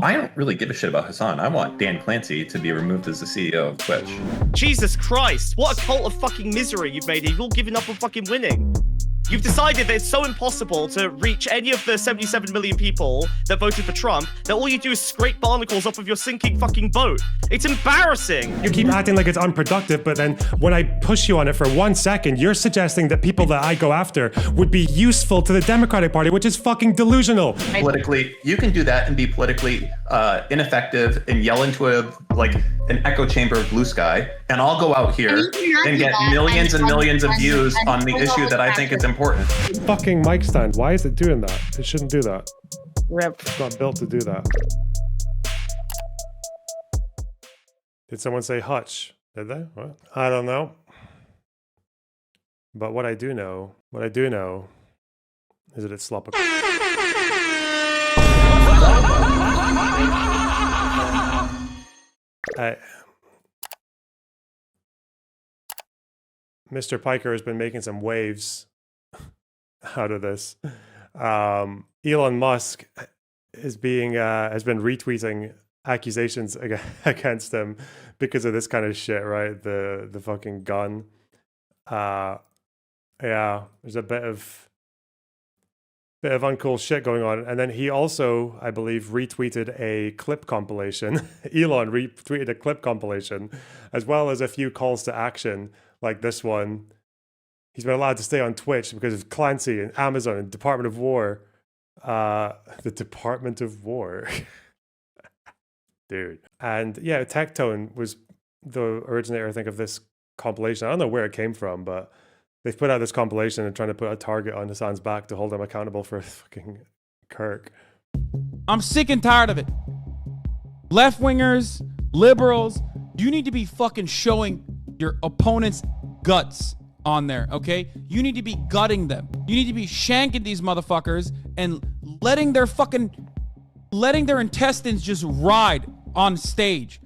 I don't really give a shit about Hasan. I want Dan Clancy to be removed as the CEO of Twitch. Jesus Christ, what a cult of fucking misery you've made. You've all given up on fucking winning. You've decided that it's so impossible to reach any of the 77 million people that voted for Trump that all you do is scrape barnacles off of your sinking fucking boat. It's embarrassing. You keep acting like it's unproductive, but then when I push you on it for 1 second, you're suggesting that people that I go after would be useful to the Democratic Party, which is fucking delusional. Politically, you can do that and be politically ineffective and yell into an echo chamber of blue sky, and I'll go out here and get millions and millions of views on the issue that I think is important. Fucking mic stand, why is it doing that? It shouldn't do that. Rip. It's not built to do that. Did someone say hutch? Did they? What? I don't know. But what I do know is that it's sloppy. Mr. Piker has been making some waves out of this. Elon Musk has been retweeting accusations against him because of this kind of shit, right? The fucking gun. Yeah, there's a bit of uncool shit going on. And then he also, I believe, retweeted a clip compilation. Elon retweeted a clip compilation, as well as a few calls to action, like this one. He's been allowed to stay on Twitch because of Clancy and Amazon and Department of War. The Department of War. Dude. And yeah, Tectone was the originator, I think, of this compilation. I don't know where it came from, but they've put out this compilation and trying to put a target on Hasan's back to hold him accountable for fucking Kirk. I'm sick and tired of it. Left-wingers, liberals, you need to be fucking showing your opponent's guts on there, okay? You need to be gutting them. You need to be shanking these motherfuckers and letting their intestines just ride on stage.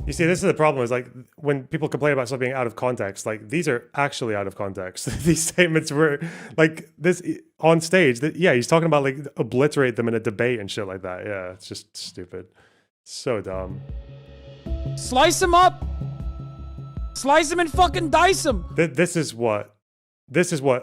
You see, this is the problem, is like when people complain about stuff being out of context, like these are actually out of context. These statements were like this on stage. Yeah, he's talking about like obliterate them in a debate and shit like that. Yeah, it's just stupid. So dumb. Slice them up. Slice them and fucking dice them. This is what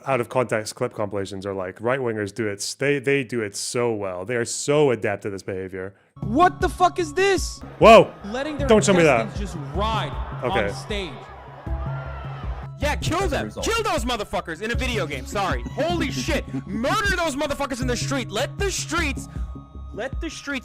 out of context clip compilations are like. Right wingers do it. They do it so well. They are so adept at this behavior. What the fuck is this? Whoa! Letting their Don't show me that. just ride on stage. Yeah, kill them. Kill those motherfuckers in a video game. Sorry. Holy shit. Murder those motherfuckers in the street. Let the streets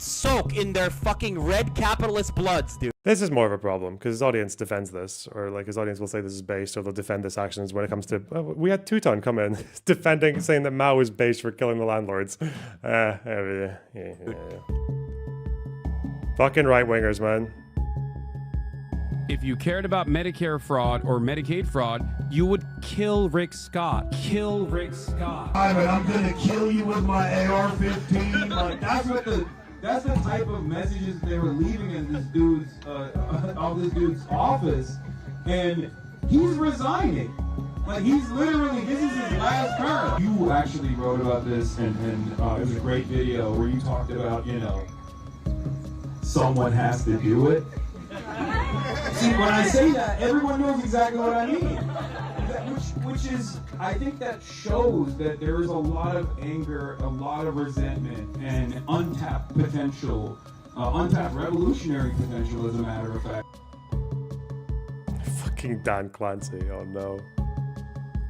soak in their fucking red capitalist bloods, dude. This is more of a problem because his audience defends this, or like his audience will say this is based, or they'll defend this actions when it comes to. We had Tectone come in defending, saying that Mao is based for killing the landlords. Yeah. Fucking right wingers, man. If you cared about Medicare fraud or Medicaid fraud, you would kill Rick Scott. Kill Rick Scott. I'm gonna kill you with my AR-15. Like that's the type of messages they were leaving in this dude's office, and he's resigning. Like he's literally, this is his last term. You actually wrote about this, and it was a great video where you talked about, someone has to do it. See, when I say that, everyone knows exactly what I mean. Which is, I think that shows that there is a lot of anger, a lot of resentment, and untapped potential, untapped revolutionary potential, as a matter of fact. Fucking Dan Clancy, oh no.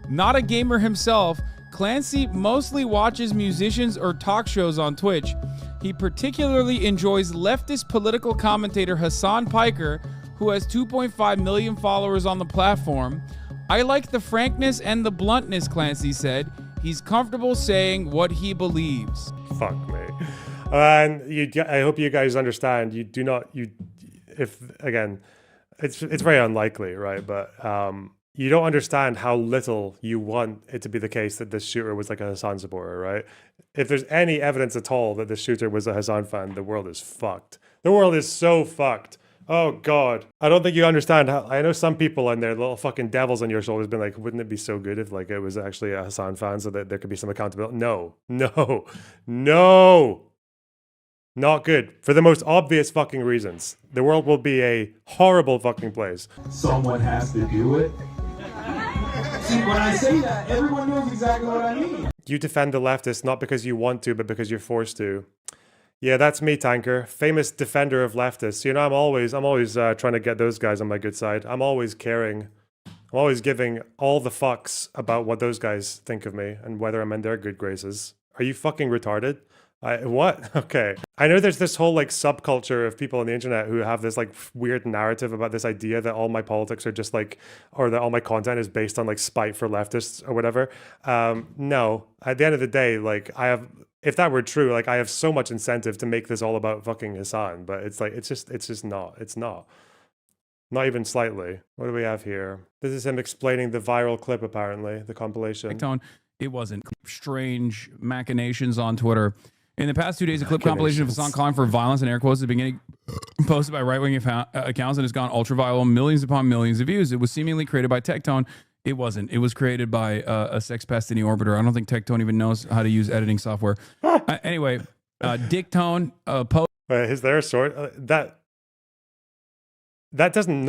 Not a gamer himself, Clancy mostly watches musicians or talk shows on Twitch. He particularly enjoys leftist political commentator Hasan Piker, who has 2.5 million followers on the platform. I like the frankness and the bluntness, Clancy said. He's comfortable saying what he believes. Fuck me. And I hope you guys understand, it's very unlikely, right? But you don't understand how little you want it to be the case that this shooter was like a Hasan supporter, right? If there's any evidence at all that this shooter was a Hasan fan, the world is fucked. The world is so fucked. Oh God. I don't think you understand how, I know some people and their little fucking devils on your shoulders been like, wouldn't it be so good if like it was actually a Hasan fan so that there could be some accountability? No. Not good. For the most obvious fucking reasons. The world will be a horrible fucking place. Someone has to do it. See, when I say that, everyone knows exactly what I mean. You defend the leftists not because you want to, but because you're forced to. Yeah, that's me, Tanker. Famous defender of leftists. You know, I'm always trying to get those guys on my good side. I'm always caring. I'm always giving all the fucks about what those guys think of me and whether I'm in their good graces. Are you fucking retarded? What? Okay. I know there's this whole like subculture of people on the internet who have this like weird narrative about this idea that all my politics are just like, or that all my content is based on like spite for leftists or whatever. No, at the end of the day, like if that were true, like I have so much incentive to make this all about fucking Hasan, but it's like, it's just not. It's not. Not even slightly. What do we have here? This is him explaining the viral clip, apparently, the compilation. Tectone, it wasn't. Strange machinations on Twitter. In the past 2 days, a clip compilation of Hasan calling for violence and air quotes at the beginning posted by right-wing accounts and has gone ultra-viral, millions upon millions of views. It was seemingly created by Tectone. It wasn't. It was created by a sex pest in the orbiter. I don't think Tectone even knows how to use editing software. Anyway, Dictone post. Is there a sort that doesn't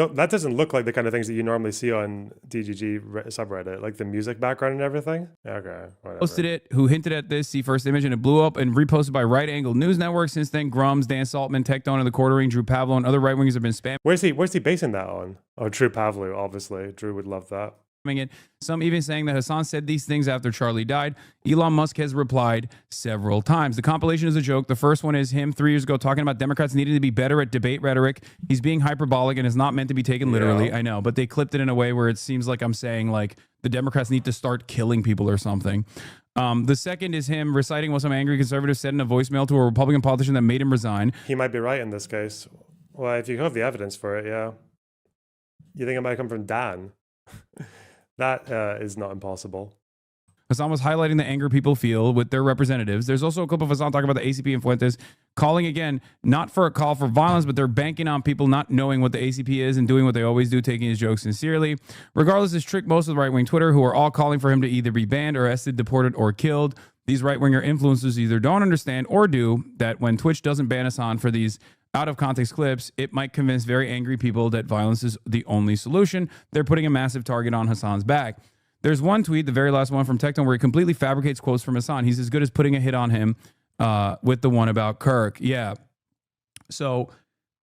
look like the kind of things that you normally see on DGG subreddit, like the music background and everything. Okay, whatever. Posted it, who hinted at this, see first image, and it blew up and reposted by Right Angle News Network. Since then, Grums, Dan Saltman, Tectone, and the Quartering, Drew Pavlo, and other right wingers have been spamming. Where's he basing that on? Oh, Drew Pavlo, obviously. Drew would love that. It. Some even saying that Hasan said these things after Charlie died. Elon Musk has replied several times. The compilation is a joke. The first one is him 3 years ago talking about Democrats needing to be better at debate rhetoric. He's being hyperbolic and is not meant to be taken literally. Yeah. I know, but they clipped it in a way where it seems like I'm saying like the Democrats need to start killing people or something. The second is him reciting what some angry conservative said in a voicemail to a Republican politician that made him resign. He might be right in this case. Well, if you have the evidence for it, yeah. You think it might come from Dan? That is not impossible. Hasan was highlighting the anger people feel with their representatives. There's also a clip of Hasan talking about the ACP and Fuentes, calling again, not for a call for violence, but they're banking on people not knowing what the ACP is and doing what they always do, taking his jokes sincerely. Regardless, this tricked most of the right-wing Twitter, who are all calling for him to either be banned, arrested, deported, or killed. These right-winger influencers either don't understand or do that when Twitch doesn't ban Hasan for these out-of-context clips, it might convince very angry people that violence is the only solution. They're putting a massive target on Hasan's back. There's one tweet, the very last one from Tectone, where he completely fabricates quotes from Hasan. He's as good as putting a hit on him with the one about Kirk. Yeah. So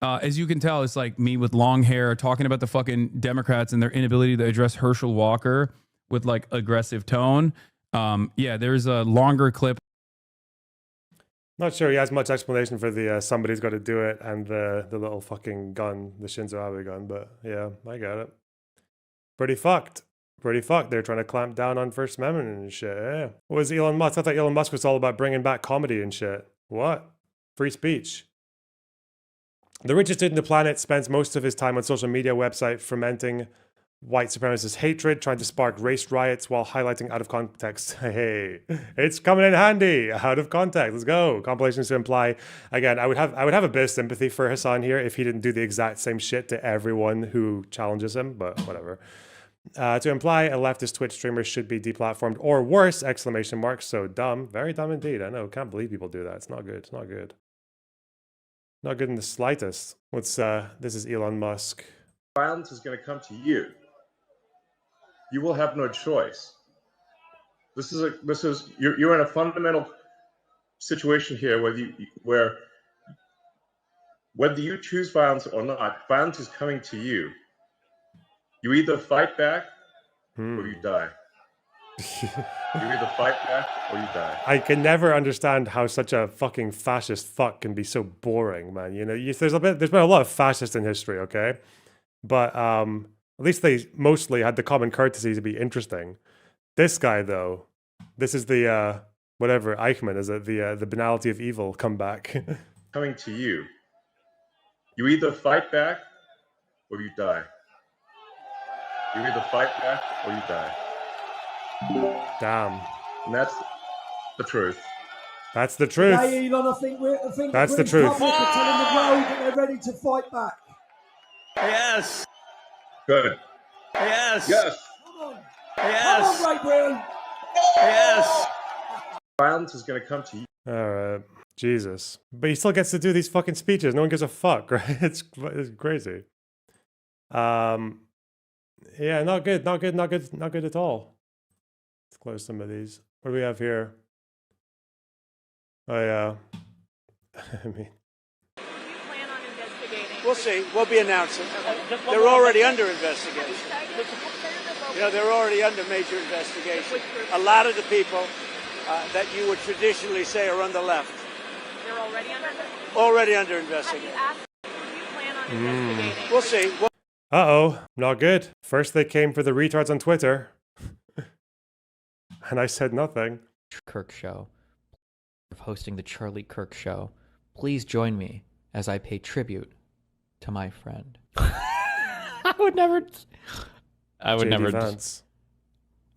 as you can tell, it's like me with long hair talking about the fucking Democrats and their inability to address Herschel Walker with like aggressive tone. Yeah, there's a longer clip. Not sure he has much explanation for the somebody's got to do it and the little fucking gun, the Shinzo Abe gun, but yeah, I got it. Pretty fucked. Pretty fucked. They're trying to clamp down on First Amendment and shit, yeah. What was Elon Musk? I thought Elon Musk was all about bringing back comedy and shit. What? Free speech. The richest dude in the planet spends most of his time on social media website fermenting white supremacist hatred, trying to spark race riots while highlighting out of context. Hey, it's coming in handy. Out of context. Let's go. Compilations to imply. Again, I would have a bit of sympathy for Hasan here if he didn't do the exact same shit to everyone who challenges him, but whatever. To imply a leftist Twitch streamer should be deplatformed or worse, exclamation mark. So dumb. Very dumb indeed. I know. Can't believe people do that. It's not good. It's not good. Not good in the slightest. This is Elon Musk. Violence is going to come to you. You will have no choice. You're in a fundamental situation here where whether you choose violence or not, violence is coming to you. You either fight back or you die. You either fight back or you die. I can never understand how such a fucking fascist fuck can be so boring, man. You know, there's been a lot of fascists in history, okay? But at least they mostly had the common courtesy to be interesting. This guy, though, this is the whatever Eichmann is it? The banality of evil come back. Coming to you. You either fight back or you die. You either fight back or you die. Damn. And that's the truth. That's the truth. Hey, Elon, I think that's the truth. Telling the world that they're ready to fight back. Yes. Good. Yes. Yes. Come on. Yes. Come on, Great Britain. Yes. Violence is going to come to you. All right. Jesus. But he still gets to do these fucking speeches. No one gives a fuck, right? It's crazy. Yeah, not good at all. Let's close some of these. What do we have here? Oh yeah. I mean, We'll see. We'll be announcing. They're already under investigation. You know, they're already under major investigation. A lot of the people that you would traditionally say are on the left. They're already under investigation. We'll see. uh-oh, not good. First they came for the retards on Twitter. And I said nothing. Kirk show. Of hosting the Charlie Kirk show. Please join me as I pay tribute to my friend. I would never. Vance.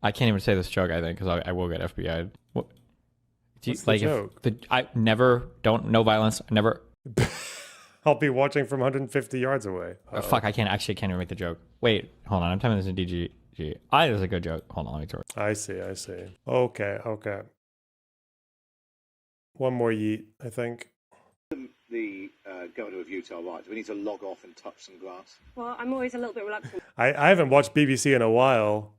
I can't even say this joke. I think because I will get FBI'd. What? Do you, What's the like joke? I never don't no violence. I never. I'll be watching from 150 yards away. Fuck! I can't even make the joke. Wait, hold on. I'm typing this in DGG. This is a good joke. Hold on, let me throw it. I see. Okay. One more yeet, I think. The governor of Utah, right? Do we need to log off and touch some grass? Well, I'm always a little bit reluctant. I haven't watched BBC in a while.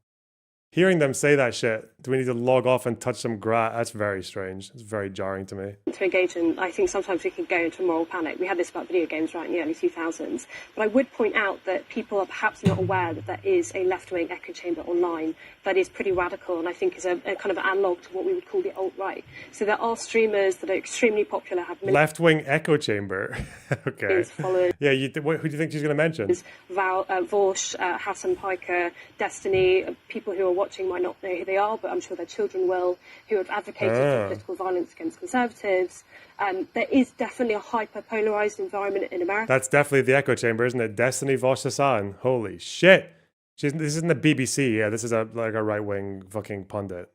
Hearing them say that shit, do we need to log off and touch some grass? That's very strange. It's very jarring to me. To engage in, I think sometimes we can go into a moral panic. We had this about video games right in the early 2000s. But I would point out that people are perhaps not aware that there is a left-wing echo chamber online that is pretty radical and I think is a kind of analog to what we would call the alt-right. So there are streamers that are extremely popular, have left-wing echo chamber. Okay. Followers. Yeah, who do you think she's going to mention? Vorsh, Hasan Piker, Destiny, people who are watching might not know who they are, but I'm sure their children will, who have advocated for political violence against conservatives. There is definitely a hyper-polarized environment in America. That's definitely the echo chamber, isn't it? Destiny Vorsh Hasan. Holy shit. This isn't the BBC. Yeah, this is like a right-wing fucking pundit.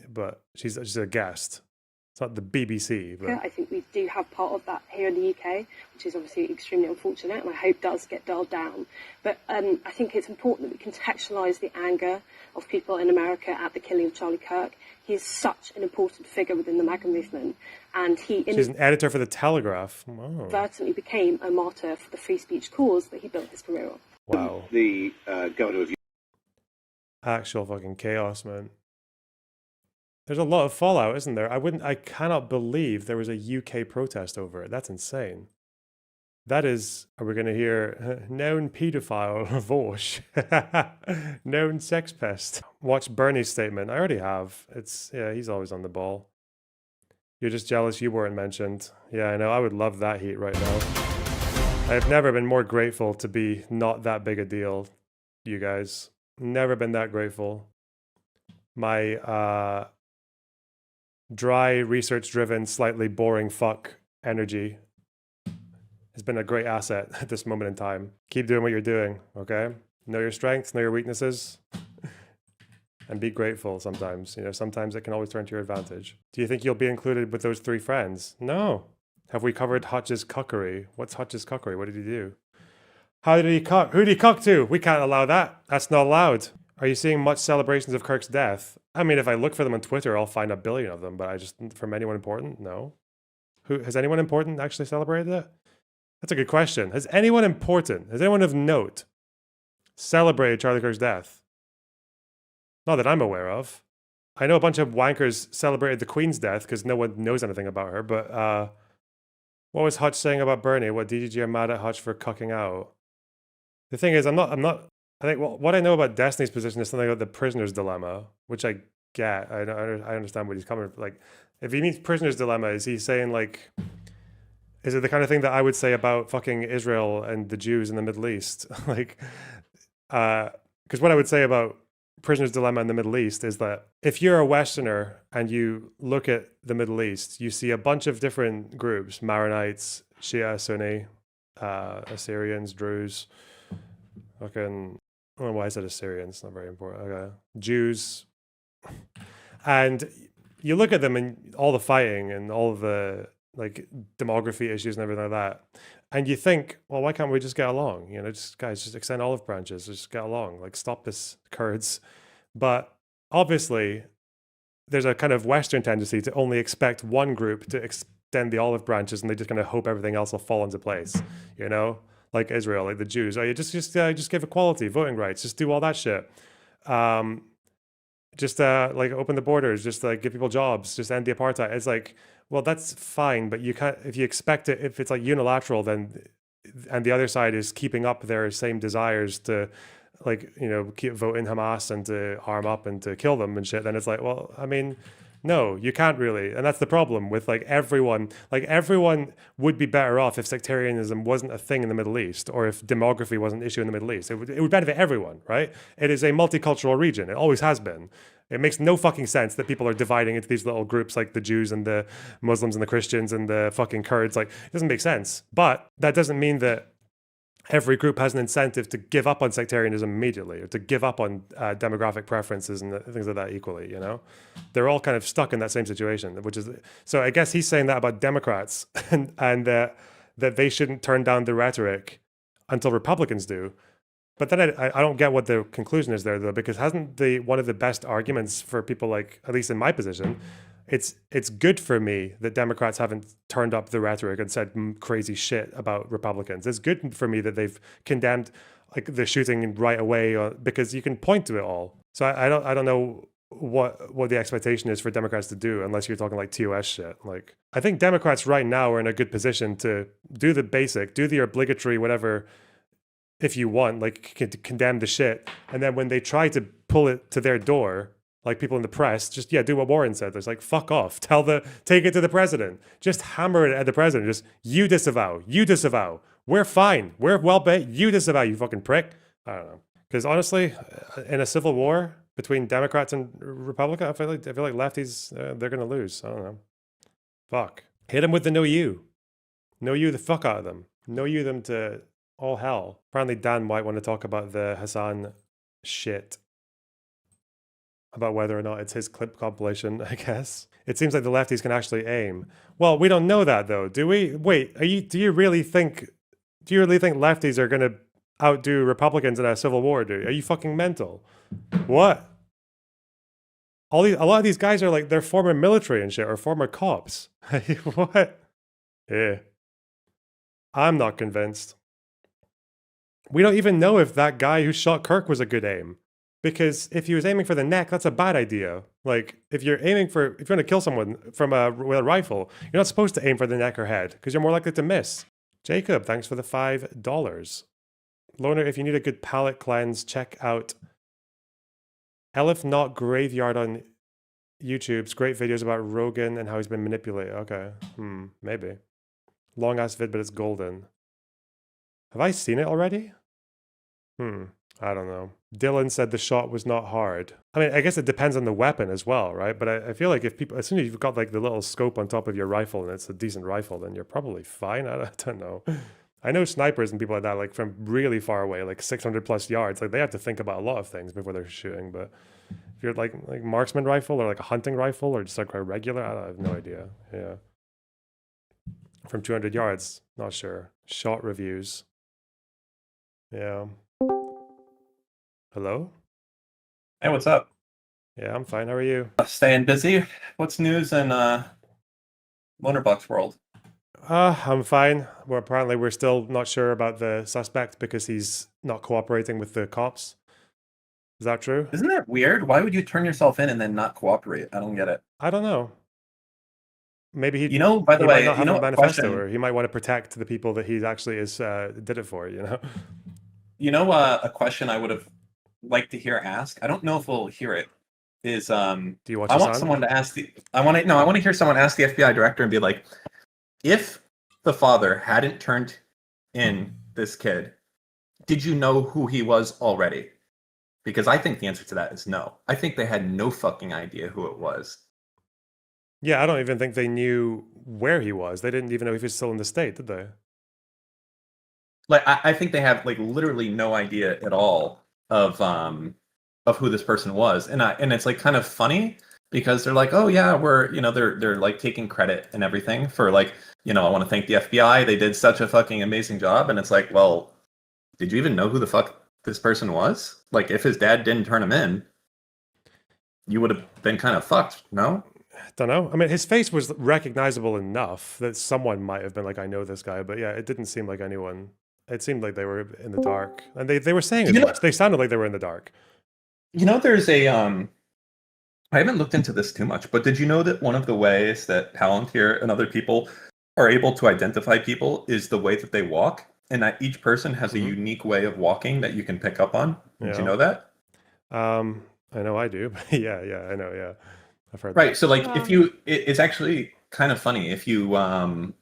But she's a guest. It's not the BBC. But I think we do have part of that here in the UK, which is obviously extremely unfortunate and I hope does get dialed down. But I think it's important that we contextualise the anger of people in America at the killing of Charlie Kirk. He is such an important figure within the MAGA movement. And she's an editor for The Telegraph. Wow. Certainly became a martyr for the free speech cause that he built his career on. Wow. The governor of actual fucking chaos, man. There's a lot of fallout, isn't there? I cannot believe there was a UK protest over it. That's insane. Are we going to hear known paedophile Vorsh, known sex pest? Watch Bernie's statement. I already have. He's always on the ball. You're just jealous you weren't mentioned. Yeah, I know. I would love that heat right now. I've never been more grateful to be not that big a deal, you guys. Never been that grateful. My dry, research-driven, slightly boring fuck energy has been a great asset at this moment in time. Keep doing what you're doing, okay? Know your strengths, know your weaknesses, and be grateful sometimes. You know, sometimes it can always turn to your advantage. Do you think you'll be included with those 3 friends? No. Have we covered Hutch's cuckery? What's Hutch's cuckery? What did he do? How did he cuck? Who did he cuck to? We can't allow that. That's not allowed. Are you seeing much celebrations of Kirk's death? I mean, if I look for them on Twitter, I'll find a billion of them, but from anyone important? No. Has anyone important actually celebrated it? That's a good question. Has anyone of note celebrated Charlie Kirk's death? Not that I'm aware of. I know a bunch of wankers celebrated the Queen's death because no one knows anything about her, but what was Hutch saying about Bernie? What, DGG are mad at Hutch for cucking out? The thing is, I think what I know about Destiny's position is something about the prisoner's dilemma, which I get. I understand what he's coming from. Like, if he means prisoner's dilemma, is he saying like, is it the kind of thing that I would say about fucking Israel and the Jews in the Middle East? Like, because what I would say about prisoner's dilemma in the Middle East is that if you're a Westerner and you look at the Middle East, you see a bunch of different groups: Maronites, Shia, Sunni, Assyrians, Druze, fucking. I don't know why I said Assyrians, it's not very important. Okay. Jews. And you look at them and all the fighting and all the like demography issues and everything like that. And you think, well, why can't we just get along? You know, just extend olive branches, just get along, like stop this Kurds. But obviously there's a kind of Western tendency to only expect one group to extend the olive branches and they just kind of hope everything else will fall into place, you know, like Israel, like the Jews. Oh, you just give equality, voting rights, just do all that shit. Just like open the borders, just like give people jobs, just end the apartheid. It's like, well, that's fine, but you can't, if you expect it, if it's like unilateral, then, and the other side is keeping up their same desires to, like, you know, keep voting Hamas and to arm up and to kill them and shit, then it's like, well, I mean, no, you can't really. And that's the problem with like everyone would be better off if sectarianism wasn't a thing in the Middle East, or if demography wasn't an issue in the Middle East. It would benefit everyone, right? It is a multicultural region. It always has been. It makes no fucking sense that people are dividing into these little groups like the Jews and the Muslims and the Christians and the fucking Kurds. Like, it doesn't make sense. But that doesn't mean that every group has an incentive to give up on sectarianism immediately, or to give up on demographic preferences and things like that equally, you know? They're all kind of stuck in that same situation, which is... So I guess he's saying that about Democrats and that they shouldn't turn down the rhetoric until Republicans do. But then I don't get what the conclusion is there, though, because hasn't one of the best arguments for people like, at least in my position, it's good for me that Democrats haven't turned up the rhetoric and said crazy shit about Republicans. It's good for me that they've condemned like the shooting right away, because you can point to it all. So I don't know what the expectation is for Democrats to do, unless you're talking like TOS shit. Like, I think Democrats right now are in a good position to do the basic, do the obligatory whatever, if you want, like condemn the shit, and then when they try to pull it to their door, like people in the press, just do what Warren said. There's like, fuck off. Take it to the president. Just hammer it at the president. Just, you disavow. We're fine. We're well bet. You disavow, you fucking prick. I don't know. Because honestly, in a civil war between Democrats and Republicans, I feel like lefties, they're gonna lose. I don't know. Fuck. Hit them with the no you. No you the fuck out of them. No you them to all hell. Apparently Dan might want to talk about the Hasan shit. About whether or not it's his clip compilation, I guess. It seems like the lefties can actually aim. Well, we don't know that though, do we? Wait, do you really think lefties are gonna outdo Republicans in a civil war, dude? Are you fucking mental? What? A lot of these guys are like, they're former military and shit, or former cops. What? Yeah. I'm not convinced. We don't even know if that guy who shot Kirk was a good aim. Because if he was aiming for the neck, that's a bad idea. Like, if you're going to kill someone with a rifle, you're not supposed to aim for the neck or head, because you're more likely to miss. Jacob, thanks for the $5. Loner, if you need a good palate cleanse, check out Elif Not Graveyard on YouTube's great videos about Rogan and how he's been manipulated. Okay, maybe. Long ass vid, but it's golden. Have I seen it already? I don't know. Dylan said the shot was not hard. I mean, I guess it depends on the weapon as well, right? But I feel like as soon as you've got like the little scope on top of your rifle and it's a decent rifle, then you're probably fine. I don't know. I know snipers and people like that, like from really far away, like 600 plus yards, like they have to think about a lot of things before they're shooting. But if you're like marksman rifle or like a hunting rifle or just like a regular, I have no idea. Yeah. From 200 yards, not sure. Shot reviews. Yeah. Hello? Hey, what's up? Yeah, I'm fine. How are you? Staying busy. What's news in Lonerbox world? I'm fine. Well, apparently we're still not sure about the suspect because he's not cooperating with the cops. Is that true? Isn't that weird? Why would you turn yourself in and then not cooperate? I don't get it. I don't know. Maybe he. By the way, might not have a manifesto, or he might want to protect the people that he actually did it for. A question I would have liked to hear ask. I don't know if we'll hear it. Is do you watch? I want someone to ask I want to hear someone ask the FBI director and be like, if the father hadn't turned in this kid, did you know who he was already? Because I think the answer to that is no. I think they had no fucking idea who it was. Yeah, I don't even think they knew where he was. They didn't even know if he was still in the state, did they? Like, I think they have like literally no idea at all of who this person was, and it's like kind of funny because they're like, oh yeah, we're they're like taking credit and everything for like I want to thank the FBI. They did such a fucking amazing job, and it's like, well, did you even know who the fuck this person was? Like, if his dad didn't turn him in, you would have been kind of fucked, no? don't know. I mean, his face was recognizable enough that someone might have been like, I know this guy. But yeah, it didn't seem like anyone. It seemed like they were in the dark. And they were saying as much. They sounded like they were in the dark. There's a I haven't looked into this too much, but did you know that one of the ways that Palantir and other people are able to identify people is the way that they walk, and that each person has a unique way of walking that you can pick up on? Did you know that? I know I do. But yeah, I know. Yeah, I've heard. Right. So like, it's actually kind of funny if you watch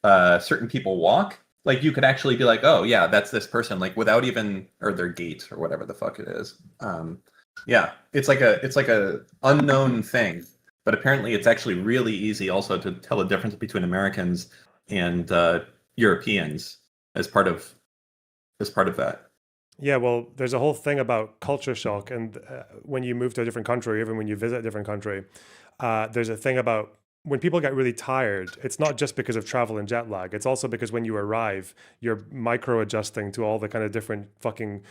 certain people walk. Like you could actually be like, oh yeah, that's this person, like without even, or their gait or whatever the fuck it is. Yeah, it's like a unknown thing, but apparently it's actually really easy also to tell the difference between Americans and Europeans as part of that. Yeah, well, there's a whole thing about culture shock, and when you move to a different country, even when you visit a different country, there's a thing about when people get really tired, it's not just because of travel and jet lag. It's also because when you arrive, you're micro adjusting to all the kind of different fucking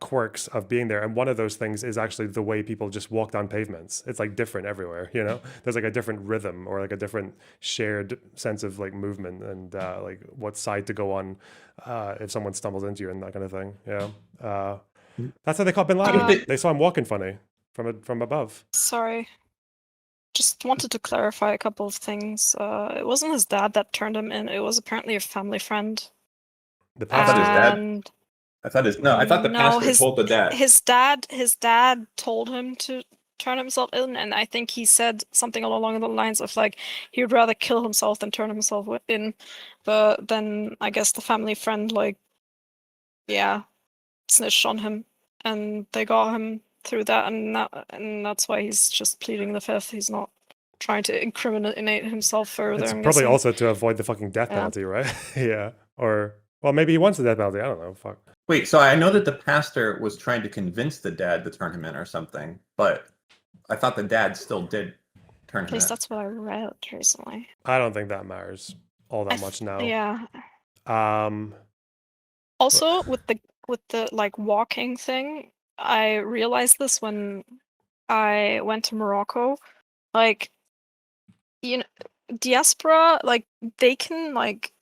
quirks of being there. And one of those things is actually the way people just walk down pavements. It's like different everywhere, you know? There's like a different rhythm or like a different shared sense of like movement and like what side to go on if someone stumbles into you and that kind of thing. Yeah. That's how they caught Bin Laden. They saw him walking funny from above. Sorry. Just wanted to clarify a couple of things. It wasn't his dad that turned him in. It was apparently a family friend. I thought his dad. I thought the pastor told the dad. His dad told him to turn himself in, and I think he said something along the lines of like he would rather kill himself than turn himself in. But then I guess the family friend snitched on him, and they got him through that, and that's why he's just pleading the fifth. He's not trying to incriminate himself further. It's probably also to avoid the fucking death penalty, right? Yeah. Or, well, maybe he wants the death penalty. I don't know. Fuck. Wait, so I know that the pastor was trying to convince the dad to turn him in or something, but I thought the dad still did turn him in. At least that's what I read recently. I don't think that matters all that much now. Yeah. Also, with the like walking thing, I realized this when I went to Morocco. Like, you know, diaspora, like they can like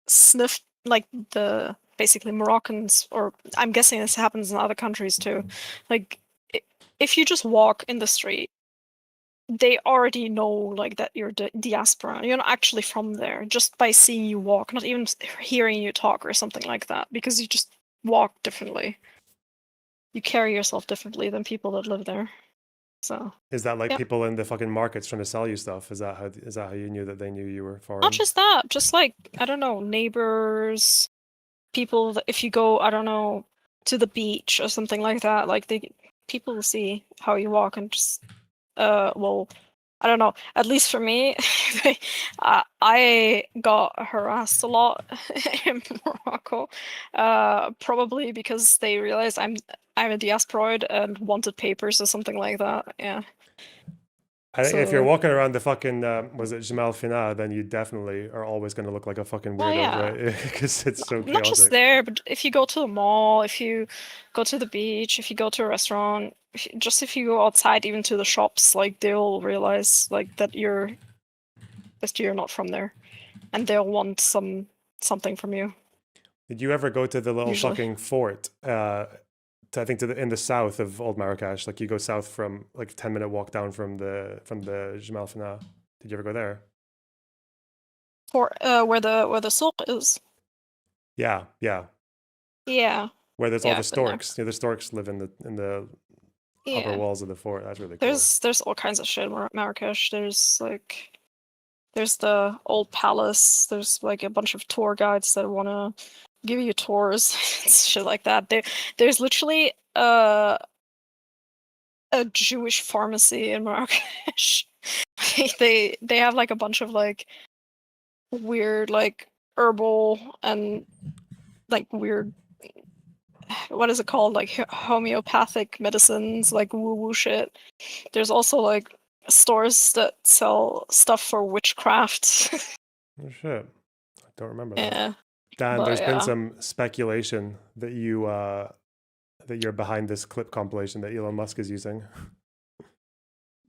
sniff like the basically Moroccans, or I'm guessing this happens in other countries too. Like, if you just walk in the street, they already know like that you're diaspora. You're not actually from there just by seeing you walk, not even hearing you talk or something like that, because you just walk differently. You carry yourself differently than people that live there. So is that like people in the fucking markets trying to sell you stuff? Is that how you knew that they knew you were foreign? Not just that, just like, I don't know, neighbors, people that if you go, I don't know, to the beach or something like that, like people will see how you walk and just well, I don't know. At least for me, I got harassed a lot in Morocco, probably because they realized I'm a diasporoid and wanted papers or something like that. Yeah. I think if you're walking around the fucking was it Jamal Fina, then you definitely are always going to look like a fucking weirdo, right? Because it's so chaotic. Not just there, but if you go to the mall, if you go to the beach, if you go to a restaurant, if you go outside, even to the shops, like they'll realize like that you're not from there, and they'll want something from you. Did you ever go to the little fucking fort? I think in the south of Old Marrakesh, like you go south from like 10-minute walk down from the Jamal Fina. Did you ever go there? For where the souk is. Yeah. Where there's all the storks. Yeah, the storks live in the upper walls of the fort. That's really cool. There's all kinds of shit in Marrakesh. There's the old palace. There's like a bunch of tour guides that wanna give you tours, shit like that. There's literally a Jewish pharmacy in Marrakesh. they have like a bunch of like weird like herbal and like weird, what is it called, like homeopathic medicines, like woo shit. There's also like stores that sell stuff for witchcraft. Oh shit, I don't remember that. Dan, there's been some speculation that you're behind this clip compilation that Elon Musk is using.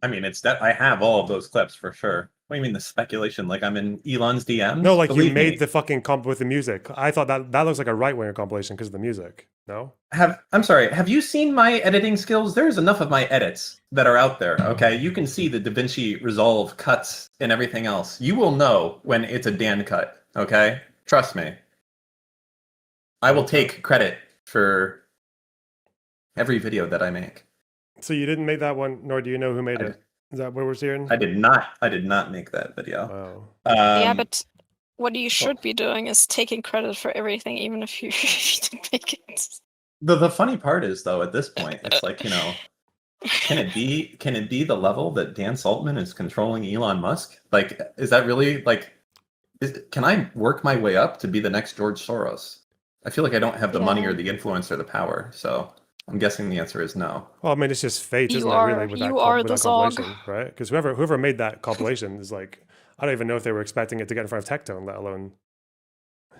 I mean, it's that I have all of those clips for sure. What do you mean the speculation? Like I'm in Elon's DMs? No, like you Believe made me. the fucking comp with the music. I thought that looks like a right winger compilation because of the music. No. I'm sorry. Have you seen my editing skills? There's enough of my edits that are out there. Okay, you can see the DaVinci Resolve cuts and everything else. You will know when it's a Dan cut. Okay, trust me. I will take credit for every video that I make. So you didn't make that one, nor do you know who made it. Is that what we're seeing? I did not make that video. Yeah, but what you should be doing is taking credit for everything, even if you didn't make it. The funny part is though, at this point, it's like, you know, can it be the level that Dan Saltman is controlling Elon Musk? Like, is that really like? Can I work my way up to be the next George Soros? I feel like I don't have the money or the influence or the power, so I'm guessing the answer is no. Well, I mean, it's just fate, isn't it? Really, with that compilation, right? Because whoever made that compilation is like, I don't even know if they were expecting it to get in front of Tectone, let alone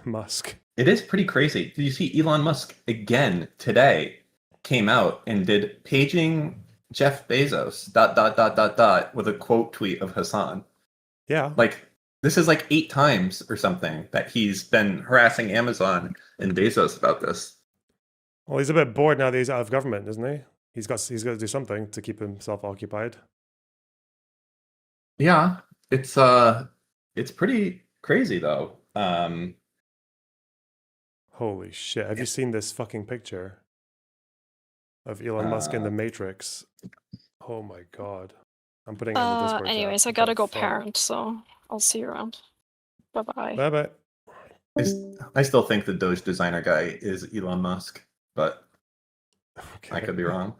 Musk. It is pretty crazy. Did you see Elon Musk again today came out and did paging Jeff Bezos ... with a quote tweet of Hasan. Yeah. Like this is like 8 times or something that he's been harassing Amazon and Bezos about this. Well, he's a bit bored now that he's out of government, isn't he? He's got to do something to keep himself occupied. Yeah, it's pretty crazy though. Holy shit! Have you seen this fucking picture of Elon Musk in the Matrix? Oh my god! I'm putting it in the Discord. Anyways, I gotta go parent, so I'll see you around. Bye bye. Bye bye. I still think the Doge designer guy is Elon Musk, but I could be wrong.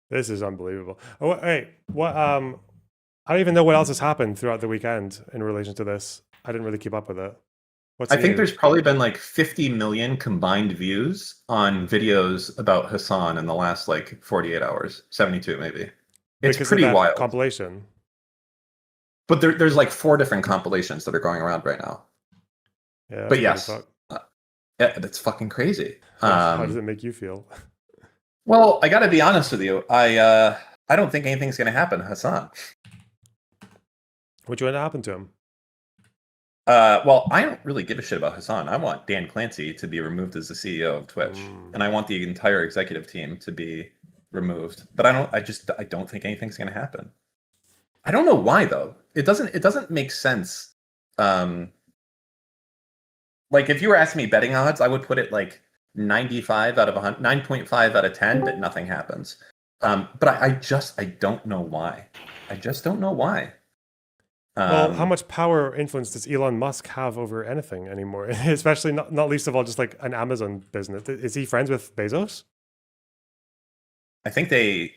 This is unbelievable. Oh, hey, what? I don't even know what else has happened throughout the weekend in relation to this. I didn't really keep up with it. I think there's probably been like 50 million combined views on videos about Hasan in the last like 48 hours, 72 maybe. It's because pretty of that wild. Compilation. But there's like 4 different compilations that are going around right now. Yeah. But yes, that's fucking crazy. How does it make you feel? Well, I got to be honest with you. I don't think anything's going to happen to Hasan. What do you want to happen to him? Well, I don't really give a shit about Hasan. I want Dan Clancy to be removed as the CEO of Twitch, and I want the entire executive team to be removed. But I don't think anything's going to happen. I don't know why though. It doesn't make sense. Like if you were asking me betting odds, I would put it like 95 out of 100, 9.5 out of 10 that nothing happens. But I don't know why. I just don't know why. Well, how much power or influence does Elon Musk have over anything anymore? Especially not least of all, just like an Amazon business. Is he friends with Bezos? I think they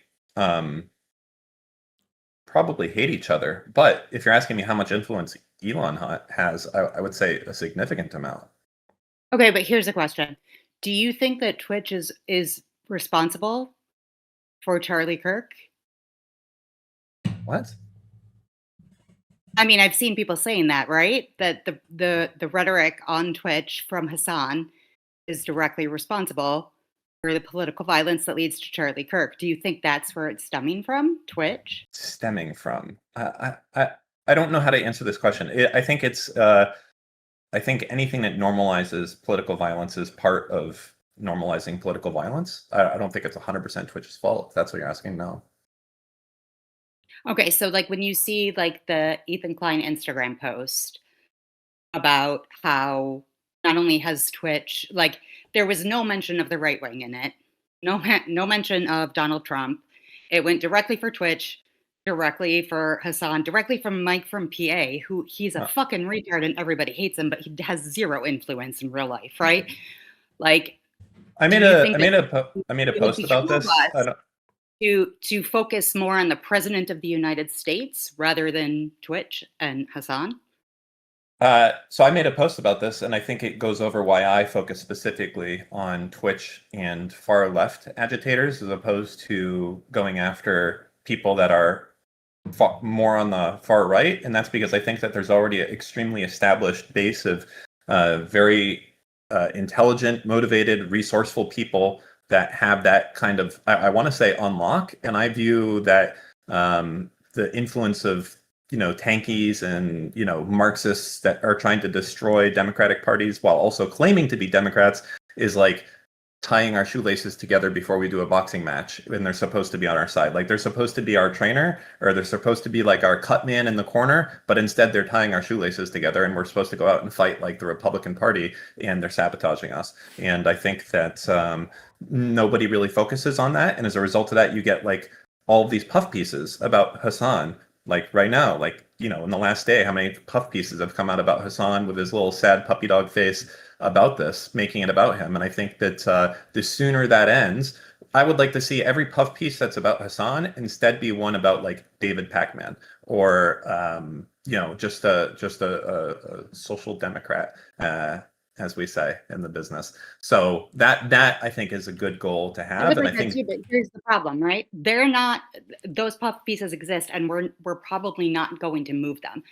probably hate each other. But if you're asking me how much influence Elon has, I would say a significant amount. Okay, but here's a question. Do you think that Twitch is responsible for Charlie Kirk? What? I mean, I've seen people saying that, right? That the rhetoric on Twitch from Hasan is directly responsible for the political violence that leads to Charlie Kirk. Do you think that's where it's stemming from, Twitch? Stemming from? I don't know how to answer this question. I think it's I think anything that normalizes political violence is part of normalizing political violence. I don't think it's 100% Twitch's fault. If that's what you're asking, no. Okay, so like when you see like the Ethan Klein Instagram post about how not only has Twitch, like there was no mention of the right wing in it, no mention of Donald Trump. It went directly for Twitch, directly for Hasan, directly from Mike from PA, who he's a fucking retard and everybody hates him, but he has zero influence in real life, right? Like, I made a post about this. To focus more on the president of the United States rather than Twitch and Hasan? So I made a post about this, and I think it goes over why I focus specifically on Twitch and far left agitators as opposed to going after people that are more on the far right. And that's because I think that there's already an extremely established base of very intelligent, motivated, resourceful people that have that kind of, I want to say, unlock. And I view that the influence of tankies and Marxists that are trying to destroy democratic parties while also claiming to be Democrats is like tying our shoelaces together before we do a boxing match, and they're supposed to be on our side. Like they're supposed to be our trainer, or they're supposed to be like our cut man in the corner, but instead they're tying our shoelaces together and we're supposed to go out and fight like the Republican Party, and they're sabotaging us. And I think that nobody really focuses on that, and as a result of that you get like all of these puff pieces about Hasan. Like right now, like, in the last day, how many puff pieces have come out about Hasan with his little sad puppy dog face about this, making it about him. And I think that the sooner that ends, I would like to see every puff piece that's about Hasan instead be one about like David Pacman or, just a social democrat, as we say in the business. So that I think is a good goal to have. And I think but here's the problem, right? They're not, those puff pieces exist, and we're probably not going to move them.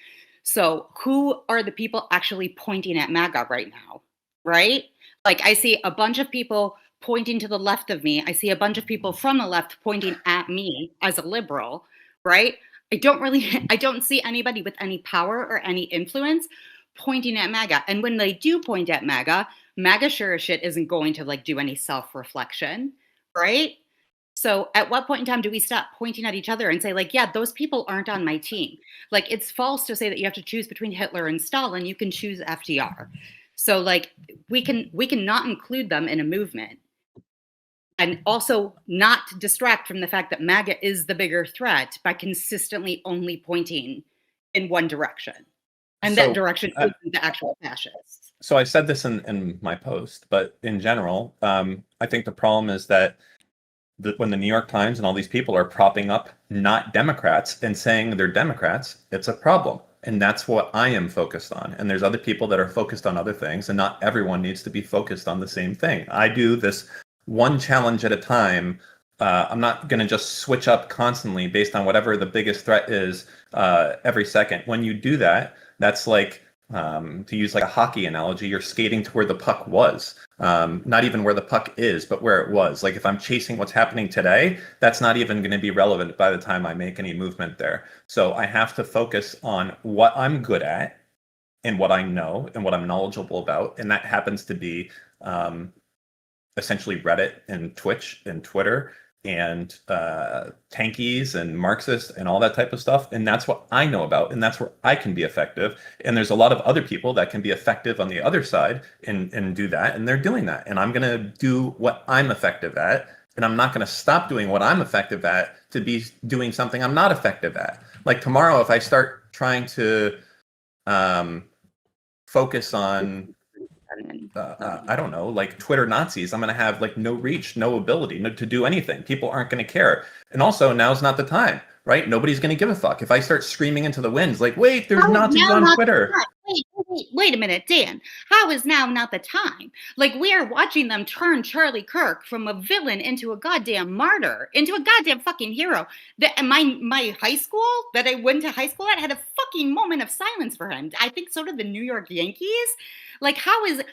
So who are the people actually pointing at MAGA right now, right? Like I see a bunch of people pointing to the left of me. I see a bunch of people from the left pointing at me as a liberal, right? I don't see anybody with any power or any influence pointing at MAGA. And when they do point at MAGA sure as shit isn't going to like do any self-reflection, right? So at what point in time do we stop pointing at each other and say like, yeah, those people aren't on my team? Like it's false to say that you have to choose between Hitler and Stalin. You can choose FDR. So like we can not include them in a movement and also not distract from the fact that MAGA is the bigger threat by consistently only pointing in one direction. And that direction is the actual fascists. So I said this in my post, but in general, I think the problem is that when the New York Times and all these people are propping up not Democrats and saying they're Democrats, it's a problem. And that's what I am focused on. And there's other people that are focused on other things, and not everyone needs to be focused on the same thing. I do this one challenge at a time. I'm not going to just switch up constantly based on whatever the biggest threat is every second. When you do that, that's like, to use like a hockey analogy, you're skating to where the puck was. Not even where the puck is, but where it was. Like if I'm chasing what's happening today, that's not even going to be relevant by the time I make any movement there. So I have to focus on what I'm good at and what I know and what I'm knowledgeable about. And that happens to be essentially Reddit and Twitch and Twitter and tankies and Marxists and all that type of stuff. And that's what I know about, and that's where I can be effective. And there's a lot of other people that can be effective on the other side and do that, and they're doing that. And I'm going to do what I'm effective at, and I'm not going to stop doing what I'm effective at to be doing something I'm not effective at. Like tomorrow, if I start trying to focus on I don't know, like Twitter Nazis, I'm going to have like no reach, no ability to do anything. People aren't going to care. And also, now's not the time, right? Nobody's going to give a fuck. If I start screaming into the winds, like, wait, there's Nazis on Twitter. Wait a minute, Dan. How is now not the time? Like, we are watching them turn Charlie Kirk from a villain into a goddamn martyr, into a goddamn fucking hero. My high school that I went to high school at had a fucking moment of silence for him. I think so did the New York Yankees. Like, how is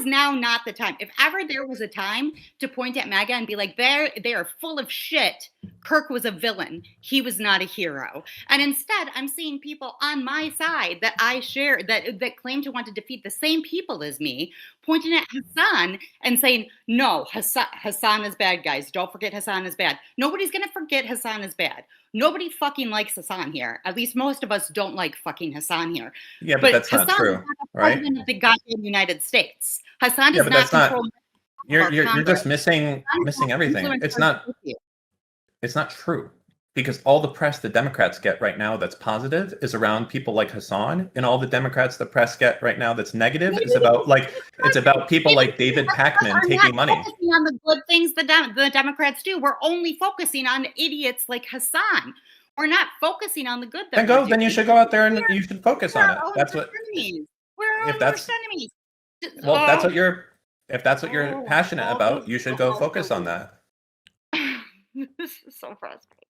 now not the time? If ever there was a time to point at MAGA and be like, they are full of shit. Kirk was a villain. He was not a hero. And instead, I'm seeing people on my side that I share, that claim to want to defeat the same people as me, pointing at Hasan and saying, no, Hasan is bad, guys. Don't forget Hasan is bad. Nobody's going to forget Hasan is bad. Nobody fucking likes Hasan here. At least most of us don't like fucking Hasan here. Yeah, but that's Hasan not true, is not the right? president of the goddamn United States. Hasan is but not that's not. controlling. You're just missing everything. It's not true, because all the press the Democrats get right now that's positive is around people like Hasan, and all the Democrats the press get right now that's negative is about people like David Pacman taking money. Focusing on the good things the Democrats do. We're only focusing on idiots like Hasan. We're not focusing on the good. Then you should go out there and you should focus on it. That's what. We're if that's enemies. Well, if that's what you're passionate about, you should go focus on that. This is so frustrating.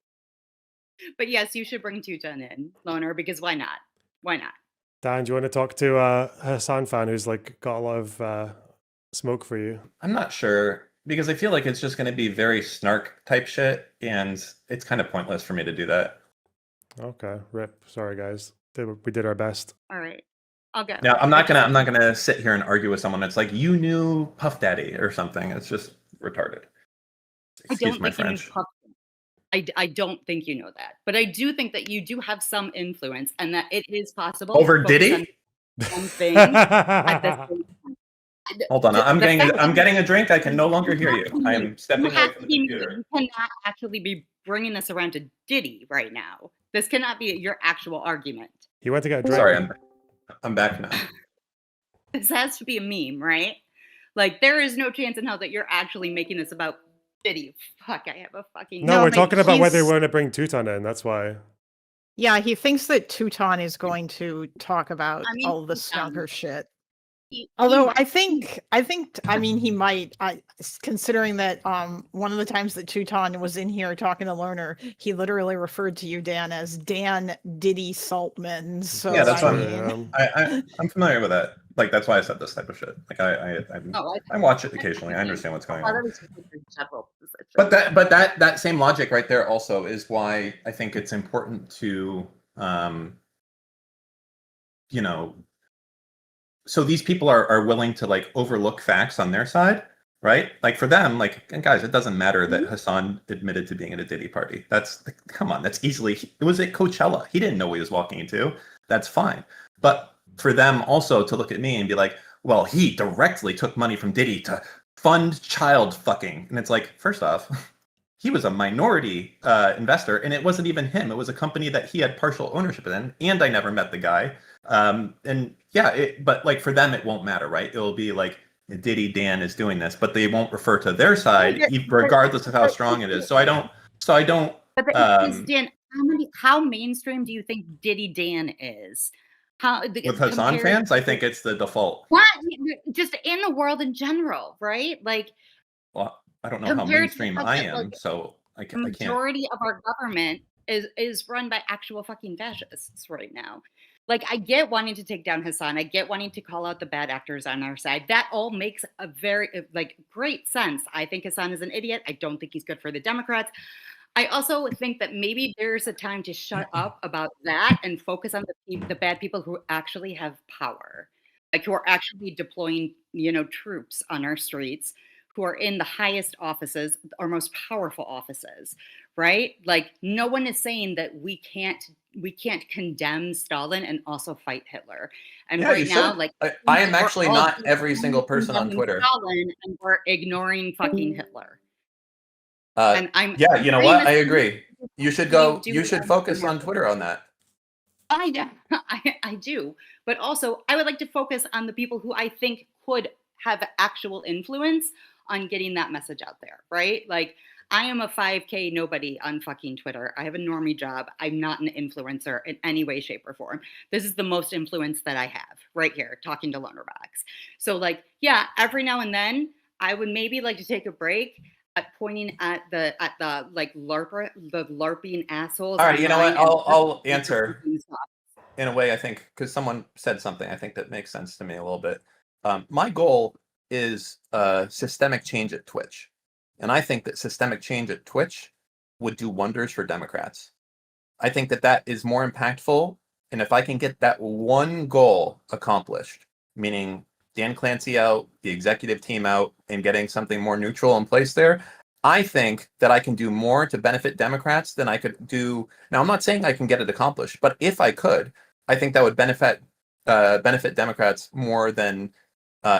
But yes, you should bring Tectone in, Loner, because why not? Why not? Dan, do you want to talk to a Hasan fan who's like got a lot of smoke for you? I'm not sure, because I feel like it's just going to be very snark type shit, and it's kind of pointless for me to do that. Okay, rip. Sorry, guys. We did our best. All right, I'll go. Now, I'm not gonna sit here and argue with someone that's like, you knew Puff Daddy or something. It's just retarded. Excuse my French. I don't think you know that, but I do think that you do have some influence, and that it is possible Over to focus Diddy? on one thing at the same time. Hold on, I'm The fact that getting a drink. I can no longer hear you. I am stepping away have from to the be- computer. You cannot actually be bringing this around to Diddy right now. This cannot be your actual argument. He went to get a drink. Sorry, I'm back now. This has to be a meme, right? Like, there is no chance in hell that you're actually making this about Diddy. Fuck, I have a fucking... No, we're talking about whether we want to bring Teuton in. That's why. Yeah, he thinks that Teuton is going to talk about all this younger shit. Although I mean, he might. Considering that one of the times that Teuton was in here talking to Lerner, he literally referred to you, Dan, as Dan Diddy Saltman. So Yeah, that's why I'm familiar with that. Like, that's why I said this type of shit. Like, I watch it occasionally. I understand what's going on. But that same logic right there also is why I think it's important to, you know, so these people are willing to like overlook facts on their side, right? Like for them, like, and guys, it doesn't matter that Hasan admitted to being at a Diddy party. That's, come on, that's easily, it was at Coachella. He didn't know what he was walking into. That's fine. But for them also to look at me and be like, well, he directly took money from Diddy to fund child fucking. And it's like, first off, he was a minority investor, and it wasn't even him. It was a company that he had partial ownership in, and I never met the guy. And yeah, but like for them, it won't matter, right? It'll be like Diddy Dan is doing this, but they won't refer to their side, regardless of how strong it is. So I don't. But the thing is, Dan, how mainstream do you think Diddy Dan is? With Hasan fans, I think it's the default. What? Just in the world in general, right? Like, well, I don't know how mainstream I am, so I can't. Majority of our government is run by actual fucking fascists right now. Like, I get wanting to take down Hasan. I get wanting to call out the bad actors on our side. That all makes a very great sense. I think Hasan is an idiot. I don't think he's good for the Democrats. I also think that maybe there's a time to shut up about that and focus on the bad people who actually have power, like who are actually deploying, troops on our streets, who are in the highest offices, our most powerful offices, right? Like, no one is saying that we can't condemn Stalin and also fight Hitler. And yeah, right now, like, I am actually not every single person on Twitter. Stalin, and we're ignoring fucking Hitler. And yeah, you know what? I agree. You should go. You should focus on Twitter on that. I do, but also I would like to focus on the people who I think could have actual influence on getting that message out there, right? Like, I am a 5K nobody on fucking Twitter. I have a normie job. I'm not an influencer in any way, shape, or form. This is the most influence that I have right here, talking to Lonerbox. So, like, yeah, every now and then I would maybe like to take a break at pointing at the LARPing assholes. All right, you know what? I'll answer in a way, I think, because someone said something I think that makes sense to me a little bit. My goal is systemic change at Twitch. And I think that systemic change at Twitch would do wonders for Democrats. I think that is more impactful. And if I can get that one goal accomplished, meaning Dan Clancy out, the executive team out, and getting something more neutral in place there, I think that I can do more to benefit Democrats than I could do. Now, I'm not saying I can get it accomplished, but if I could, I think that would benefit Democrats more than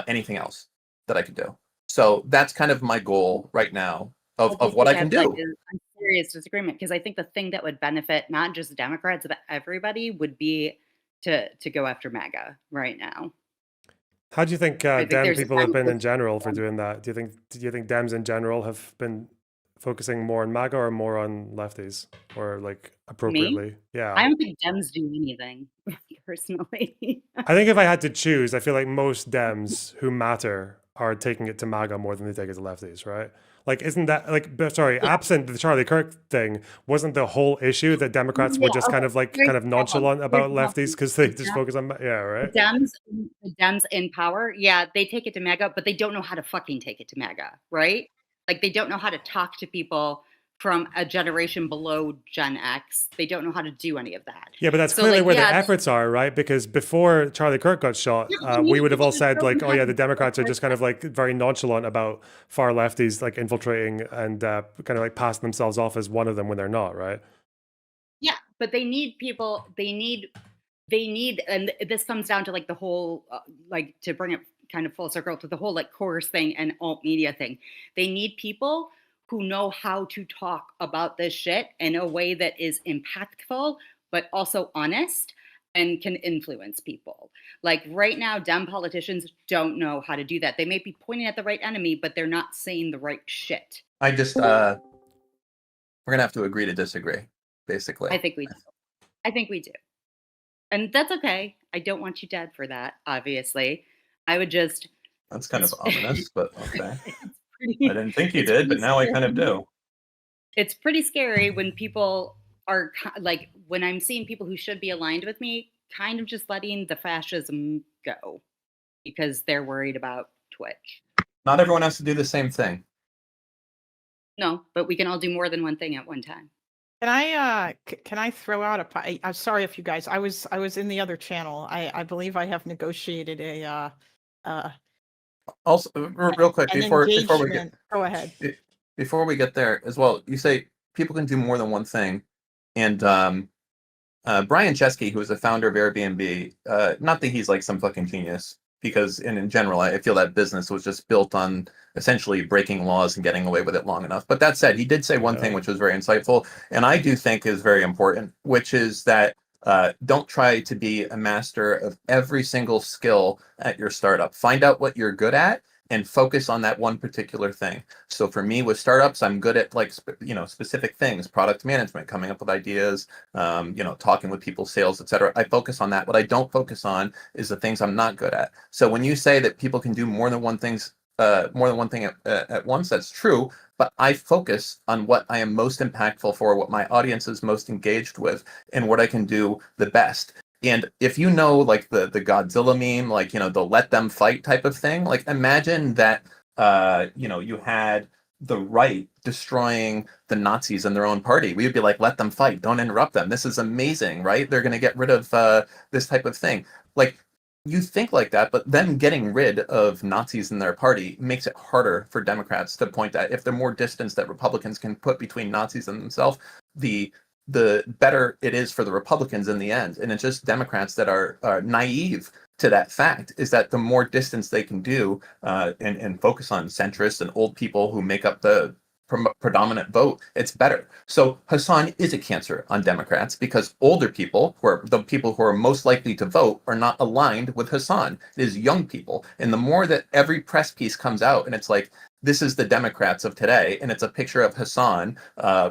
anything else that I could do. So that's kind of my goal right now of what I can do. I'm serious disagreement, because I think the thing that would benefit not just Democrats but everybody would be to go after MAGA right now. How do you think Dem people have been in general for doing that? Do you think Dems in general have been focusing more on MAGA or more on lefties, or like appropriately? Me? Yeah, I don't think Dems do anything personally. I think if I had to choose, I feel like most Dems who matter are taking it to MAGA more than they take it to lefties, right? Like, isn't that absent the Charlie Kirk thing, wasn't the whole issue that Democrats were just kind of nonchalant about lefties because they just focus on, right? The Dems in power, yeah, they take it to MAGA, but they don't know how to fucking take it to MAGA, right? Like, they don't know how to talk to people from a generation below Gen X. They don't know how to do any of that. Yeah, but that's clearly where the efforts are, right? Because before Charlie Kirk got shot, we would have all said like, oh yeah, the Democrats are just kind of like very nonchalant about far lefties like infiltrating and kind of like passing themselves off as one of them when they're not, right? Yeah, but they need people. They need, and this comes down to like the whole, like to bring it kind of full circle to the whole like course thing and alt media thing. They need people who know how to talk about this shit in a way that is impactful, but also honest and can influence people. Like right now, Dem politicians don't know how to do that. They may be pointing at the right enemy, but they're not saying the right shit. I just, we're gonna have to agree to disagree, basically. I think we do. And that's okay. I don't want you dead for that, obviously. I would just... That's kind of ominous, but okay. I didn't think you did, but now I kind of do. It's pretty scary when people are like, when I'm seeing people who should be aligned with me, kind of just letting the fascism go because they're worried about Twitch. Not everyone has to do the same thing. No, but we can all do more than one thing at one time. Can I throw out I'm sorry if you guys, I was in the other channel. I believe I have negotiated Also, real quick before we get, go ahead. Before we get there as well, you say people can do more than one thing, and Brian Chesky, who is the founder of Airbnb, not that he's like some fucking genius, because in general I feel that business was just built on essentially breaking laws and getting away with it long enough. But that said, he did say one thing which was very insightful, and I do think is very important, which is that don't try to be a master of every single skill at your startup. Find out what you're good at and focus on that one particular thing. So for me with startups, I'm good at like, specific things, product management, coming up with ideas, talking with people, sales, etc. I focus on that. What I don't focus on is the things I'm not good at. So when you say that people can do more than one thing at once, that's true. But I focus on what I am most impactful for, what my audience is most engaged with, and what I can do the best. And if you know, like the Godzilla meme, like, the let them fight type of thing, like imagine that, you had the right destroying the Nazis in their own party. We would be like, let them fight. Don't interrupt them. This is amazing, right? They're going to get rid of this type of thing. Like, you think like that, but then getting rid of Nazis in their party makes it harder for Democrats to point at. If the more distance that Republicans can put between Nazis and themselves, the better it is for the Republicans in the end. And it's just Democrats that are naive to that fact, is that the more distance they can do and focus on centrists and old people who make up the predominant vote, it's better. So Hasan is a cancer on Democrats because older people, who are the people who are most likely to vote, are not aligned with Hasan. It is young people. And the more that every press piece comes out and it's like, this is the Democrats of today, and it's a picture of Hasan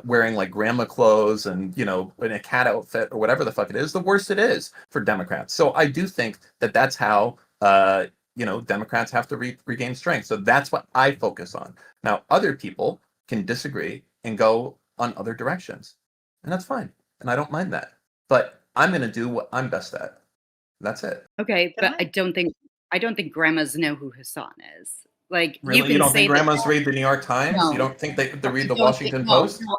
wearing like grandma clothes and, in a cat outfit or whatever the fuck it is, the worse it is for Democrats. So I do think that that's how, Democrats have to regain strength. So that's what I focus on. Now, other people can disagree and go on other directions, and that's fine. And I don't mind that. But I'm going to do what I'm best at. That's it. Okay, but I don't think grandmas know who Hasan is. Like, really? You don't think grandmas read the New York Times? No. You don't think they read the Washington Post? No,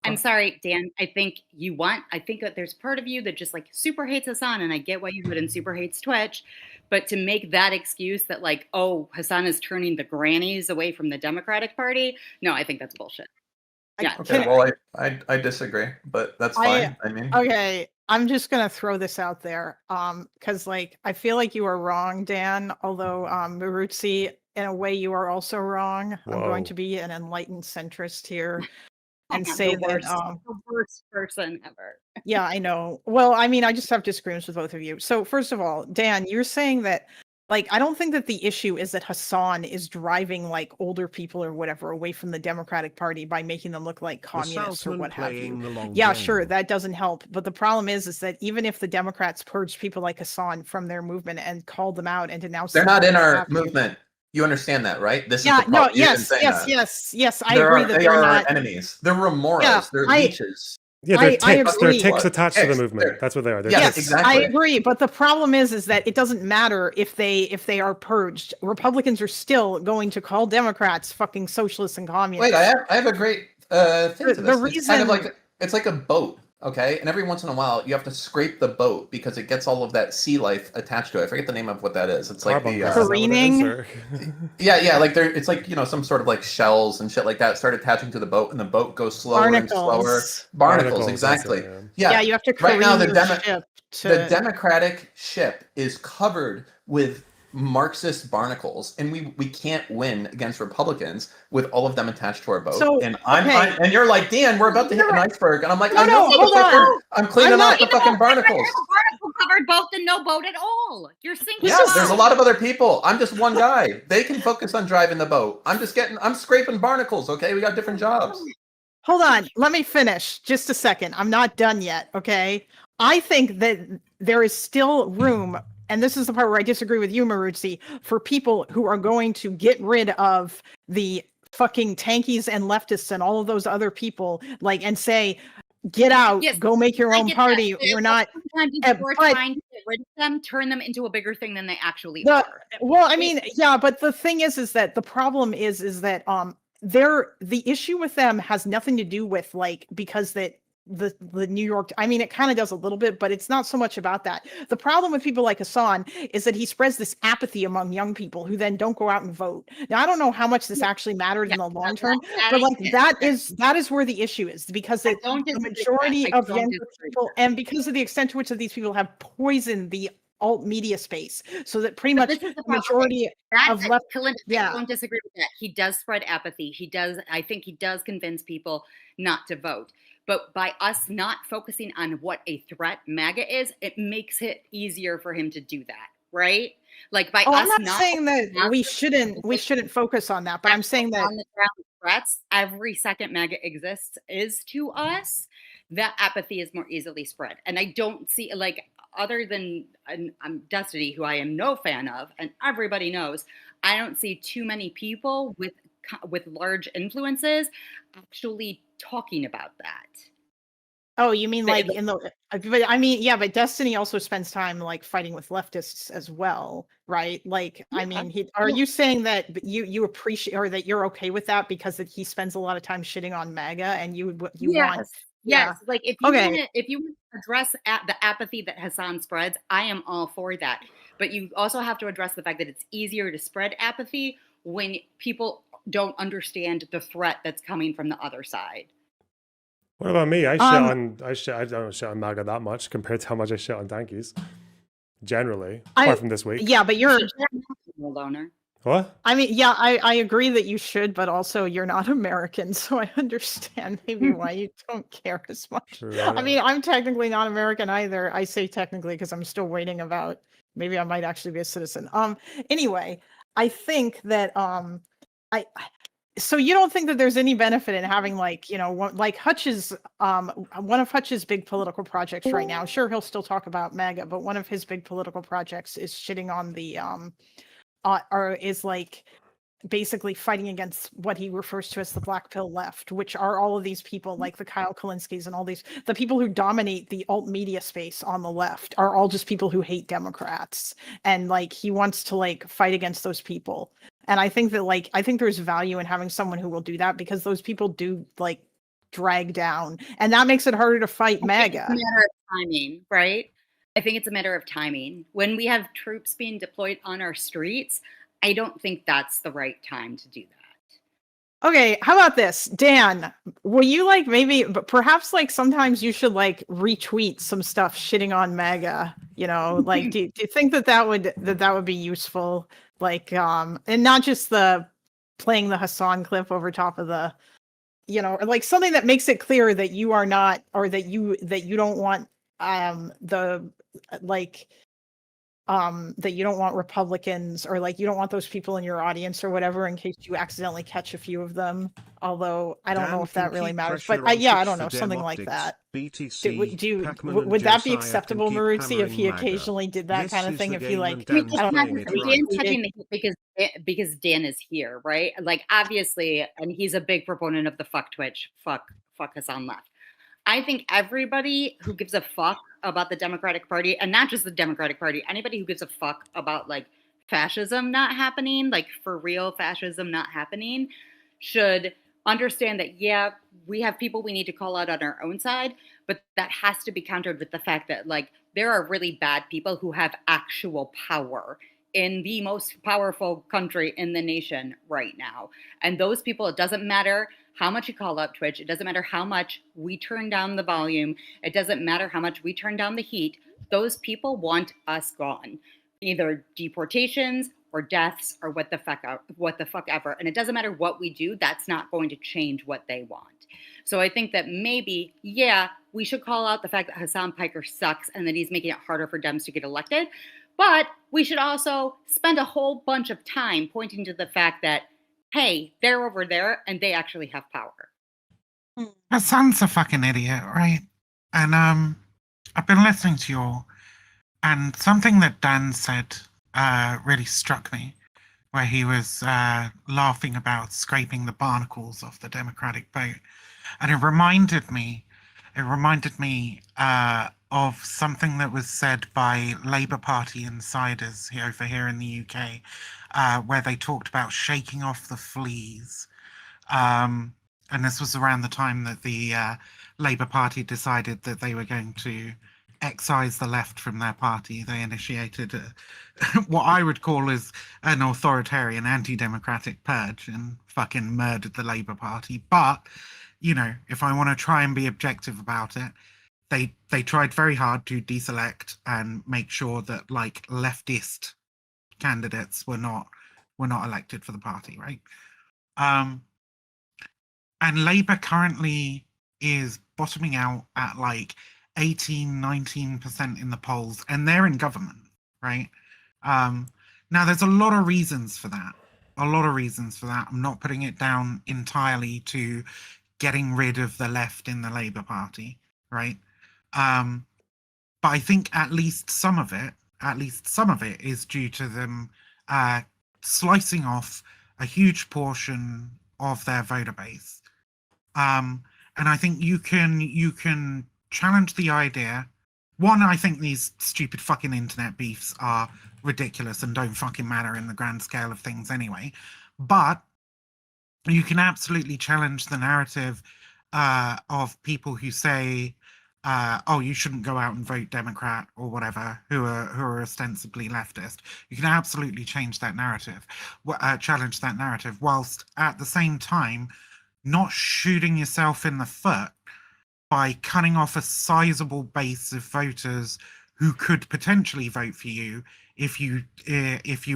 I'm sorry, Dan. I think that there's part of you that just like super hates Hasan, and I get why you would and super hates Twitch. But to make that excuse that like, oh, Hasan is turning the grannies away from the Democratic Party, no, I think that's bullshit. Yeah. Okay, well, I disagree, but that's fine. Okay, I'm just gonna throw this out there, because like I feel like you are wrong, Dan. Although Maruzzi, in a way, you are also wrong. Whoa. I'm going to be an enlightened centrist here and say that the worst person ever. Yeah, I know. Well, I mean, I just have disagreements with both of you. So first of all, Dan, you're saying that, like, I don't think that the issue is that Hasan is driving like older people or whatever away from the Democratic Party by making them look like communists or what have you. Yeah, sure, that doesn't help. But the problem is that even if the Democrats purged people like Hasan from their movement and called them out and denounced them, they're not in our movement. You understand that, right? This is the problem. Yes. I agree that they're not enemies. They're remorals. They're leeches. Yeah, they're ticks. They're ticks attached to the movement. That's what they are. Yes, exactly. I agree. But the problem is that it doesn't matter if they are purged. Republicans are still going to call Democrats fucking socialists and communists. Wait, I have a great thing to this. It's kind of like it's like a boat, okay? And every once in a while, you have to scrape the boat because it gets all of that sea life attached to it. I forget the name of what that is. It's like the careening. yeah, like it's like some sort of like shells and shit like that start attaching to the boat, and the boat goes slower and slower. Barnacles, exactly. Yeah, you have to right now the ship the Democratic ship is covered with Marxist barnacles, and we can't win against Republicans with all of them attached to our boat. So, and and you're like, Dan, we're about to hit an iceberg, and I'm like, I know, hold on. I'm cleaning out the fucking barnacles. Barnacle covered boat than no boat at all. You're sinking. Yeah, there's a lot of other people. I'm just one guy. They can focus on driving the boat. I'm scraping barnacles. Okay, we got different jobs. Hold on, let me finish just a second. I'm not done yet. Okay, I think that there is still room. And this is the part where I disagree with you, Maruzzi, for people who are going to get rid of the fucking tankies and leftists and all of those other people, and say, get out, go make your own party. We're not. We're trying to get rid of them, turn them into a bigger thing than they actually are. Well, I mean, yeah, but the thing is that the problem is that the issue with them has nothing to do with because that the New York, I mean, it kind of does a little bit, but it's not so much about that. The problem with people like Hasan is that he spreads this apathy among young people who then don't go out and vote. Now, I don't know how much this actually mattered in the long term, but that is where the issue is, because the majority of younger people, and because of the extent to which these people have poisoned the alt media space, so that pretty much the majority of left. I don't disagree with that. He does spread apathy. I think he does convince people not to vote. But by us not focusing on what a threat MAGA is, it makes it easier for him to do that, right? By us I'm not saying that we shouldn't focus on that, but I'm saying that on the ground threats, every second MAGA exists is to us, that apathy is more easily spread. And I don't see other than Destiny, who I am no fan of, and everybody knows, I don't see too many people with large influences actually talking about that. Oh, you mean but I mean, yeah, but Destiny also spends time fighting with leftists as well, right? I mean, are you saying that you appreciate, or that you're okay with that because he spends a lot of time shitting on MAGA, and you want? Yes. If you want to address the apathy that Hasan spreads, I am all for that. But you also have to address the fact that it's easier to spread apathy when people don't understand the threat that's coming from the other side. What about me? I don't shit on MAGA that much compared to how much I shit on tankies. Generally, apart from this week. Yeah, but you're a loner. What? I mean, yeah, I agree that you should, but also you're not American, so I understand maybe why you don't care as much. Right. I mean, I'm technically not American either. I say technically because I'm still waiting about maybe I might actually be a citizen. Anyway, I think that so you don't think that there's any benefit in having Hutch's one of Hutch's big political projects right now. Sure, he'll still talk about MAGA, but one of his big political projects is shitting on the or is basically fighting against what he refers to as the black pill left, which are all of these people like the Kyle Kalinskis and all the people who dominate the alt media space on the left are all just people who hate Democrats. And he wants to fight against those people. And I think that I think there's value in having someone who will do that, because those people do drag down, and that makes it harder to fight MAGA. It's a matter of timing, right? I think it's a matter of timing. When we have troops being deployed on our streets, I don't think that's the right time to do that. Okay, how about this? Dan, will you maybe, but perhaps sometimes you should retweet some stuff shitting on MAGA, do you think that would be useful? And not just the playing the Hasan clip over top of the, or something that makes it clear that you are not, or that you don't want that you don't want Republicans, or you don't want those people in your audience or whatever, in case you accidentally catch a few of them. Although I don't know if that really matters, but I don't know, something like that. Would that be acceptable, Maruzzi, if he occasionally did that kind of thing? If he because Dan is here, right? Obviously, and he's a big proponent of the fuck Twitch, fuck Hasan left. I think everybody who gives a fuck about the Democratic Party, and not just the Democratic Party, anybody who gives a fuck about fascism not happening, for real fascism not happening, should understand that, yeah, we have people we need to call out on our own side, but that has to be countered with the fact that, like, there are really bad people who have actual power in the most powerful country in the nation right now. And those people, it doesn't matter how much you call out Twitch, it doesn't matter how much we turn down the volume, it doesn't matter how much we turn down the heat, those people want us gone. Either deportations or deaths or what the fuck ever. And it doesn't matter what we do, that's not going to change what they want. So I think that maybe, yeah, we should call out the fact that Hasan Piker sucks and that he's making it harder for Dems to get elected. But we should also spend a whole bunch of time pointing to the fact that, hey, they're over there and they actually have power. Hasan's a fucking idiot, right? And I've been listening to you all, and something that Dan said really struck me, where he was laughing about scraping the barnacles off the Democratic vote. And it reminded me of something that was said by Labour Party insiders over here in the UK, where they talked about shaking off the fleas. And this was around the time that the Labour Party decided that they were going to excise the left from their party. They initiated what I would call as an authoritarian anti-democratic purge and fucking murdered the Labour Party. But, you know, if I want to try and be objective about it, they tried very hard to deselect and make sure that, like, leftist candidates were not elected for the party, right? And Labour currently is bottoming out at like 18-19% in the polls, and they're in government, right? Now, there's a lot of reasons for that. I'm not putting it down entirely to getting rid of the left in the Labour Party, right? But I think at least some of it is due to them slicing off a huge portion of their voter base. And I think you can challenge the idea. One, I think these stupid fucking internet beefs are ridiculous and don't fucking matter in the grand scale of things anyway. But you can absolutely challenge the narrative of people who say, oh, you shouldn't go out and vote Democrat or whatever, who are ostensibly leftist. You can absolutely challenge that narrative, whilst at the same time not shooting yourself in the foot by cutting off a sizable base of voters who could potentially vote for you if you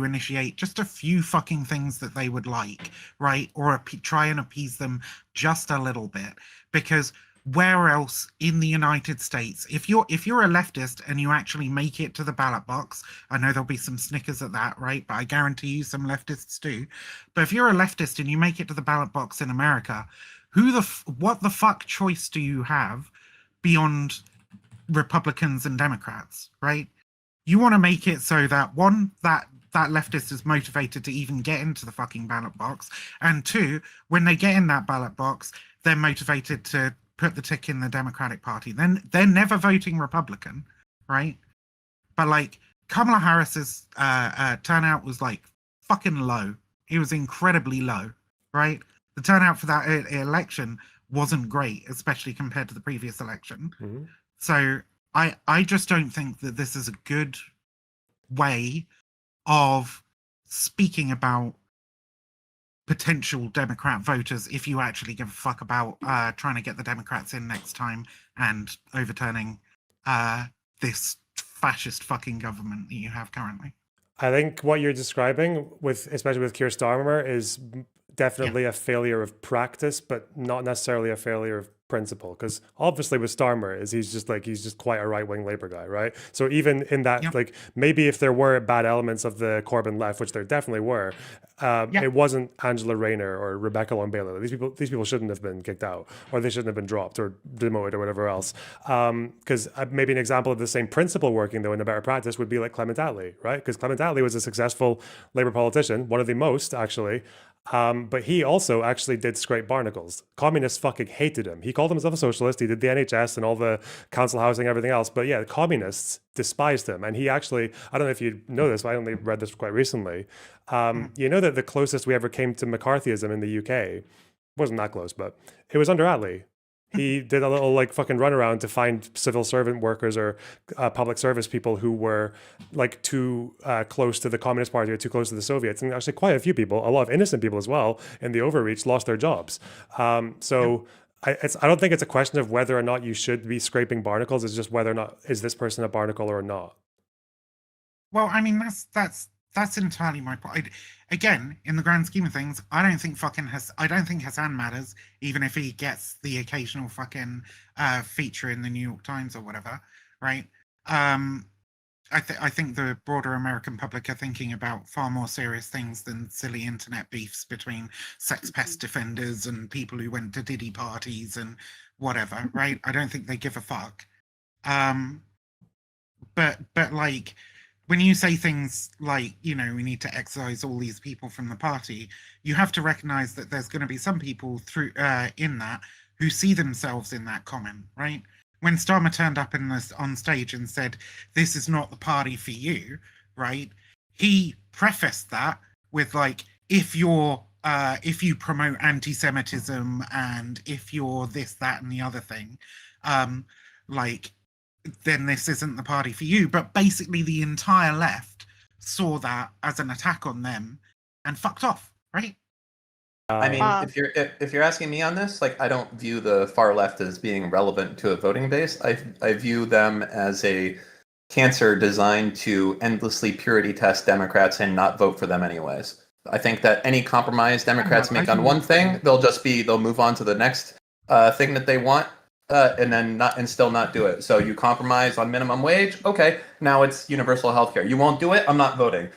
initiate just a few fucking things that they would like, right? Or try and appease them just a little bit. Because where else in the United States, if you're a leftist and you actually make it to the ballot box, I know there'll be some snickers at that, right? But I guarantee you some leftists do. But if you're a leftist and you make it to the ballot box in America, what the fuck choice do you have beyond Republicans and Democrats, right? You want to make it so that, one, that leftist is motivated to even get into the fucking ballot box, and two, when they get in that ballot box, they're motivated to put the tick in the Democratic Party. Then they're never voting Republican, right? But like Kamala Harris's turnout was like fucking low. It was incredibly low, right? The turnout for that election wasn't great, especially compared to the previous election. Mm-hmm. So I just don't think that this is a good way of speaking about potential Democrat voters if you actually give a fuck about trying to get the Democrats in next time and overturning this fascist fucking government that you have currently. I think what you're describing, especially with Keir Starmer, is definitely a failure of practice, but not necessarily a failure of principle. Because obviously with Starmer, he's just quite a right-wing Labour guy, right? So even in that, like, maybe if there were bad elements of the Corbyn left, which there definitely were, it wasn't Angela Rayner or Rebecca Long Bailey. These people shouldn't have been kicked out, or they shouldn't have been dropped or demoted or whatever else. Because maybe an example of the same principle working though in a better practice would be like Clement Attlee, right? Because Clement Attlee was a successful Labour politician, one of the most actually. But he also actually did scrape Barnacles. Communists fucking hated him. He called himself a socialist. He did the NHS and all the council housing and everything else. But yeah, the communists despised him. And he actually, I don't know if you know this, but I only read this quite recently. You know that the closest we ever came to McCarthyism in the UK wasn't that close, but it was under Attlee. He did a little like fucking runaround to find civil servant workers or public service people who were like too close to the Communist Party or too close to the Soviets. And actually quite a few people, a lot of innocent people as well, in the overreach lost their jobs. I don't think it's a question of whether or not you should be scraping barnacles. It's just whether or not is this person a barnacle or not. Well, I mean, that's entirely my point. Again, in the grand scheme of things, I don't think Hasan matters, even if he gets the occasional fucking feature in the New York Times or whatever, right? I think the broader American public are thinking about far more serious things than silly internet beefs between sex pest defenders and people who went to Diddy parties and whatever, right? I don't think they give a fuck. But like, when you say things like, you know, we need to excise all these people from the party, you have to recognize that there's going to be some people through in that who see themselves in that comment, right? When Starmer turned up on stage and said, "This is not the party for you," right? He prefaced that with like, if you promote anti-Semitism and if you're this, that, and the other thing, then this isn't the party for you. But basically the entire left saw that as an attack on them and fucked off, right? I mean, if you're asking me on this, like, I don't view the far left as being relevant to a voting base. I view them as a cancer designed to endlessly purity test Democrats and not vote for them anyways. I think that any compromise Democrats make on one thing, they'll move on to the next thing that they want. And then still not do it. So you compromise on minimum wage, okay, now it's universal healthcare. You won't do it, I'm not voting.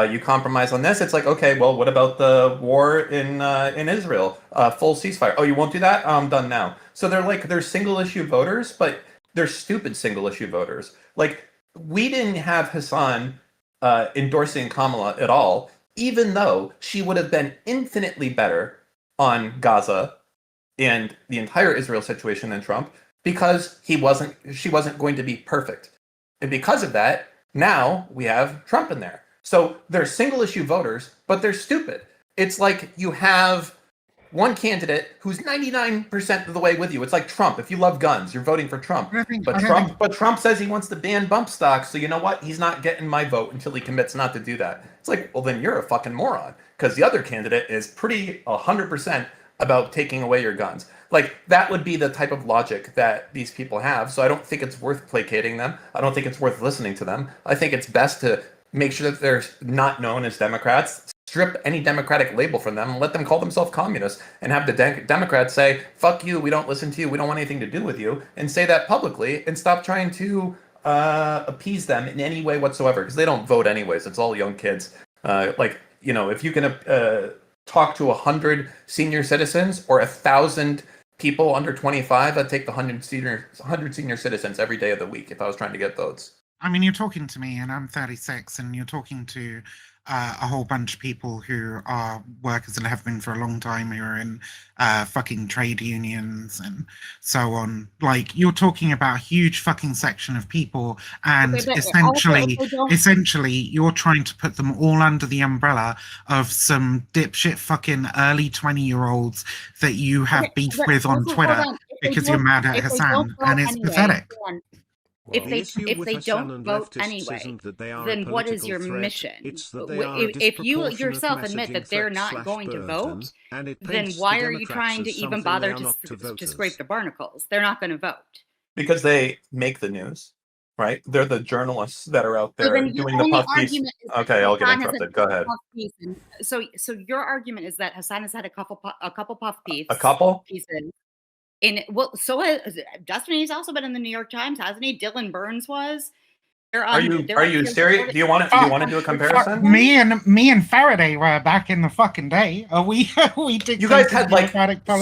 You compromise on this, it's like, okay, well, what about the war in Israel? Full ceasefire. Oh, you won't do that? I'm done now. So they're single issue voters, but they're stupid single issue voters. Like, we didn't have Hasan endorsing Kamala at all, even though she would have been infinitely better on Gaza and the entire Israel situation than Trump, because she wasn't going to be perfect. And because of that, now we have Trump in there. So they're single issue voters, but they're stupid. It's like you have one candidate who's 99% of the way with you. It's like Trump. If you love guns, you're voting for Trump. But Trump says he wants to ban bump stocks, so you know what? He's not getting my vote until he commits not to do that. It's like, well, then you're a fucking moron, because the other candidate is pretty 100% about taking away your guns. Like, that would be the type of logic that these people have. So I don't think it's worth placating them. I don't think it's worth listening to them. I think it's best to make sure that they're not known as Democrats, strip any Democratic label from them, and let them call themselves communists, and have the Democrats say, fuck you, we don't listen to you, we don't want anything to do with you, and say that publicly, and stop trying to appease them in any way whatsoever, because they don't vote anyways. It's all young kids. If you can talk to 100 senior citizens or 1,000 people under 25, I'd take the 100 senior citizens every day of the week if I was trying to get votes. I mean, you're talking to me, and I'm 36, and you're talking to a whole bunch of people who are workers and have been for a long time, who are in fucking trade unions and so on. Like, you're talking about a huge fucking section of people, and essentially you're trying to put them all under the umbrella of some dipshit fucking early 20-year-olds that you have beef with on Twitter because you're mad at Hasan, and it's pathetic. If they don't vote anyway, then what is your mission? If you yourself admit that they're not going to vote, then why are you trying to even bother to scrape the barnacles? They're not going to vote. Because they make the news, right? They're the journalists that are out there doing the puff piece. Okay, I'll get interrupted. Go ahead. So your argument is that Hasan has had a couple puff pieces. A couple? Pieces. Destiny's also been in the New York Times, hasn't he? Dylan Burns was. Are you serious? Do you want to do a comparison? Me and Faraday were back in the fucking day. We did. You guys had like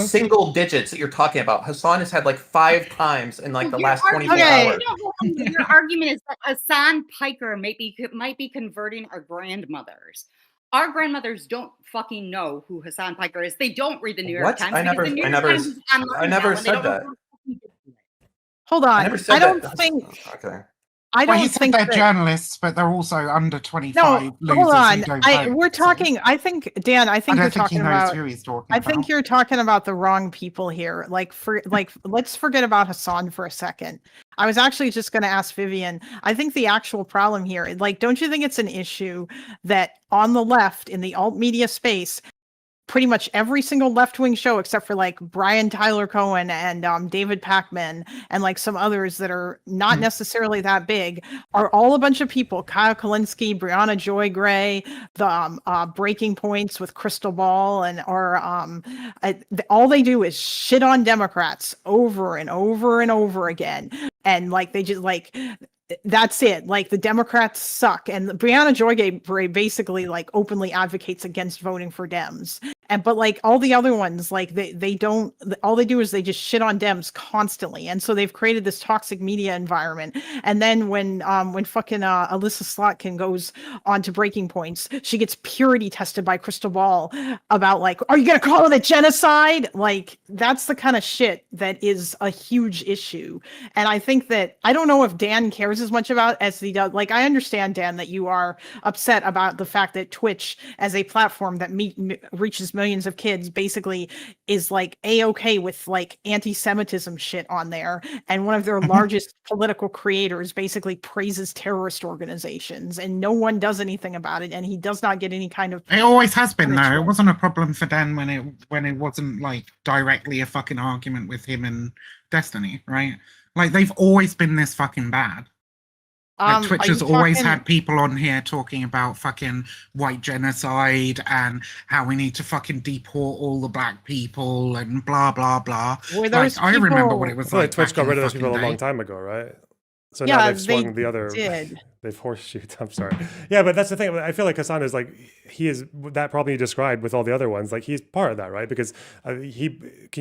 single digits that you're talking about. Hasan has had like 5 times in like the last 24 hours. Your argument is that Hasan Piker might be converting our grandmothers. Our grandmothers don't fucking know who Hasan Piker is. They don't read the New York Times. I never said that. Hold on. I don't think. Okay. I Well, don't he said think they're that... journalists, but they're also under 25 No, losers hold on. who don't vote. We're talking. I think, Dan. I think I you're don't think he talking knows about. who he's talking I about. think you're talking about the wrong people here. Let's forget about Hasan for a second. I was actually just going to ask Vivian. I think the actual problem here, like, don't you think it's an issue that on the left in the alt media space, pretty much every single left-wing show except for like Brian Tyler Cohen and David Pakman and like some others that are not necessarily that big are all a bunch of people, Kyle Kalinske, Brianna Joy Gray, the Breaking Points with Crystal Ball, and all they do is shit on Democrats over and over and over again. And like they just like that's it. Like the Democrats suck, and Brianna Joy Gray basically like openly advocates against voting for Dems. But like all the other ones, like they don't. All they do is they just shit on Dems constantly, and so they've created this toxic media environment. And then when fucking Alyssa Slotkin goes on to Breaking Points, she gets purity tested by Crystal Ball about like, are you gonna call it a genocide? Like that's the kind of shit that is a huge issue. And I think that I don't know if Dan cares as much about as he does. Like I understand, Dan, that you are upset about the fact that Twitch as a platform that reaches millions of kids basically is like a-okay with like anti-Semitism shit on there, and one of their largest political creators basically praises terrorist organizations and no one does anything about it, and he does not get any kind of... It always has been though. It wasn't a problem for Dan when it wasn't like directly a fucking argument with him and Destiny, right? Like they've always been this fucking bad. Like Twitch has always had people on here talking about fucking white genocide and how we need to fucking deport all the black people and blah blah blah. Like, I remember what it was like. Twitch got rid of those people a long time ago, right? So yeah, now they've swung the other. They've horseshoed. I'm sorry. Yeah, but that's the thing. I feel like Hasan is like, he is that problem you described with all the other ones. Like he's part of that, right? Because can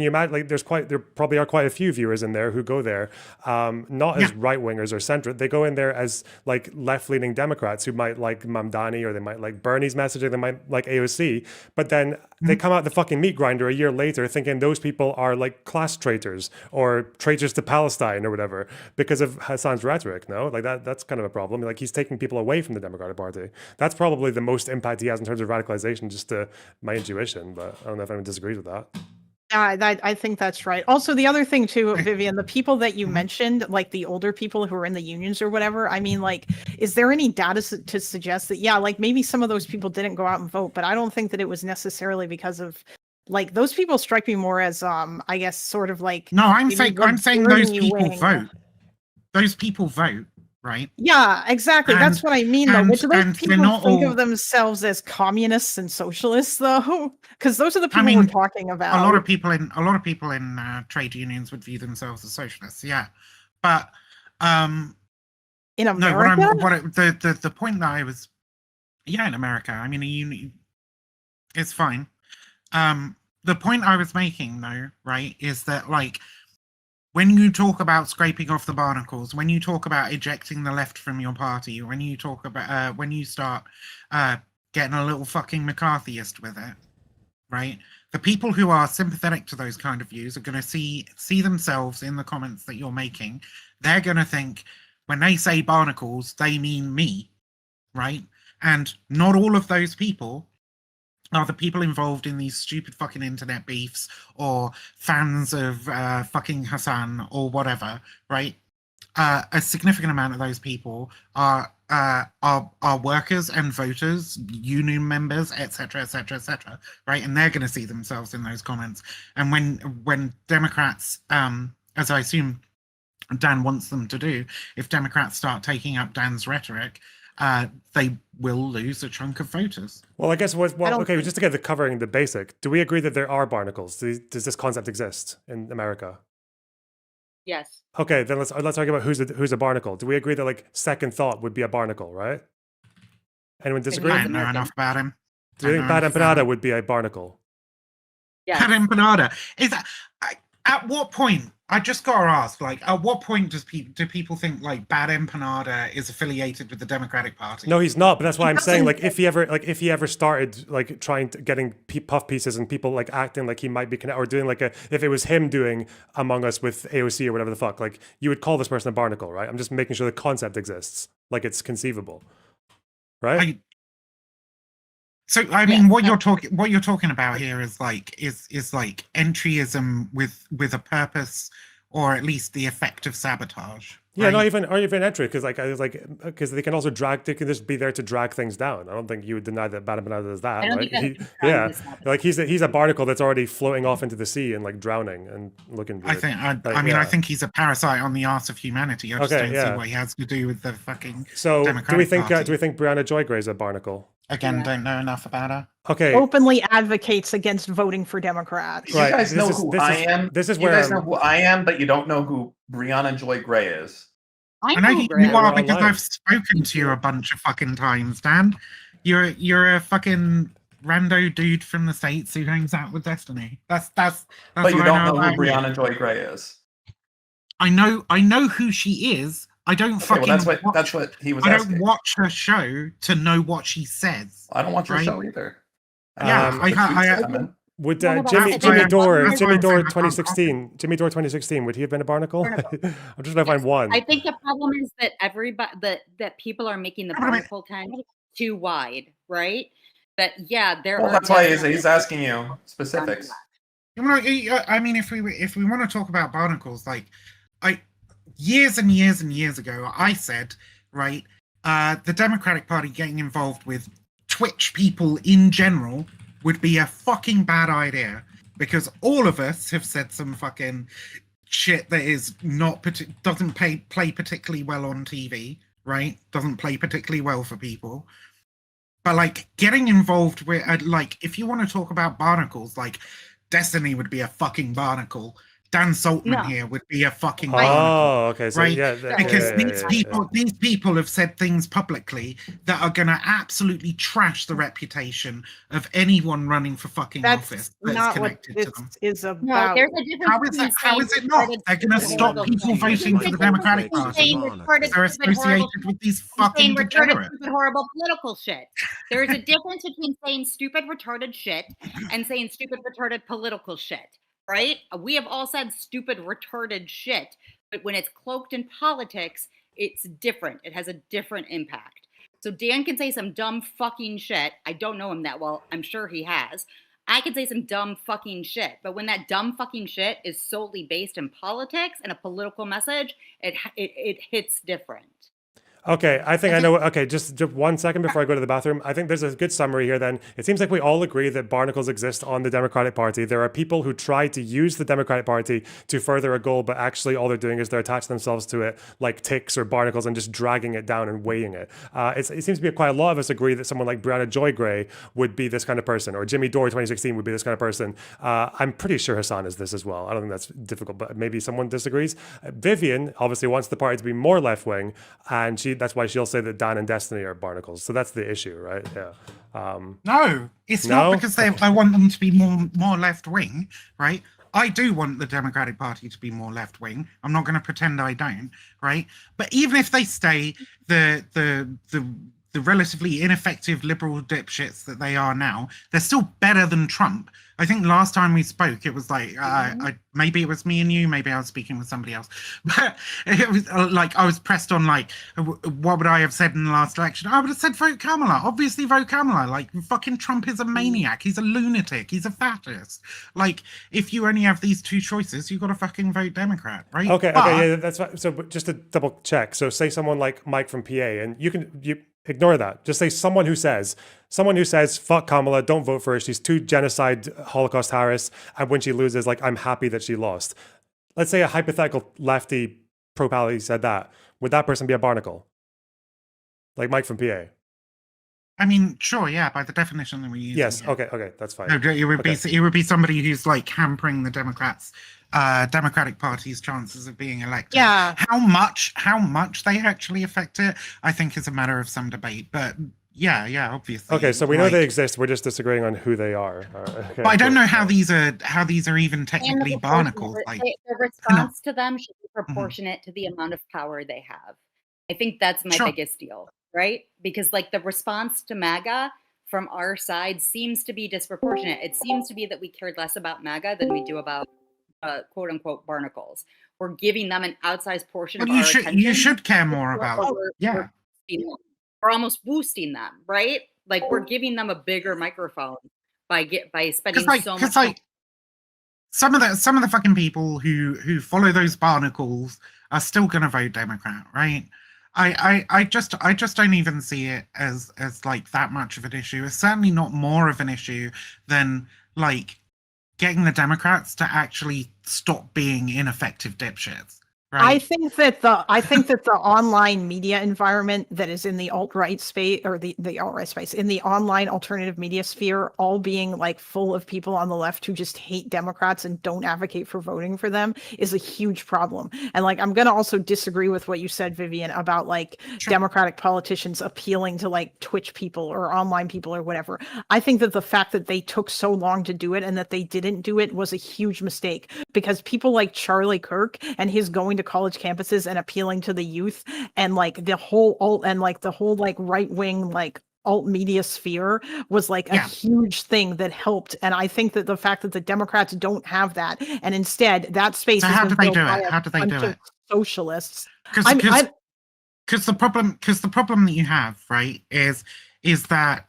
you imagine? Like there probably are quite a few viewers in there who go there, not as right wingers or centrist. They go in there as like left leaning Democrats who might like Mamdani or they might like Bernie's messaging. They might like AOC, but then they come out the fucking meat grinder a year later thinking those people are like class traitors or traitors to Palestine or whatever because of Hasan's rhetoric. No, like that's kind of a problem. Like he's taking people away from the Democratic Party. That's probably the most impact he has in terms of radicalization, just to my intuition, but I don't know if anyone disagrees with that. Yeah, I think that's right. Also, the other thing too, Vivian, the people that you mentioned, like the older people who are in the unions or whatever, I mean, like, is there any data to suggest that, yeah, like maybe some of those people didn't go out and vote, but I don't think that it was necessarily because of, like, those people strike me more as, I guess, sort of like... No, I'm saying those people vote. Those people vote. Right. Yeah, exactly. That's what I mean, though. But do those people think of themselves as communists and socialists, though? Because those are the people we're talking about. A lot of people in trade unions would view themselves as socialists. Yeah, but in America, the point that I was, in America. I mean, it's fine. The point I was making, though, right, is that like, when you talk about scraping off the barnacles, when you talk about ejecting the left from your party, when you talk about when you start getting a little fucking McCarthyist with it, right? The people who are sympathetic to those kind of views are going to see themselves in the comments that you're making. They're going to think when they say barnacles, they mean me, right? And not all of those people are the people involved in these stupid fucking internet beefs or fans of fucking Hasan or whatever, right? A significant amount of those people are workers and voters, union members, etc., right? And they're going to see themselves in those comments. And when Democrats, as I assume Dan wants them to do, if Democrats start taking up Dan's rhetoric, they will lose a chunk of voters. Well, I guess okay, just to get covering the basic, do we agree that there are barnacles? Does this concept exist in America? Yes. Okay, then let's talk about who's a barnacle. Do we agree that like Second Thought would be a barnacle, right? Anyone disagree? I don't know enough about him. Do you think Bad Empanada would be a barnacle? Yeah. Bad Empanada is that. At what point? I just gotta ask. Like, at what point do people think like Bad Empanada is affiliated with the Democratic Party? No, he's not. But that's why I'm saying, like, if he ever started like trying to getting puff pieces and people like acting like he might be connected or doing like if it was him doing Among Us with AOC or whatever the fuck, like you would call this person a barnacle, right? I'm just making sure the concept exists, like it's conceivable, right? So I mean, what you're talking about here is like entryism with a purpose, or at least the effect of sabotage. Yeah, right? not even entry, because because they can also they can just be there to drag things down. I don't think you would deny that Bad Banana does that, I don't right? think that's Yeah, this happens. like he's a barnacle that's already floating off into the sea and like drowning and looking weird. I think he's a parasite on the arse of humanity. I just Okay, don't yeah. see what he has to do with the fucking. So Democratic do we think Party. Brianna Joy Gray is a barnacle? Again, don't know enough about her. Okay. Openly advocates against voting for Democrats. You guys know who I am. This is you where guys know who I am, but you don't know who Brianna Joy Gray is. I know who you are because I've spoken to you a bunch of fucking times, Dan. You're a fucking rando dude from the States who hangs out with Destiny. That's But what you I don't know who about you. Brianna Joy Gray is. I know who she is. I don't Okay, well, that's what he was I asking. don't watch her show to know what she says. I don't watch your right? show either. Yeah, Would What about Jimmy Asmongold? Dore That's what I'm saying, 2016 would he have been a barnacle? I'm just trying to find one. I think the problem is that that people are making the barnacle tent too wide, right? That there Well, are. that's why he's asking you specifics. You know, I mean, if we want to talk about barnacles, like years and years and years ago, I said, right, the Democratic Party getting involved with Twitch people in general would be a fucking bad idea, because all of us have said some fucking shit that is doesn't play particularly well on TV, right? Doesn't play particularly well for people. But like getting involved with like, if you want to talk about barnacles, like Destiny would be a fucking barnacle. Dan Saltman here would be a fucking barnacle. Oh, okay. So right? yeah, Because these people have said things publicly that are going to absolutely trash the reputation of anyone running for fucking office that's not what connected this to them. is about. No, there's a difference. How is it not? They're going to stop people voting for the Democratic Party. They're associated with these fucking degenerates. Stupid, horrible political shit. There's a difference between saying stupid, retarded shit and saying stupid, retarded political shit. Right? We have all said stupid, retarded shit, but when it's cloaked in politics, it's different. It has a different impact. So Dan can say some dumb fucking shit. I don't know him that well. I'm sure he has. I can say some dumb fucking shit, but when that dumb fucking shit is solely based in politics and a political message, it hits different. Okay, I think I know. Okay, just 1 second before I go to the bathroom. I think there's a good summary here then. It seems like we all agree that barnacles exist on the Democratic Party. There are people who try to use the Democratic Party to further a goal, but actually all they're doing is they're attaching themselves to it like ticks or barnacles and just dragging it down and weighing it. It seems to be quite a lot of us agree that someone like Brianna Joy Gray would be this kind of person, or Jimmy Dore 2016 would be this kind of person. I'm pretty sure Hasan is this as well. I don't think that's difficult, but maybe someone disagrees. Vivian obviously wants the party to be more left-wing, and that's why she'll say that Dan and Destiny are barnacles. So that's the issue, right? Yeah. No, it's not because I want them to be more left wing, right? I do want the Democratic Party to be more left wing. I'm not going to pretend I don't, right? But even if they stay the relatively ineffective liberal dipshits that they are now, they're still better than Trump. I think last time we spoke, it was like, maybe it was me and you, maybe I was speaking with somebody else. But it was like, I was pressed on like, what would I have said in the last election? I would have said vote Kamala. Obviously vote Kamala. Like, fucking Trump is a maniac. He's a lunatic. He's a fascist. Like, if you only have these two choices, you've got to fucking vote Democrat, right? Okay, yeah, that's fine. So but just to double check. So say someone like Mike from PA, and you ignore that. Just say someone who says, fuck Kamala, don't vote for her. She's too genocide, Holocaust Harris. And when she loses, like, I'm happy that she lost. Let's say a hypothetical lefty pro-pally said that. Would that person be a barnacle? Like Mike from PA? I mean, sure, yeah, by the definition that we use. Yes, okay, that's fine. It would be somebody who's like hampering the Democratic Party's chances of being elected. Yeah. How much they actually affect it, I think is a matter of some debate. But Yeah, obviously. Okay, so we know they exist. We're just disagreeing on who they are. Okay, but I don't cool. know how these are even technically barnacles. Like, the response to them should be proportionate to the amount of power they have. I think that's my biggest deal, right? Because like the response to MAGA from our side seems to be disproportionate. It seems to be that we cared less about MAGA than we do about quote unquote barnacles. We're giving them an outsized portion of our attention. You should care more about. We're almost boosting them, right? Like we're giving them a bigger microphone by spending so much time. Some of the fucking people who follow those barnacles are still gonna vote Democrat, right? I just don't even see it as like that much of an issue. It's certainly not more of an issue than like getting the Democrats to actually stop being ineffective dipshits. Right. I think that the online media environment that is in the alt-right space, or the alt-right space, in the online alternative media sphere, all being like full of people on the left who just hate Democrats and don't advocate for voting for them, is a huge problem. And like, I'm going to also disagree with what you said, Vivian, about like Democratic politicians appealing to like Twitch people or online people or whatever. I think that the fact that they took so long to do it and that they didn't do it was a huge mistake, because people like Charlie Kirk and his going to college campuses and appealing to the youth and like the whole alt and like the whole like right-wing like alt media sphere was like a huge thing that helped. And I think that the fact that the Democrats don't have that, and instead that space how do they do it? How do they do it? Socialists. Because the problem that you have, right, is that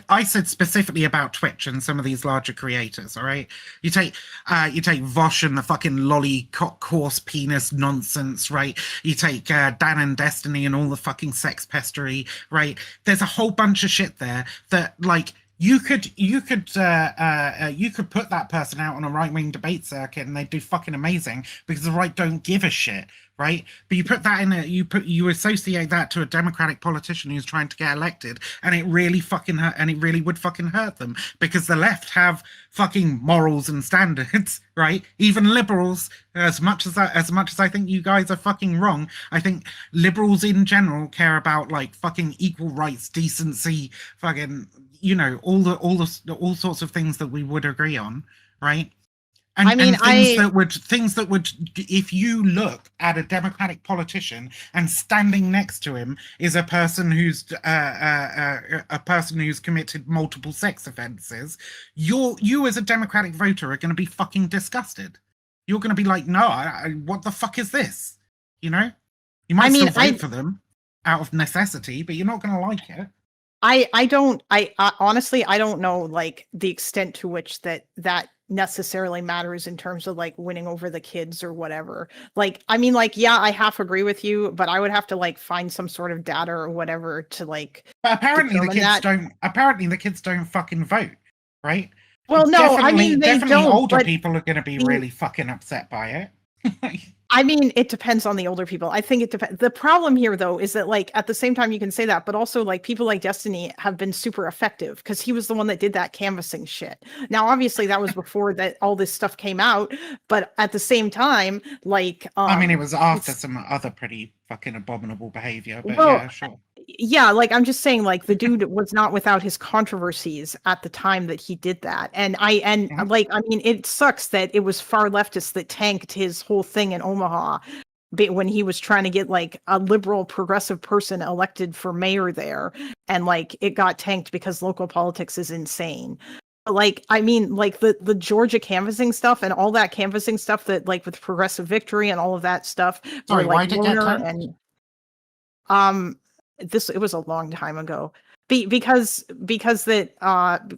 I said specifically about Twitch and some of these larger creators, all right? You take Vosh and the fucking lollycock coarse penis nonsense, right? You take Dan and Destiny and all the fucking sex pestery, right? There's a whole bunch of shit there that like you could put that person out on a right-wing debate circuit and they'd do fucking amazing because the right don't give a shit. Right, but you put that in you associate that to a Democratic politician who's trying to get elected, and it really fucking hurt, and it really would fucking hurt them, because the left have fucking morals and standards, right? Even liberals, as much as I think you guys are fucking wrong, I think liberals in general care about like fucking equal rights, decency, fucking, you know, all sorts of things that we would agree on, right? And, things that would, if you look at a Democratic politician and standing next to him is a person who's committed multiple sex offenses, you as a Democratic voter are going to be fucking disgusted. You're going to be like, no, what the fuck is this? You know, you might still vote for them out of necessity, but you're not going to like it. I honestly, I don't know like the extent to which that necessarily matters in terms of like winning over the kids or whatever. Like, I mean, like, yeah, I half agree with you, but I would have to like find some sort of data or whatever to like. But apparently the kids don't fucking vote, right? Well, no, I mean, they don't. Older people are going to be really fucking upset by it. I mean, it depends on the older people. I think it depends. The problem here, though, is that like at the same time you can say that, but also like people like Destiny have been super effective because he was the one that did that canvassing shit. Now, obviously, that was before that all this stuff came out, but at the same time, like, I mean, it was after some other pretty fucking abominable behavior, but yeah, sure. Yeah, like I'm just saying, like the dude was not without his controversies at the time that he did that, and like I mean, it sucks that it was far leftists that tanked his whole thing in Omaha when he was trying to get like a liberal progressive person elected for mayor there, and like it got tanked because local politics is insane. Like, I mean, like the Georgia canvassing stuff and all that canvassing stuff that like with Progressive Victory and all of that stuff. Sorry, like, why did it get tanked? It was a long time ago. Because who did that?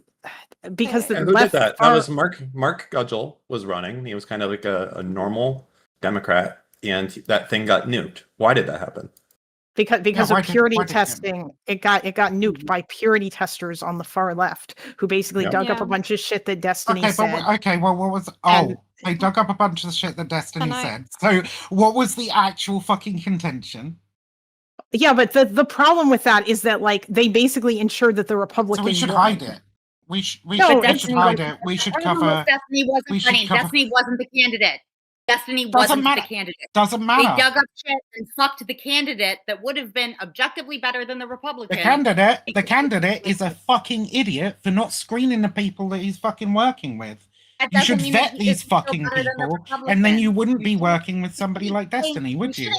That was Mark Gudgel was running. He was kind of like a normal Democrat, and that thing got nuked. Why did that happen? Because of purity testing, it got nuked by purity testers on the far left, who basically dug up a bunch of shit that Destiny said. Well, what was? They dug up a bunch of shit that Destiny said. So, what was the actual fucking contention? Yeah, but the problem with that is that like they basically ensured that the Republicans. So we should hide it. We should hide it. We should cover. Destiny wasn't running. Destiny wasn't the candidate. Destiny Doesn't wasn't matter. the candidate. Doesn't matter. They dug up shit and fucked the candidate that would have been objectively better than the Republican. The candidate is a fucking idiot for not screening the people that he's fucking working with. That You should doesn't mean that vet he these is still fucking better than the people, and Republican. then you wouldn't be working with somebody like Destiny, would you?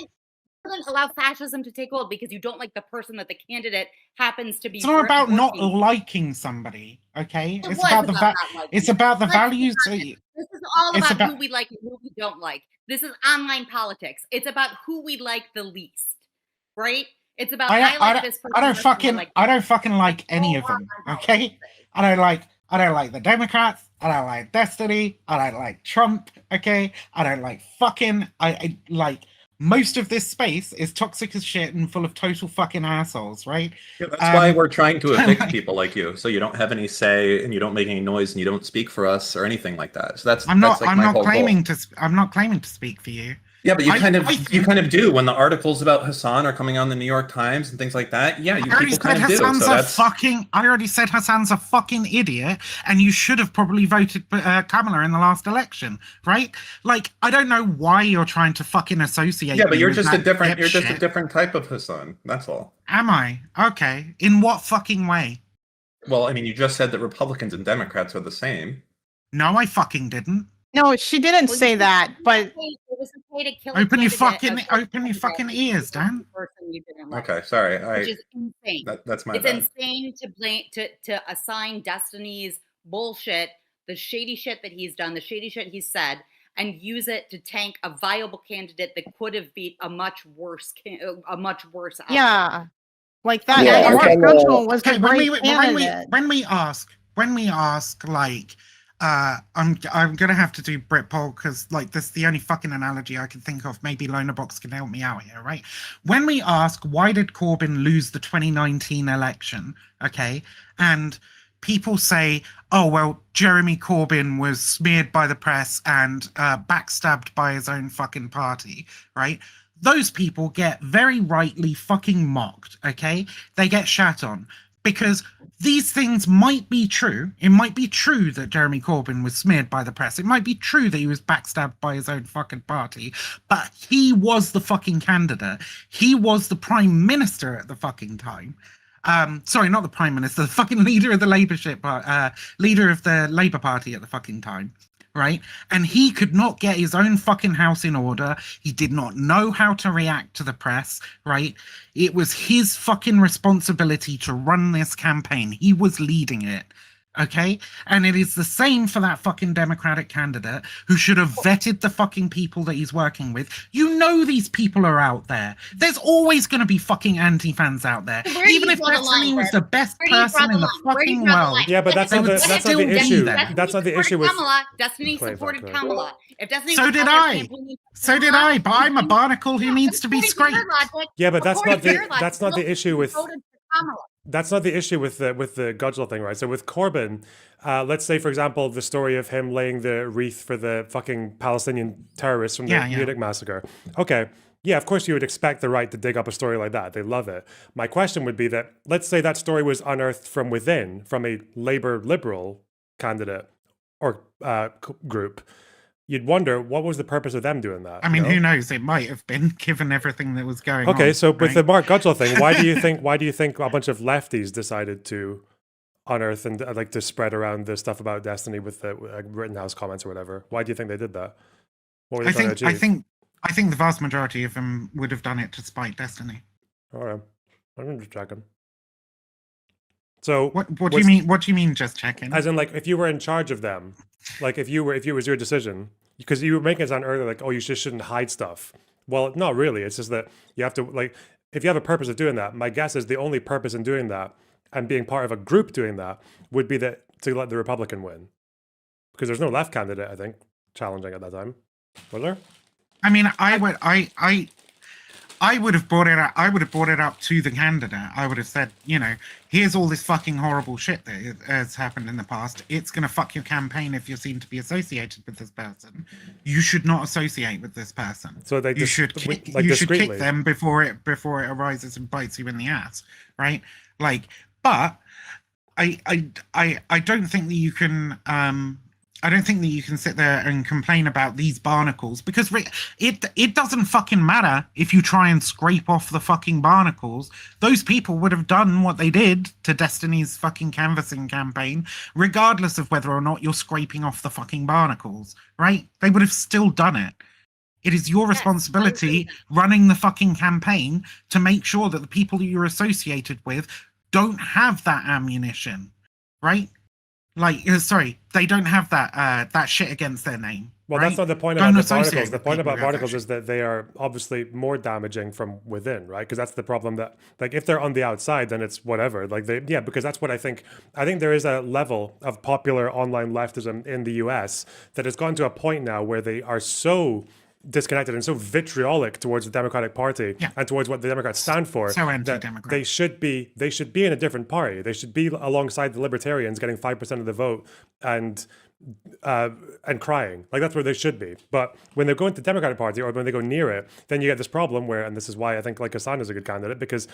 Shouldn't allow fascism to take hold because you don't like the person that the candidate happens to be. It's not about not working. liking somebody, okay? It It's was about the not liking. it's about the Let's values. be honest. This is all it's about about- who we like and who we don't like. This is online politics. It's about who we like the least, right? It's about I like this person. I don't more than fucking like I don't fucking like any of them, okay? I don't like the Democrats. I don't like Destiny. I don't like Trump, okay? I don't like fucking I like most of this space is toxic as shit and full of total fucking assholes, right? Yeah, that's why we're trying to evict people like you, so you don't have any say and you don't make any noise and you don't speak for us or anything like that. So I'm not claiming to speak for you. Yeah, but you kind of do when the articles about Hasan are coming on the New York Times and things like that. Yeah, you people kind of do. I already said Hasan's a fucking idiot, and you should have probably voted Kamala in the last election, right? Like, I don't know why you're trying to fucking associate. Yeah, but you're with just that a different. You're just a dipshit. different type of Hasan. That's all. Am I? Okay. In what fucking way? Well, I mean, you just said that Republicans and Democrats are the same. No, I fucking didn't. No, she didn't say that, but it was okay to kill. Open your fucking ears, Dan. Okay, sorry. Which is insane. That's my It's bad. insane to blame to assign Destiny's bullshit, the shady shit that he's done, the shady shit he said, and use it to tank a viable candidate that could have beat a much worse outcome. yeah, like that. Yeah, Mark Gutschel was a great when candidate. we ask like I'm gonna have to do Britpol because like this is the only fucking analogy I can think of. Maybe Lonerbox can help me out here, right? When we ask why did Corbyn lose the 2019 election, okay, and people say, oh well, Jeremy Corbyn was smeared by the press and backstabbed by his own fucking party, right? Those people get very rightly fucking mocked, okay? They get shat on. Because these things might be true. It might be true that Jeremy Corbyn was smeared by the press. It might be true that he was backstabbed by his own fucking party. But he was the fucking candidate. He was the prime minister at the fucking time. Sorry, not the prime minister, the fucking leader of the leader of the Labour Party at the fucking time. Right? And he could not get his own fucking house in order. He did not know how to react to the press, right? It was his fucking responsibility to run this campaign. He was leading it, okay? And it is the same for that fucking Democratic candidate who should have vetted the fucking people that he's working with. You know these people are out there. There's always going to be fucking anti-fans out there. Even if Destiny was the best person in the fucking world. Yeah, but that's not the issue. That's not the issue with Kamala. Destiny supported Kamala. If Destiny so did I. So did I. But I'm a barnacle who needs to be scraped. Yeah, but that's not the issue with. That's not the issue with the Gudgel thing, right? So with Corbyn, let's say, for example, the story of him laying the wreath for the fucking Palestinian terrorists from the Munich massacre. Okay, yeah, of course you would expect the right to dig up a story like that. They love it. My question would be that, let's say that story was unearthed from within, from a Labour Liberal candidate or group. You'd wonder, what was the purpose of them doing that? I mean, who knows? It might have been, given everything that was going on. Okay, so with the Mark Gudgel thing, why do you think a bunch of lefties decided to unearth and like to spread around the stuff about Destiny with the Rittenhouse comments or whatever? Why do you think they did that? What were they trying to achieve? I think the vast majority of them would have done it to spite Destiny. All right, I'm just checking. So what do you mean? What do you mean? Just checking? As in, like, if you were in charge of them, like if it was your decision, because you were making it sound earlier like, oh, you just shouldn't hide stuff. Well, not really. It's just that you have to, like, if you have a purpose of doing that, my guess is the only purpose in doing that and being part of a group doing that would be that to let the Republican win, because there's no left candidate, I think, challenging at that time. Was there? I mean, I would have brought it up. I would have brought it up to the candidate. I would have said, here's all this fucking horrible shit that has happened in the past. It's going to fuck your campaign if you're seen to be associated with this person. You should not associate with this person. So you should kick them before it arises and bites you in the ass, right? Like, but I don't think that you can I don't think that you can sit there and complain about these barnacles, because it doesn't fucking matter if you try and scrape off the fucking barnacles. Those people would have done what they did to Destiny's fucking canvassing campaign, regardless of whether or not you're scraping off the fucking barnacles, right? They would have still done it. It is your responsibility running the fucking campaign to make sure that the people that you're associated with don't have that ammunition, right? Like, sorry, they don't have that shit against their name. Well, right? that's not the point Don't about the associate barnacles. The with point people about who have that barnacles shit. is that they are obviously more damaging from within, right? Because that's the problem. That, like, if they're on the outside, then it's whatever. Like, because that's what I think. I think there is a level of popular online leftism in the U.S. that has gone to a point now where they are so disconnected and so vitriolic towards the Democratic Party and towards what the Democrats stand for. So that anti-democrat. they should be in a different party. They should be alongside the Libertarians, getting 5% of the vote and crying. Like, that's where they should be. But when they go into the Democratic Party, or when they go near it, then you get this problem where, and this is why I think like Hasan is a good candidate, because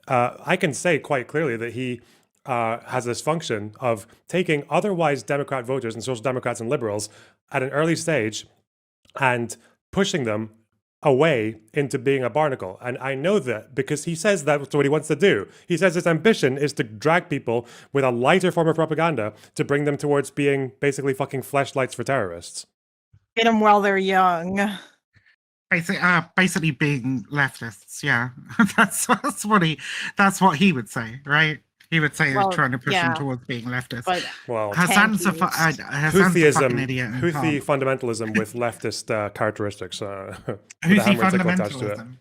I can say quite clearly that he has this function of taking otherwise Democrat voters and social democrats and liberals at an early stage and pushing them away into being a barnacle. And I know that because he says that's what he wants to do. He says his ambition is to drag people with a lighter form of propaganda to bring them towards being basically fucking fleshlights for terrorists. Get them while they're young. Basically being leftists, yeah. that's what he would say, right? He would say he's trying to push them towards being leftists. But, well, Hasan's a fucking idiot. Houthi fundamentalism with leftist characteristics. Houthi fundamentalism.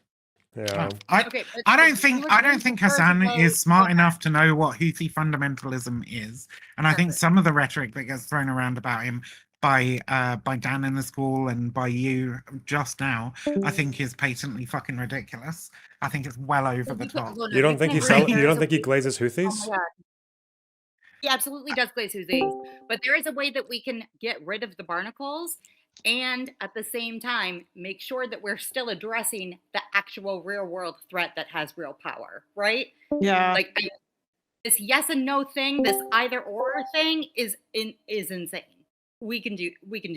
Yeah. I don't think Hasan is smart enough to know what Houthi fundamentalism is, and I think some of the rhetoric that gets thrown around about him by Dan in the school and by you just now, I think is patently fucking ridiculous. I think it's well over the top. You don't think he glazes Houthis? Oh my God. He absolutely does glaze Houthis, but there is a way that we can get rid of the barnacles and at the same time make sure that we're still addressing the actual real world threat that has real power, right? Yeah. Like this yes and no thing, this either or thing is insane. We can do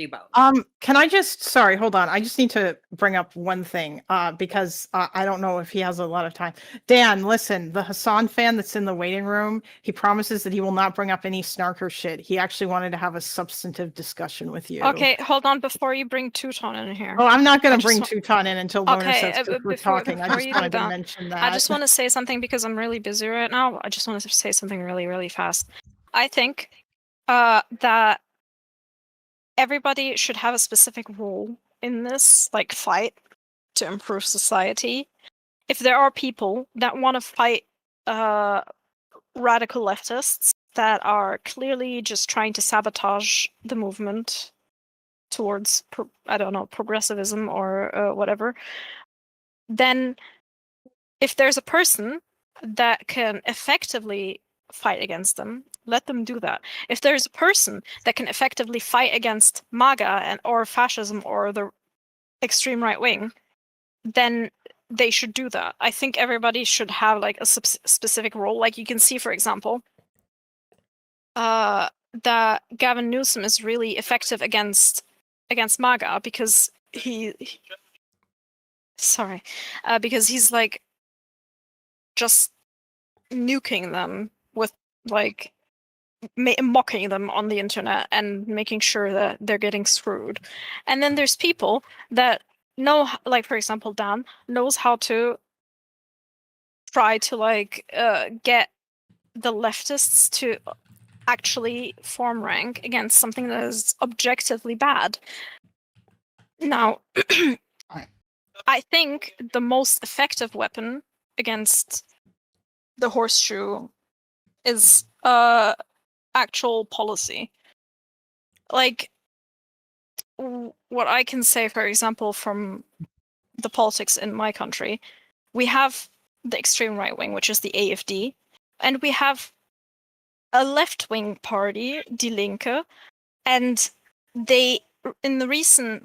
both. Can I sorry, hold on. I just need to bring up one thing because I don't know if he has a lot of time. Dan, listen, the Hasan fan that's in the waiting room, he promises that he will not bring up any snarker shit. He actually wanted to have a substantive discussion with you. Okay, hold on before you bring Teuton in here. Oh, I'm not going to bring Teuton in until Loner Okay, says we're talking. I just wanted to mention that. I just want to say something because I'm really busy right now. I just want to say something really, really fast. I think that everybody should have a specific role in this, like, fight to improve society. If there are people that want to fight radical leftists that are clearly just trying to sabotage the movement towards, progressivism or whatever, then if there's a person that can effectively fight against them, let them do that. If there's a person that can effectively fight against MAGA or fascism or the extreme right wing, then they should do that. I think everybody should have like a specific role. Like you can see, for example, that Gavin Newsom is really effective against MAGA because because he's like just nuking them with like mocking them on the internet and making sure that they're getting screwed. And then there's people that know, like for example, Dan knows how to try to like get the leftists to actually form rank against something that is objectively bad. Now, I think the most effective weapon against the horseshoe is actual policy. Like, what I can say, for example, from the politics in my country, we have the extreme right wing, which is the AfD, and we have a left wing party, Die Linke, and they in the recent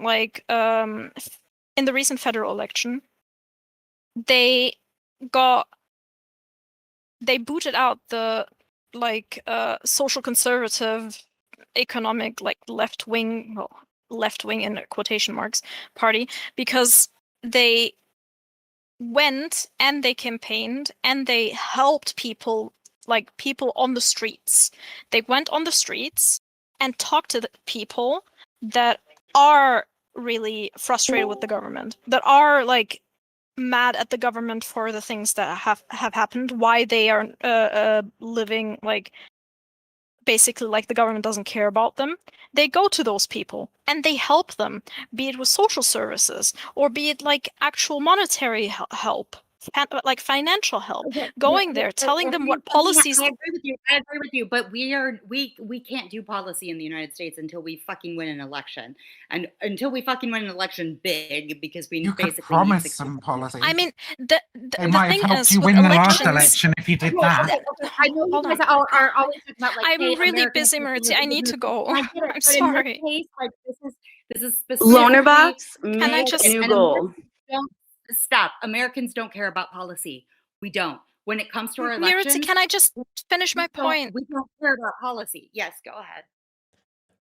federal election, they booted out the social conservative economic, like left wing in quotation marks party, because they went and they campaigned and they helped people, like people on the streets. They went on the streets and talked to the people that are really frustrated with the government, that are like mad at the government for the things that have happened, why they are living like basically like the government doesn't care about them. They go to those people and they help them, be it with social services or be it like actual monetary help, like financial help. Going there, telling them what policies. I agree with you. But we can't do policy in the United States until we fucking win an election, and until we fucking win an election big, because we You basically could promise some policy. I mean, the might thing have helped is, you with win the elections, last election if you did that. I know you guys are always talking about like, I'm hey, really Americans busy, need to Maritza. live I in need the- to go. I get it, I'm but in sorry. this case, like this is specifically Lonerbox, Can I make just- a new and goal. Americans don't stop. Americans don't care about policy. We don't. When it comes to our Maritza, elections, can I just finish my point? We don't care about policy. Yes, go ahead.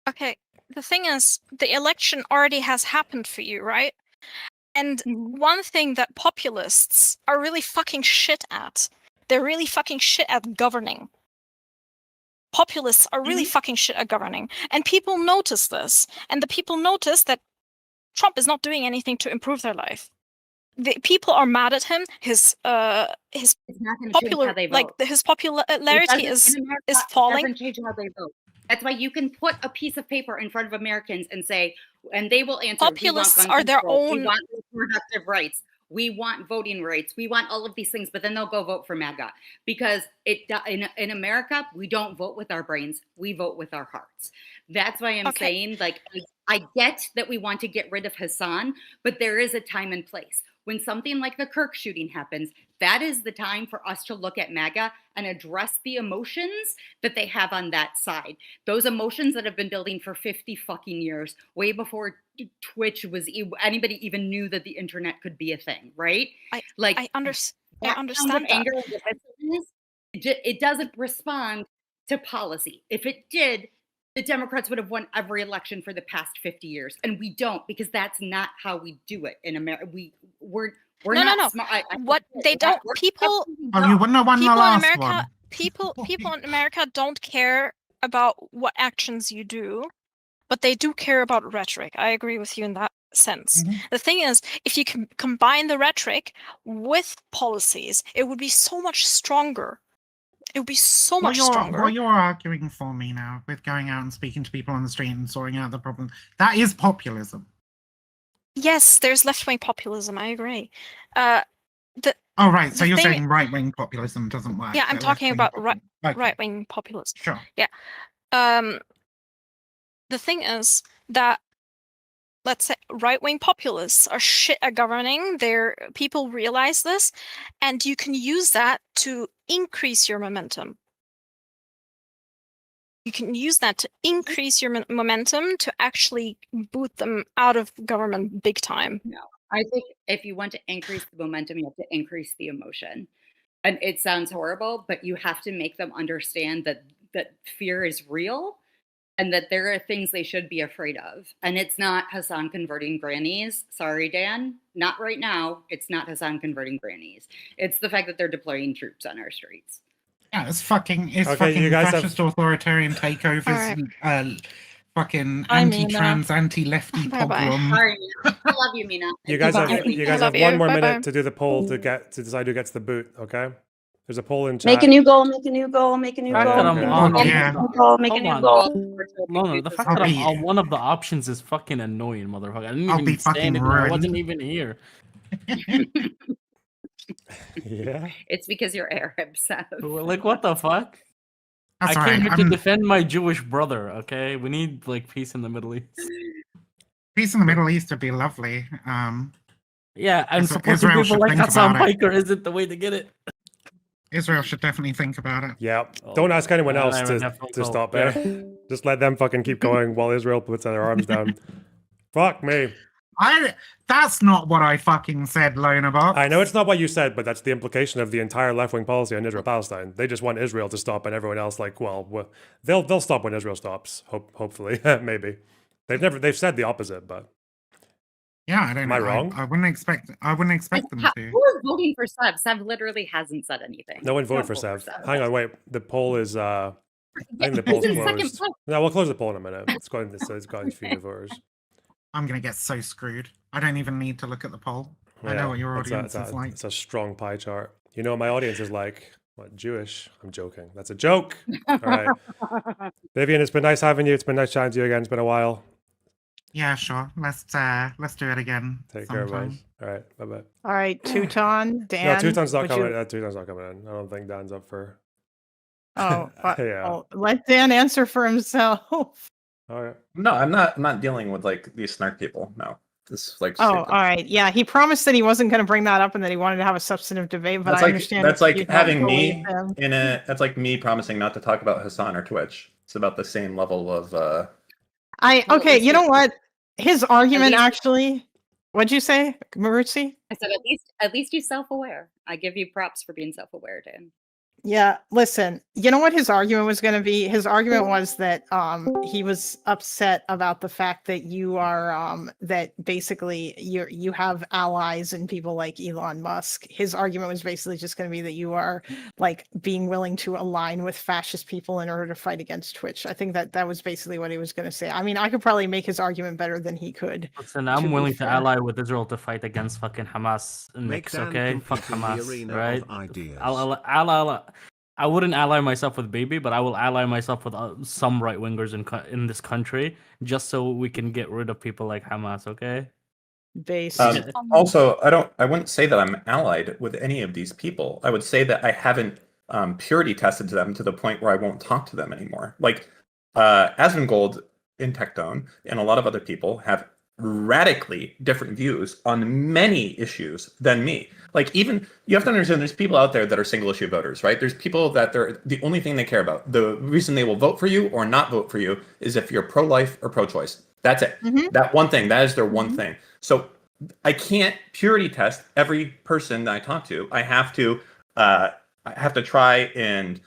Okay, the thing is, the election already has happened for you, right? And one thing that populists are really fucking shit at, they're really fucking shit at governing. Populists are really fucking shit at governing. And people notice this. And the people notice that Trump is not doing anything to improve their life. The people are mad at him. His popular, like his popularity is falling. It doesn't change how they vote. That's why you can put a piece of paper in front of Americans and say, and they will answer. Populists we want gun are their control, own. We want reproductive rights. We want voting rights. We want all of these things, but then they'll go vote for MAGA because in America we don't vote with our brains. We vote with our hearts. That's why I'm saying, like, I get that we want to get rid of Hasan, but there is a time and place. When something like the Kirk shooting happens, that is the time for us to look at MAGA and address the emotions that they have on that side. Those emotions that have been building for 50 fucking years, way before Twitch was anybody even knew that the internet could be a thing, right? I understand that. Anger and divisiveness, it doesn't respond to policy. If it did, the Democrats would have won every election for the past 50 years, and we don't, because that's not how we do it in America. We're not smart. What they don't people. You wouldn't have won the people in last America, one. people in America don't care about what actions you do, but they do care about rhetoric. I agree with you in that sense. The thing is, if you can combine the rhetoric with policies, it would be so much stronger. It would be so much stronger. What you're arguing for me now, with going out and speaking to people on the street and sorting out the problem, that is populism. Yes, there's left-wing populism. I agree. Oh, right. So you're saying right-wing populism doesn't work. Yeah, I'm talking about right-wing populism. Sure. Yeah. The thing is that, let's say, right-wing populists are shit at governing. People realize this, and you can use that to increase your momentum. You can use that to increase your momentum to actually boot them out of government big time. No, I think if you want to increase the momentum, you have to increase the emotion. And it sounds horrible, but you have to make them understand that fear is real and that there are things they should be afraid of. And it's not Hasan converting grannies. Sorry, Dan. Not right now. It's not Hasan converting grannies. It's the fact that they're deploying troops on our streets. Yeah, it's fucking you guys fascist authoritarian takeovers, fucking Hi, Mina. anti-trans, anti-lefty pogrom. Sorry, Mina. I love you, Mina. You guys have love one you. more Bye-bye. minute to do the poll to decide who gets the boot. Okay, there's a poll in chat. Make a new goal, make a new goal, make a new Fact goal. that I'm on- Make a new goal, make a Hold new on. goal. Loner, the fact that I'm on one of the options is fucking annoying, motherfucker. I didn't I'll even be say fucking anything. I ruined. wasn't even here. Yeah. It's because you're Arab, Seth. Like, what the fuck? That's I all came right, here to defend my Jewish brother, okay? We need, like, peace in the Middle East. Peace in the Middle East would be lovely. Yeah, and supporting Israel people should like think Hasan about it. Piker isn't the way to get it. Israel should definitely think about it. Yeah. Don't ask anyone else I would have to to stop go. it. Just let them fucking keep going while Israel puts their arms down. Fuck me. That's not what I fucking said, Lonerbox. I know it's not what you said, but that's the implication of the entire left-wing policy on Israel-Palestine. They just want Israel to stop, and everyone else, like, well, they'll stop when Israel stops. Hopefully, maybe. They've said the opposite, but yeah, I don't. Am I wrong? I wouldn't expect them to. Who is voting for Sev? Sev literally hasn't said anything. No one voted for Sev. Hang on, wait. The poll is. I think the poll's closed. No, we'll close the poll in a minute. It's got a few new voters. I'm gonna get so screwed. I don't even need to look at the poll. I know what your audience is like. It's a strong pie chart. You know what my audience is like? What, Jewish? I'm joking. That's a joke. All right. Vivian, it's been nice having you. It's been nice chatting to you again. It's been a while. Yeah, sure. Let's do it again. Take care, boys. All right. Bye-bye. All right, Teuton, Dan. No, Teuton's not coming. Teuton's not coming in. I don't think Dan's up for. Oh, yeah. Oh, let Dan answer for himself. All right. No, I'm not dealing with like these snark people. No, this is like. Oh, stupid. all right. Yeah, he promised that he wasn't going to bring that up and that he wanted to have a substantive debate. But That's I like, understand that's like having me him. in a. That's like me promising not to talk about Hasan or Twitch. It's about the same level of. Okay, you know what? His argument actually. What'd you say, Maruzi? I said at least he's self-aware. I give you props for being self-aware, Dan. Yeah, listen, you know what his argument was going to be? His argument was that he was upset about the fact that you are that basically you have allies and people like Elon Musk. His argument was basically just going to be that you are like being willing to align with fascist people in order to fight against Twitch. I think that was basically what he was going to say. I mean, I could probably make his argument better than he could. Listen, I'm willing to ally with Israel to fight against fucking Hamas next, okay? Fuck Hamas, right? I wouldn't ally myself with Baby, but I will ally myself with some right-wingers in this country just so we can get rid of people like Hamas, okay? Also, I wouldn't say that I'm allied with any of these people. I would say that I haven't purity tested them to the point where I won't talk to them anymore. Like Asmongold in Tectone and a lot of other people have radically different views on many issues than me. Like, even you have to understand there's people out there that are single issue voters, right? There's people that they're the only thing they care about. The reason they will vote for you or not vote for you is if you're pro-life or pro-choice. That's it. That one thing, that is their one thing. So I can't purity test every person that I talk to. I have to try and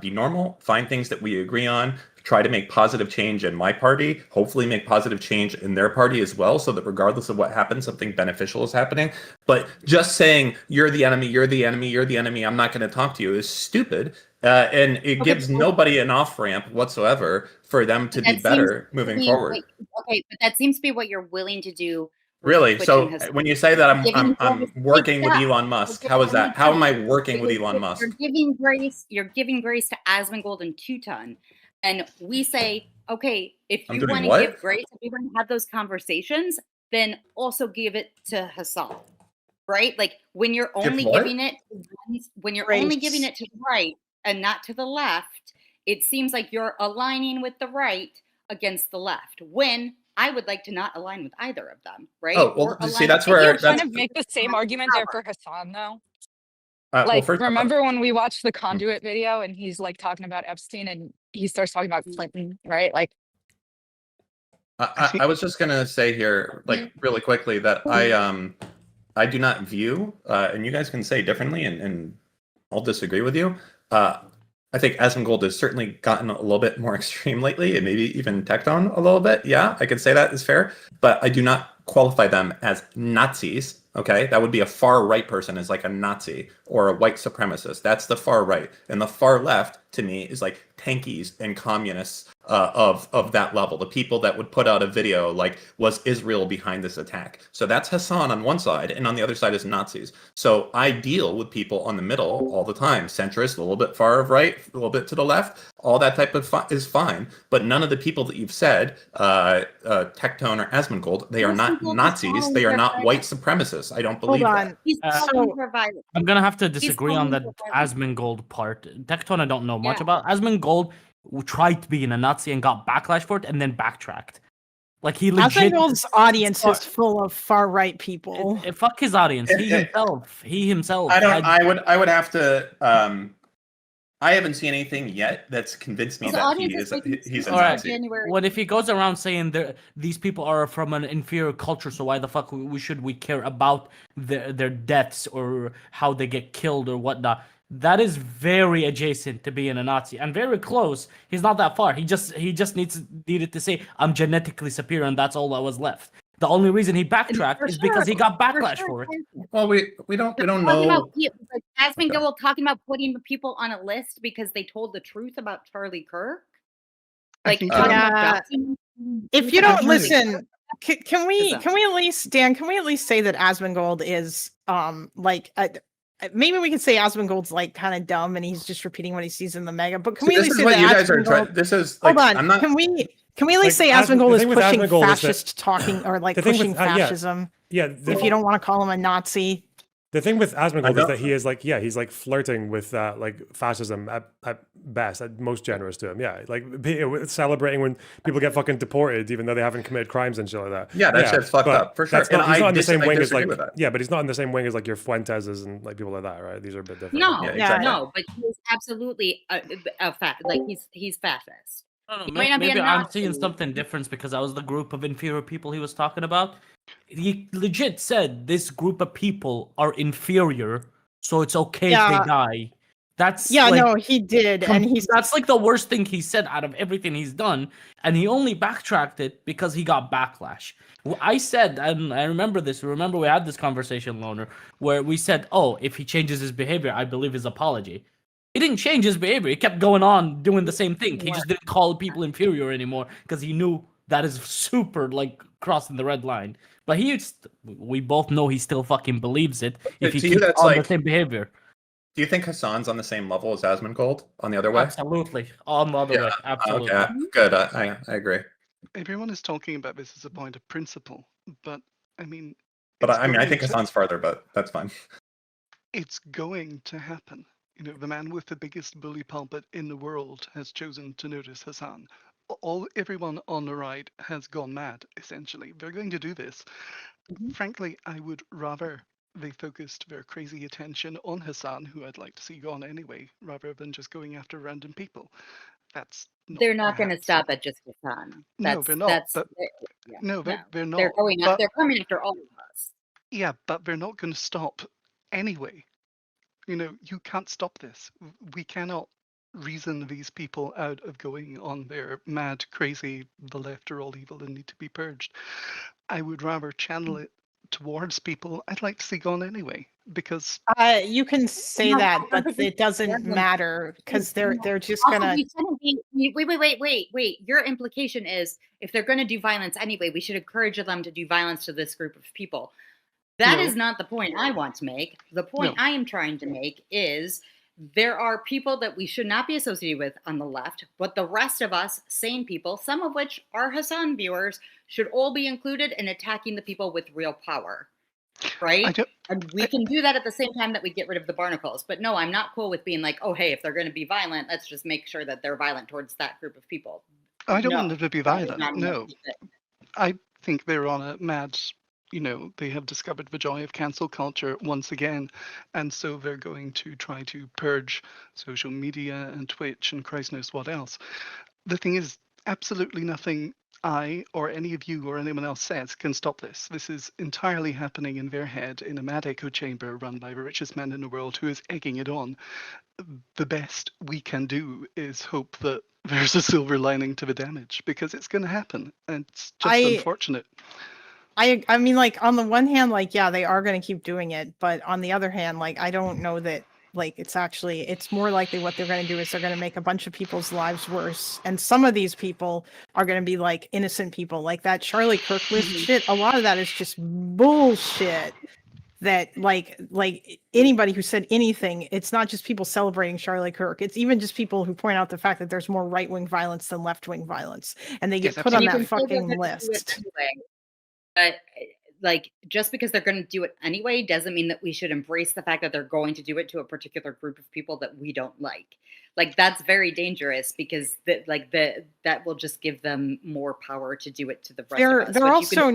be normal, find things that we agree on, try to make positive change in my party, hopefully make positive change in their party as well, so that regardless of what happens, something beneficial is happening. But just saying, you're the enemy, you're the enemy, you're the enemy, I'm not going to talk to you is stupid. And it gives nobody an off-ramp whatsoever for them to be better moving forward. Okay, but that seems to be what you're willing to do. Really? So when you say that I'm working with Elon Musk, how is that? How am I working with Elon Musk? You're giving grace to Asmongold and Teuton. And we say, okay, if you want to give grace, if you want to have those conversations, then also give it to Hasan, right? Like when you're only giving it to the right and not to the left, it seems like you're aligning with the right against the left. When I would like to not align with either of them, right? Oh, well, see, that's where you're trying to make the same argument there for Hasan, though. Remember when we watched the Conduit video and he's like talking about Epstein and he starts talking about Clinton, right? Like, I was just gonna say here, like really quickly, that I do not view, and you guys can say differently, and I'll disagree with you. I think Asmongold has certainly gotten a little bit more extreme lately, and maybe even Tectone a little bit. Yeah, I could say that is fair, but I do not qualify them as Nazis. Okay, that would be a far right person is like a Nazi or a white supremacist. That's the far right, and the far left to me is like tankies and communists of that level. The people that would put out a video like, was Israel behind this attack? So that's Hasan on one side, and on the other side is Nazis. So I deal with people on the middle all the time. Centrist, a little bit far of right, a little bit to the left. All that type of is fine, but none of the people that you've said, Tectone or Asmongold, they are not Nazis. They are not white supremacists. I don't believe that. I'm gonna have to disagree on that Asmongold part. Tectone, I don't know much about. Asmongold tried to be in a Nazi and got backlash for it, and then backtracked. Like he legit. Asmongold's audience is full of far right people. Fuck his audience. He himself. I would have to. I haven't seen anything yet that's convinced me that he's a All right. Nazi. What if he goes around saying these people are from an inferior culture, so why the fuck should we care about their deaths or how they get killed or whatnot? That is very adjacent to being a Nazi and very close. He's not that far. He just needed to say I'm genetically superior, and that's all that was left. The only reason he backtracked is because he got backlash for it. Well, we don't Talking know. about, like, Asmongold talking about putting people on a list because they told the truth about Charlie Kirk. Like, talking about if you don't listen, can we at least, Dan? Can we at least say that Asmongold is like maybe we can say Asmongold's like kind of dumb and he's just repeating what he sees in the mega. But can we at least say that you guys are Asmongold? trying? This is like, Hold on. I'm not. Can we at least say Asmongold is pushing Asmongold is fascist talking or like pushing fascism? If you don't want to call him a Nazi. The thing with Asmongold is that he is like, he's like flirting with like fascism at best, at most generous to him. Yeah, like celebrating when people get fucking deported, even though they haven't committed crimes and shit like that. Yeah, that shit's fucked up for sure. He's not in the same wing as like, with that. yeah, but he's not in the same wing as like your Fuentes's and like people like that, right? These are a bit different. No, exactly. no, but he's absolutely a like he's fascist. He might not be Maybe a I'm Nazi. seeing something different because I was the group of inferior people he was talking about. He legit said this group of people are inferior, so it's okay if they die. That's no, he did, and that's like the worst thing he said out of everything he's done, and he only backtracked it because he got backlash. I said, and I remember this. Remember we had this conversation, Loner, where we said, "Oh, if he changes his behavior, I believe his apology." He didn't change his behavior. He kept going on doing the same thing. He just didn't call people inferior anymore because he knew that is super like crossing the red line. But we both know he still fucking believes it if he keeps on the same behavior. Do you think Hasan's on the same level as Asmongold on the other way? Absolutely, on the other way. Absolutely. Okay, good. I agree. Everyone is talking about this as a point of principle, but I mean. But I think Hasan's farther, but that's fine. It's going to happen. You know, the man with the biggest bully pulpit in the world has chosen to notice Hasan. Everyone on the right has gone mad, essentially. They're going to do this. Frankly, I would rather they focused their crazy attention on Hasan, who I'd like to see gone anyway, rather than just going after random people. They're not going to stop at just Hasan. No, they're not. They're not. They're going. They're coming after all of us. Yeah, but they're not going to stop anyway. You know, you can't stop this. We cannot reason these people out of going on their mad, crazy, the left are all evil and need to be purged. I would rather channel it towards people I'd like to see gone anyway, because you can say that, but it doesn't matter because they're just gonna. Wait. Your implication is if they're gonna do violence anyway, we should encourage them to do violence to this group of people. That is not the point I want to make. The point I am trying to make is there are people that we should not be associated with on the left, but the rest of us, sane people, some of which are Hasan viewers, should all be included in attacking the people with real power. Right? And we can do that at the same time that we get rid of the Barnacles. But no, I'm not cool with being like, oh, hey, if they're going to be violent, let's just make sure that they're violent towards that group of people. I don't want them to be violent. No. I think they're on a mad... You know, they have discovered the joy of cancel culture once again, and so they're going to try to purge social media and Twitch and Christ knows what else. The thing is, absolutely nothing I or any of you or anyone else says can stop this. This is entirely happening in their head in a mad echo chamber run by the richest man in the world who is egging it on. The best we can do is hope that there's a silver lining to the damage, because it's going to happen, and it's just unfortunate. I mean, like, on the one hand, like, yeah, they are going to keep doing it. But on the other hand, like, I don't know that, like, it's more likely what they're going to do is they're going to make a bunch of people's lives worse. And some of these people are going to be, like, innocent people. Like that Charlie Kirk list shit, a lot of that is just bullshit. That, like anybody who said anything, it's not just people celebrating Charlie Kirk. It's even just people who point out the fact that there's more right-wing violence than left-wing violence. And they get put on that fucking list. But like, just because they're going to do it anyway doesn't mean that we should embrace the fact that they're going to do it to a particular group of people that we don't like. Like, that's very dangerous, because that will just give them more power to do it to the rest of us. They're also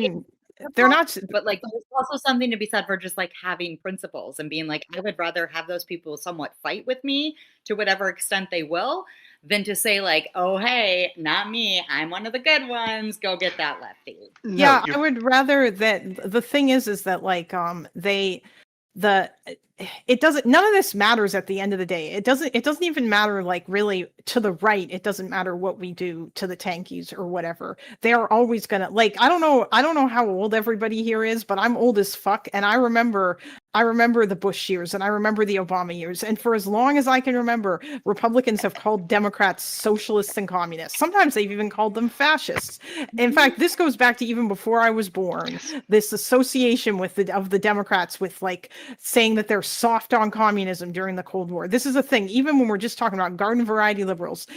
they're not. But like, there's also something to be said for just like having principles and being like, I would rather have those people somewhat fight with me to whatever extent they will, than to say like, oh hey, not me, I'm one of the good ones. Go get that lefty. Yeah, I would rather that. The thing is that like it doesn't, none of this matters at the end of the day. It doesn't even matter, like, really, to the right. It doesn't matter what we do to the tankies or whatever. They are always gonna, like, I don't know how old everybody here is, but I'm old as fuck, and I remember the Bush years and I remember the Obama years, and for as long as I can remember, Republicans have called Democrats socialists and communists. Sometimes they've even called them fascists. In fact, this goes back to even before I was born. This association of the Democrats with, like, saying that they're soft on communism during the Cold War. This is a thing, even when we're just talking about garden variety liberals.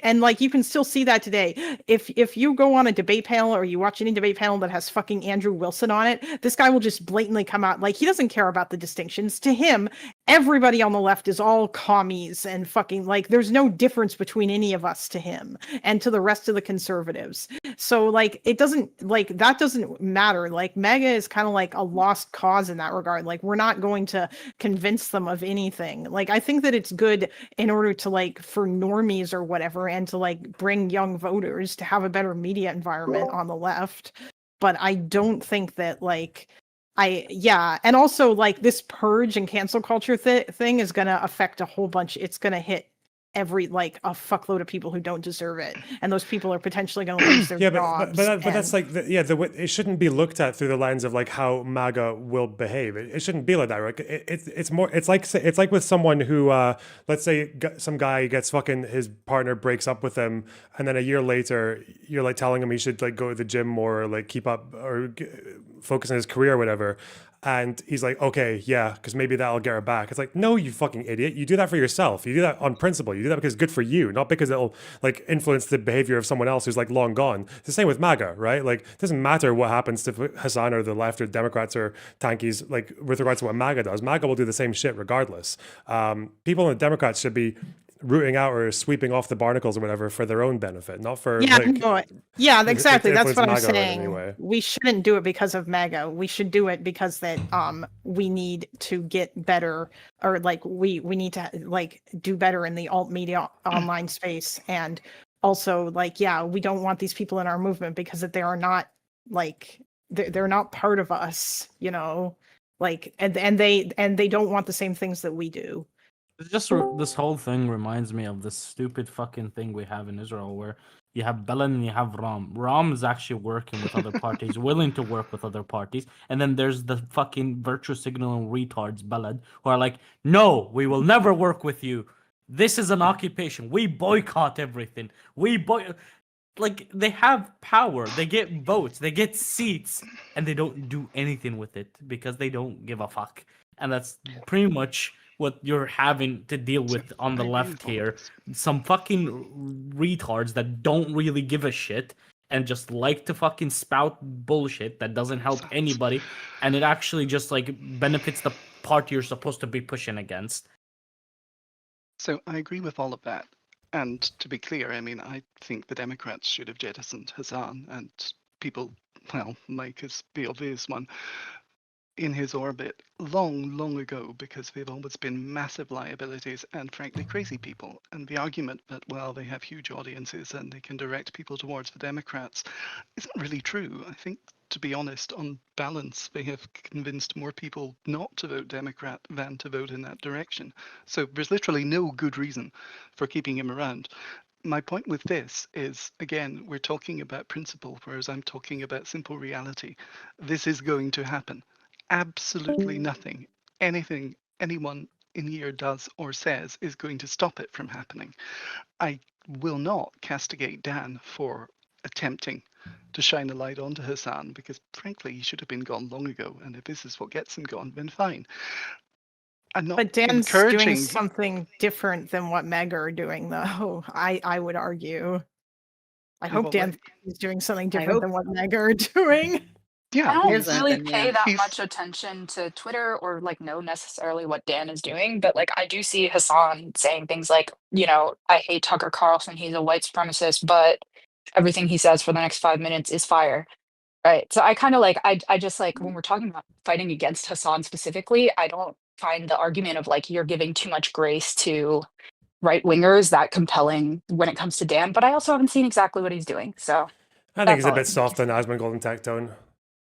And you can still see that today. If you go on a debate panel or you watch any debate panel that has fucking Andrew Wilson on it, this guy will just blatantly come out, like, he doesn't care about the distinctions. To him, everybody on the left is all commies and fucking, like, there's no difference between any of us to him and to the rest of the conservatives. So, like, it doesn't, like, that doesn't matter. Like, MAGA is kind of like a lost cause in that regard. Like, we're not going to convince them of anything. Like, I think that it's good in order to, like, for normies or whatever, and to, like, bring young voters to have a better media environment on the left. But I don't think that, like, and also, like, this purge and cancel culture thing is going to affect a whole bunch. It's going to hit every, like, a fuckload of people who don't deserve it, and those people are potentially going to lose their jobs. But that's like it shouldn't be looked at through the lens of, like, how MAGA will behave. It shouldn't be like that, right? It's like with someone who let's say some guy gets fucking, his partner breaks up with him, and then a year later you're, like, telling him he should, like, go to the gym more, or, like, keep up or focus on his career or whatever. And he's like, okay, yeah, because maybe that'll get her back. It's like, no, you fucking idiot. You do that for yourself. You do that on principle. You do that because it's good for you, not because it'll, like, influence the behavior of someone else who's, like, long gone. It's the same with MAGA, right? Like, it doesn't matter what happens to Hasan or the left or Democrats or tankies, like, with regards to what MAGA does. MAGA will do the same shit regardless. People in the Democrats should be rooting out or sweeping off the Barnacles or whatever for their own benefit, not for exactly. That's what I'm MAGA saying. anyway. We shouldn't do it because of MAGA. We should do it because that we need to get better, or, like, we need to, like, do better in the alt media online space. And also, like, we don't want these people in our movement because that they are not, like, they're not part of us, you know, like, and they don't want the same things that we do. Just this whole thing reminds me of this stupid fucking thing we have in Israel, where you have Belen and you have Ram. Ram is actually working with other parties, willing to work with other parties, and then there's the fucking virtue signaling retards, Beled, who are like, no, we will never work with you. This is an occupation. We boycott everything. Like, they have power, they get votes, they get seats, and they don't do anything with it because they don't give a fuck. And that's pretty much what you're having to deal with on the left here. Some fucking retards that don't really give a shit and just like to fucking spout bullshit that doesn't help anybody, and it actually just, like, benefits the party you're supposed to be pushing against. So I agree with all of that. And to be clear, I mean, I think the Democrats should have jettisoned Hasan, and people, well, Mike is the obvious one, in his orbit long ago, because they've always been massive liabilities and frankly crazy people. And the argument that, well, they have huge audiences and they can direct people towards the Democrats isn't really true. I think, to be honest, on balance, they have convinced more people not to vote Democrat than to vote in that direction. So there's literally no good reason for keeping him around. My point with this is, again, we're talking about principle, whereas I'm talking about simple reality. This is going to happen. Absolutely nothing, anything anyone in here does or says is going to stop it from happening. I will not castigate Dan for attempting to shine a light onto Hasan, because frankly he should have been gone long ago, and if this is what gets him gone, then fine. I'm not But Dan's encouraging doing something different than what MAGA are doing, though. I would argue. I hope Dan is doing something different than what MAGA are doing. Yeah, I don't really pay that much attention to Twitter or, like, know necessarily what Dan is doing, but, like, I do see Hasan saying things like, you know, I hate Tucker Carlson, he's a white supremacist, but everything he says for the next 5 minutes is fire. Right. So I kind of like, I just like, when we're talking about fighting against Hasan specifically, I don't find the argument of like, you're giving too much grace to right wingers that compelling when it comes to Dan, but I also haven't seen exactly what he's doing. So I think he's a bit soft on Asmongold and Tectone,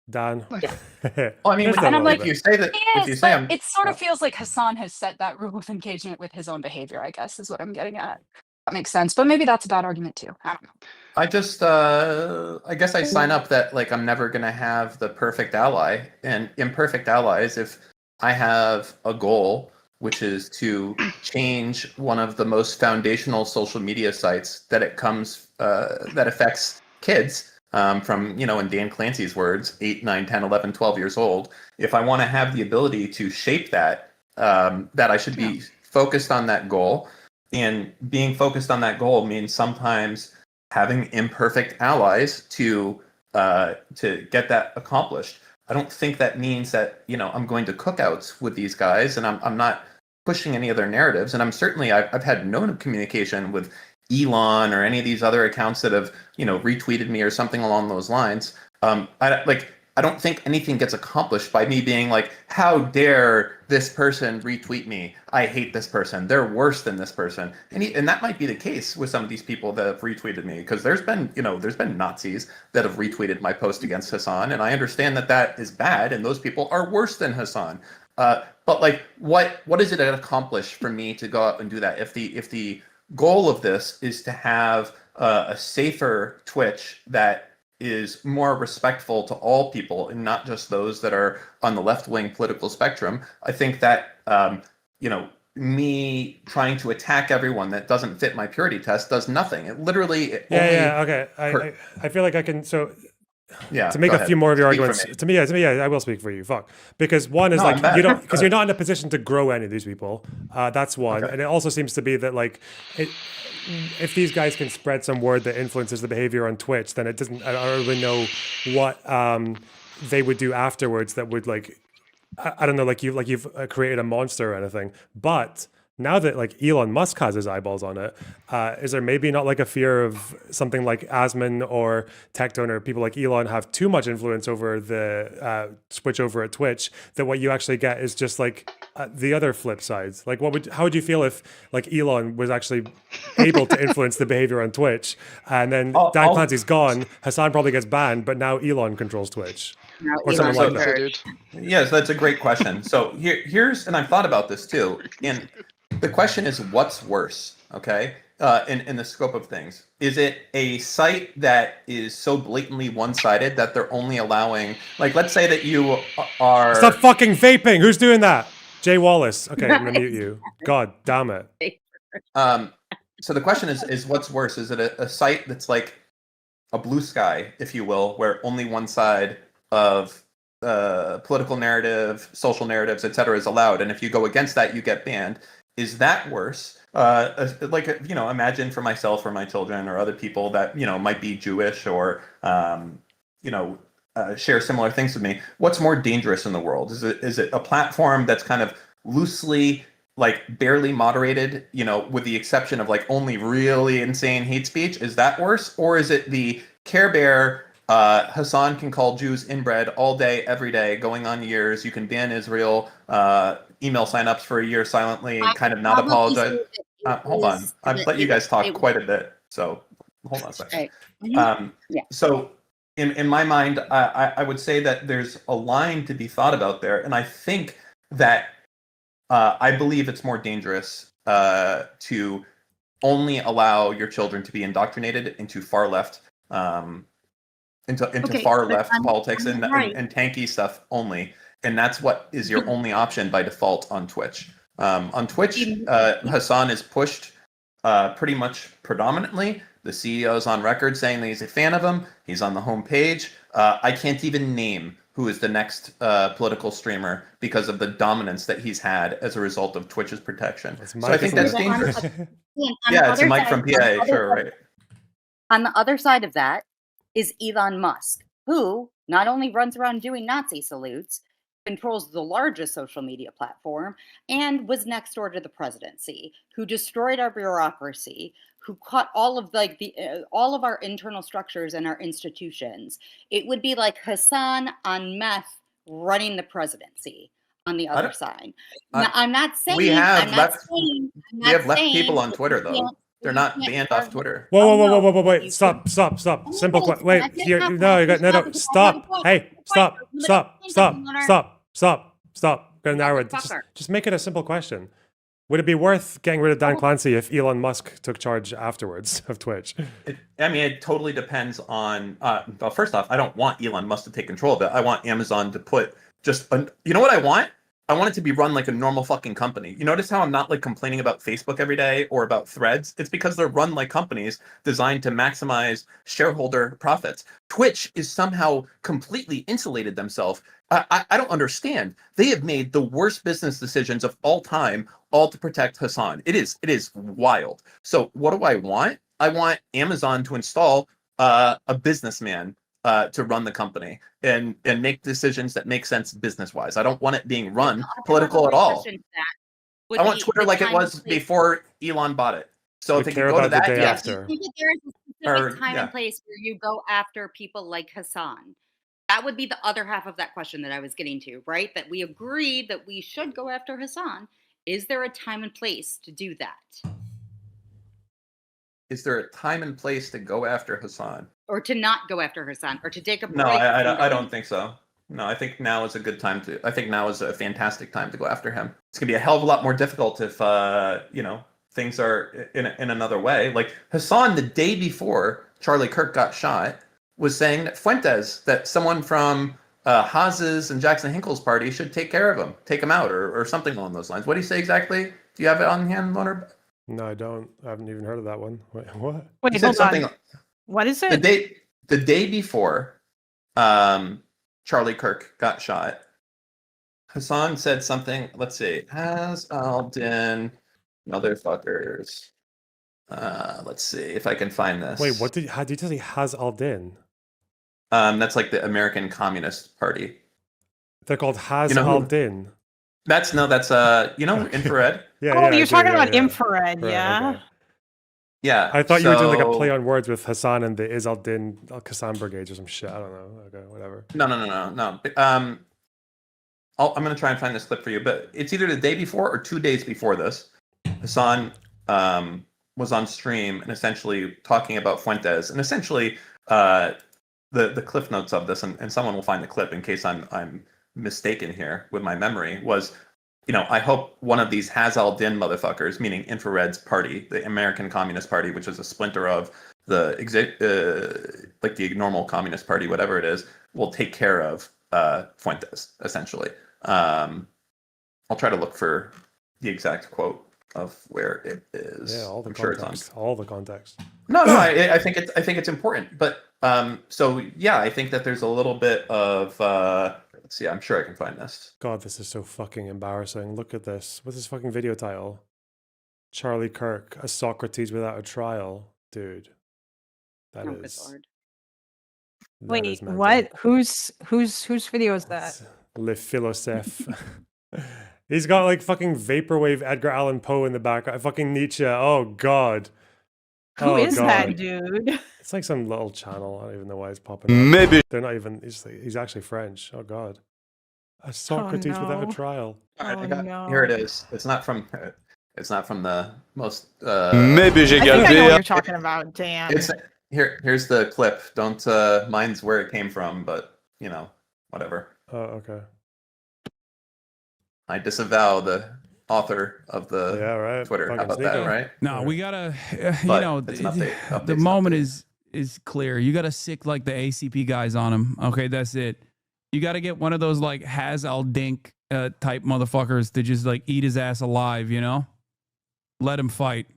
Dan. Yeah. Well, I mean, Just a And I'm little like, bit. you say that, he if you is, say but I'm, it sort of feels like Hasan has set that rule of engagement with his own behavior, I guess, is what I'm getting at. That makes sense. But maybe that's a bad argument too. I don't know. I just, I guess I sign up that like I'm never gonna have the perfect ally, and imperfect allies. If I have a goal, which is to change one of the most foundational social media sites that that affects kids, from, in Dan Clancy's words, 8, 9, 10, 11, 12 years old. If I want to have the ability to shape that, that I should be focused on that goal, and being focused on that goal means sometimes having imperfect allies to get that accomplished. I don't think that means that I'm going to cookouts with these guys, and I'm not pushing any of their narratives. And I've had no communication with Elon or any of these other accounts that have retweeted me or something along those lines. I don't think anything gets accomplished by me being like, how dare this person retweet me? I hate this person. They're worse than this person. And that might be the case with some of these people that have retweeted me, because there's been Nazis that have retweeted my post against Hasan, and I understand that is bad, and those people are worse than Hasan. But like, what is it accomplish for me to go up and do that? If the goal of this is to have a safer Twitch that is more respectful to all people and not just those that are on the left-wing political spectrum, I think that me trying to attack everyone that doesn't fit my purity test does nothing. It literally Okay. I feel like I can to make go a few ahead. more of your Speak for arguments. me. To me, I will speak for you. Fuck, because one is No, I'm like bad. you don't, because you're not in a position to grow any of these people. That's one, Okay. and it also seems to be that like if these guys can spread some word that influences the behavior on Twitch, then it doesn't. I don't really know what they would do afterwards that would like. I don't know, like you've created a monster or anything, but now that like Elon Musk has his eyeballs on it, is there maybe not like a fear of something like Asmon or Tectone or people like Elon have too much influence over the switch over at Twitch, that what you actually get is just like the other flip sides? Like how would you feel if like Elon was actually able to influence the behavior on Twitch, and then Dan Clancy's gone, Hasan probably gets banned, but now Elon controls Twitch? Or something like that. Yes, that's a great question. So here's, and I've thought about this too. And the question is, what's worse? Okay, in the scope of things, is it a site that is so blatantly one-sided that they're only allowing, like, let's say that you are. Stop fucking vaping. Who's doing that? Jay Wallace. Okay, I'm gonna mute you. God damn it. So the question is what's worse? Is it a site that's like a blue sky, if you will, where only one side of political narrative, social narratives, etc., is allowed, and if you go against that, you get banned? Is that worse? Imagine for myself or my children or other people that might be Jewish or share similar things with me. What's more dangerous in the world? Is it a platform that's kind of loosely, like, barely moderated, with the exception of like only really insane hate speech? Is that worse, or is it the Care Bear? Hasan can call Jews inbred all day, every day, going on years. You can ban Israel, email signups for a year silently, and kind of not apologize. Hold on. I've let you guys talk quite a bit, so hold on a second. So in my mind, I would say that there's a line to be thought about there, and I think that I believe it's more dangerous to only allow your children to be indoctrinated into far left into far left politics and tanky stuff only, and that's what is your only option by default on Twitch. On Twitch, Hasan is pushed pretty much predominantly. The CEO is on record saying that he's a fan of him. He's on the homepage. I can't even name who is the next political streamer because of the dominance that he's had as a result of Twitch's protection. So I think that's dangerous. Yeah, it's a Mike from PA, sure, right. On the other side of that is Elon Musk, who not only runs around doing Nazi salutes, controls the largest social media platform and was next door to the presidency, who destroyed our bureaucracy, who cut all of all of our internal structures and our institutions. It would be like Hasan on meth running the presidency on the other side. Now, I'm not saying we have left saying people on Twitter though. They're not banned off Twitter. Whoa, wait, stop. Simple question. Wait, you got stop. Hey, stop. Gonna narrow it. Just make it a simple question. Would it be worth getting rid of Dan Clancy if Elon Musk took charge afterwards of Twitch? It totally depends on. Well, first off, I don't want Elon Musk to take control of it. I want Amazon to put you know what I want? I want it to be run like a normal fucking company. You notice how I'm not like complaining about Facebook every day or about Threads? It's because they're run like companies designed to maximize shareholder profits. Twitch is somehow completely insulated themselves. I don't understand. They have made the worst business decisions of all time, all to protect Hasan. It is wild. So what do I want? I want Amazon to install a businessman to run the company and make decisions that make sense business-wise. I don't want it being run political at all. I want Twitter like it was before Elon bought it. So if it can go to that, yes. Do you think that there is a specific time and place where you go after people like Hasan? That would be the other half of that question that I was getting to, right? That we agreed that we should go after Hasan. Is there a time and place to do that? Is there a time and place to go after Hasan? Or to not go after Hasan, or to take a break? No, I don't think so. No, I think now is a good time to. I think now is a fantastic time to go after him. It's gonna be a hell of a lot more difficult if things are in another way. Like Hasan, the day before Charlie Kirk got shot, was saying that Fuentes, that someone from Haas's and Jackson Hinkle's party should take care of him, take him out, or something along those lines. What do you say exactly? Do you have it on hand, Loner? No, I don't. I haven't even heard of that one. Wait, what? Wait, hold on. What is it? The day before Charlie Kirk got shot, Hasan said something. Let's see. Has Aldin motherfuckers. Let's see if I can find this. Wait, how did you say Has Aldin? That's like the American Communist Party. They're called Has Aldin. That's Infrared. You're talking about Infrared, yeah. Okay. Yeah. I thought you were doing like a play on words with Hasan and the Is Aldin Qassam Brigades or some shit. I don't know. Okay, whatever. No. I'm gonna try and find this clip for you, but it's either the day before or 2 days before this. Hasan was on stream and essentially talking about Fuentes, and essentially the cliff notes of this, and someone will find the clip in case I'm mistaken here with my memory, was, I hope one of these Has Aldin motherfuckers, meaning Infrared's party, the American Communist Party, which is a splinter of the the normal Communist Party, whatever it is, will take care of Fuentes, essentially. I'll try to look for the exact quote of where it is. Yeah, all the context. Sure it's on all the context. No, I think it's important. But so yeah, I think that there's a little bit of let's see, I'm sure I can find this. God, this is so fucking embarrassing. Look at this. What's this fucking video title? Charlie Kirk, a Socrates without a trial. Dude. That is. Wait, what? Whose video is that? Le Philosophe. He's got like fucking vaporwave Edgar Allan Poe in the background. Fucking Nietzsche. Oh God. Who is that dude? It's like some little channel. I don't even know why it's popping up. Maybe they're not even. He's actually French. Oh God. A Socrates without a trial. Here it is. It's not from the most. Maybe j'ai gardé. I know what you're talking about. Damn. Here's the clip. Don't mind where it came from, but whatever. Oh, okay. I disavow the author of the Twitter. How about that, right? No, we gotta, the moment is clear. You gotta sick like the ACP guys on him. Okay, that's it. You gotta get one of those like Has Aldink type motherfuckers to just like eat his ass alive. Let him fight.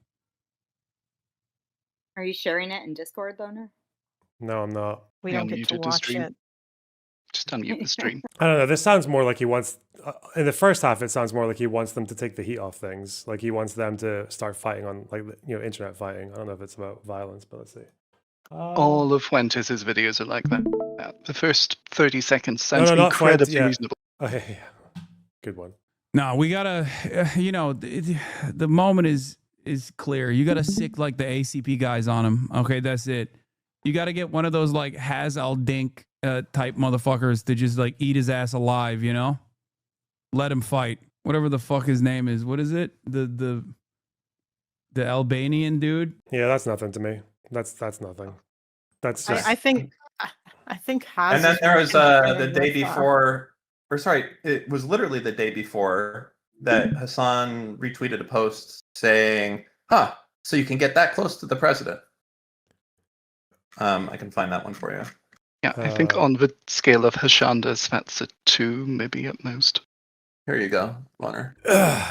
Are you sharing it in Discord, Loner? No, I'm not. We don't get to watch it. Just unmute the stream. I don't know. This sounds more like he wants. In the first half, it sounds more like he wants them to take the heat off things. Like he wants them to start fighting on, internet fighting. I don't know if it's about violence, but let's see. All of Fuentes' videos are like that. The first 30 seconds sounds incredibly reasonable. Oh, yeah. Good one. No, we gotta, the moment is clear. You gotta sick like the ACP guys on him. Okay, that's it. You gotta get one of those like Has al Dink type motherfuckers to just like eat his ass alive. Let him fight. Whatever the fuck his name is. What is it? The Albanian dude. Yeah, that's nothing to me. That's nothing. That's just. I think Has. And then there was the day before, or sorry, it was literally the day before that Hasan retweeted a post saying, so you can get that close to the president. I can find that one for you. Yeah, I think on the scale of Hashandas, that's a 2, maybe at most. Here you go, Loner. Where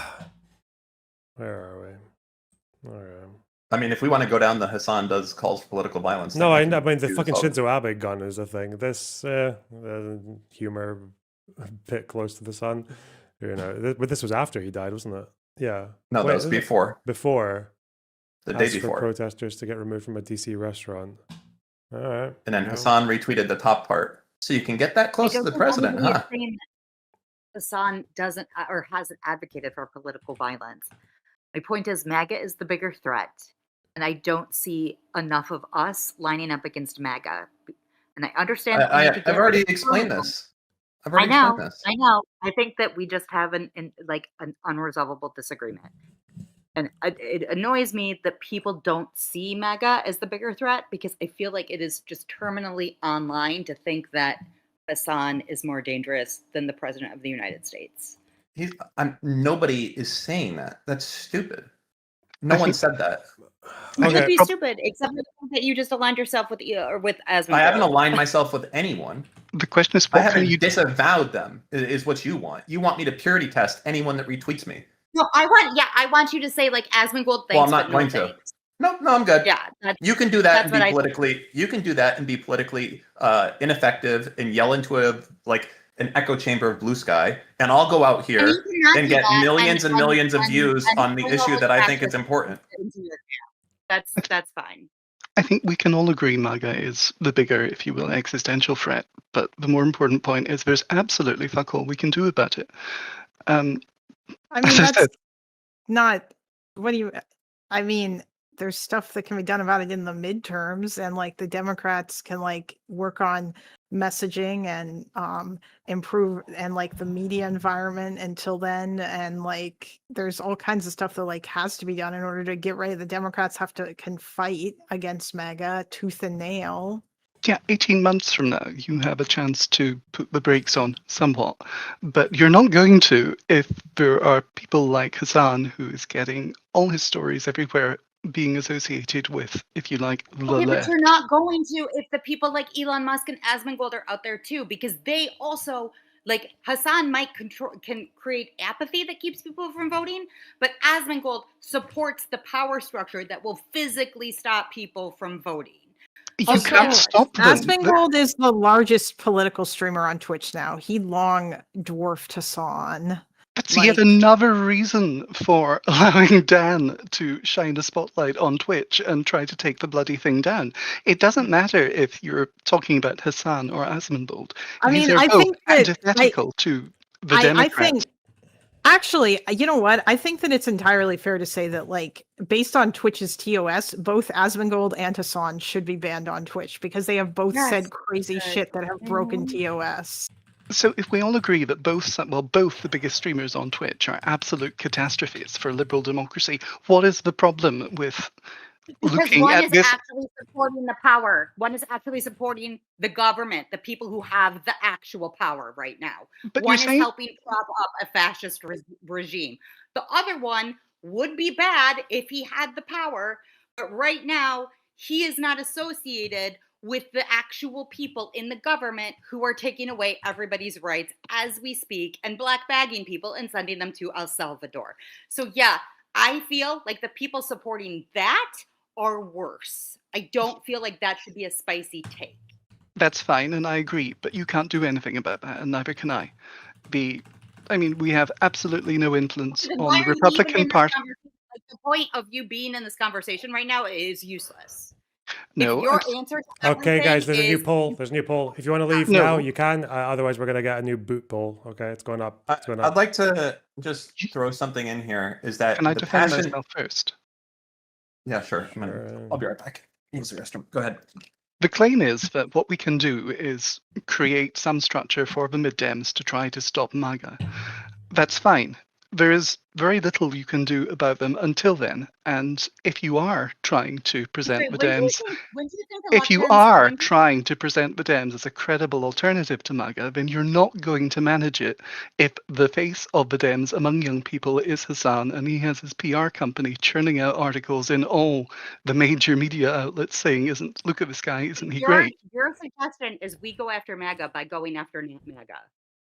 are we? All right. I mean, if we want to go down the Hasan does calls for political violence. No, I mean the fucking Shinzo Abe gun is a thing. This humor a bit close to the sun. But this was after he died, wasn't it? Yeah. No, that was before. Before. The day before. For protesters to get removed from a DC restaurant. All right. And then Hasan retweeted the top part. So you can get that close to the president, huh? Hasan doesn't or hasn't advocated for political violence. My point is MAGA is the bigger threat. And I don't see enough of us lining up against MAGA. And I understand. I've already explained this. I know. I think that we just have an unresolvable disagreement. And it annoys me that people don't see MAGA as the bigger threat because I feel like it is just terminally online to think that Hasan is more dangerous than the president of the United States. Nobody is saying that. That's stupid. No one said that. It would be stupid, except for the fact that you just aligned yourself with Asmongold. I haven't aligned myself with anyone. The question is, I haven't disavowed them. Is what you want. You want me to purity test anyone that retweets me. No, I want you to say like Asmongold thanks. Well, I'm not going to. No, I'm good. Yeah, you can do that and be politically. You can do that and be politically ineffective and yell into an echo chamber of blue sky, and I'll go out here and get millions and millions of views on the issue that I think is important. That's fine. I think we can all agree MAGA is the bigger, if you will, existential threat. But the more important point is there's absolutely fuck all we can do about it. I mean, that's not. What do you? I mean, there's stuff that can be done about it in the midterms, and like the Democrats can like work on messaging and improve and like the media environment until then, and like there's all kinds of stuff that like has to be done in order to get ready. The Democrats can fight against MAGA tooth and nail. Yeah, 18 months from now, you have a chance to put the brakes on somewhat. But you're not going to if there are people like Hasan, who is getting all his stories everywhere being associated with, if you like, the left. But you're not going to if the people like Elon Musk and Asmongold are out there too, because they also, like Hasan might can create apathy that keeps people from voting, but Asmongold supports the power structure that will physically stop people from voting. You can't stop them. Asmongold is the largest political streamer on Twitch now. He long dwarfed Hasan. That's yet another reason for allowing Dan to shine a spotlight on Twitch and try to take the bloody thing down. It doesn't matter if you're talking about Hasan or Asmongold. I mean, they're I both think that antithetical to the Democrats. I think, actually, you know what? I think that it's entirely fair to say that, like, based on Twitch's TOS, both Asmongold and Hasan should be banned on Twitch because they have both said crazy shit that have broken TOS. So if we all agree that both the biggest streamers on Twitch are absolute catastrophes for liberal democracy, what is the problem with looking one at is this? actually supporting the power. One is actually supporting the government, the people who have the actual power right now. But one you're is saying- helping prop up a fascist regime. The other one would be bad if he had the power, but right now he is not associated with the actual people in the government who are taking away everybody's rights as we speak and black bagging people and sending them to El Salvador. So yeah, I feel like the people supporting that are worse. I don't feel like that should be a spicy take. That's fine, and I agree, but you can't do anything about that, and neither can I. We have absolutely no influence on the Republican Party. Like, the point of you being in this conversation right now is useless. No. Your answer to Okay, guys, there's a new is- poll. There's a new poll. If you want to leave No. now, you can. Otherwise, we're gonna get a new boot poll. Okay, it's going up. It's going up. I'd like to just throw something in here. Is that Can I the defend passion? myself first? Yeah, sure. I'll be right back. Use the restroom. Go ahead. The claim is that what we can do is create some structure for the mid-Dems to try to stop MAGA. That's fine. There is very little you can do about them until then. And if you are trying to present the Dems, if you are trying to present the Dems as a credible alternative to MAGA, then you're not going to manage it if the face of the Dems among young people is Hasan, and he has his PR company churning out articles in all the major media outlets saying, look at this guy, isn't he great? Your suggestion is we go after MAGA by going after MAGA.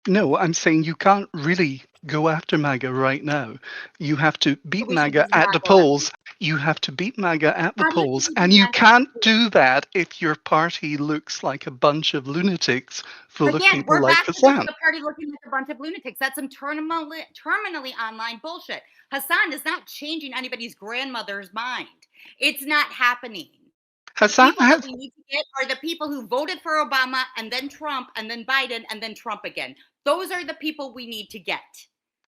No, I'm saying you can't really go after MAGA right now. You have to beat MAGA at the polls. You have to beat MAGA at the polls. And you can't do that if your party looks like a bunch of lunatics full of people we're like back to Hasan. the party looking like a bunch of lunatics. That's some terminally online bullshit. Hasan is not changing anybody's grandmother's mind. It's not happening. Hasan The people that we need to get are the people who voted for Obama and then Trump and then Biden and then Trump again. Those are the people we need to get.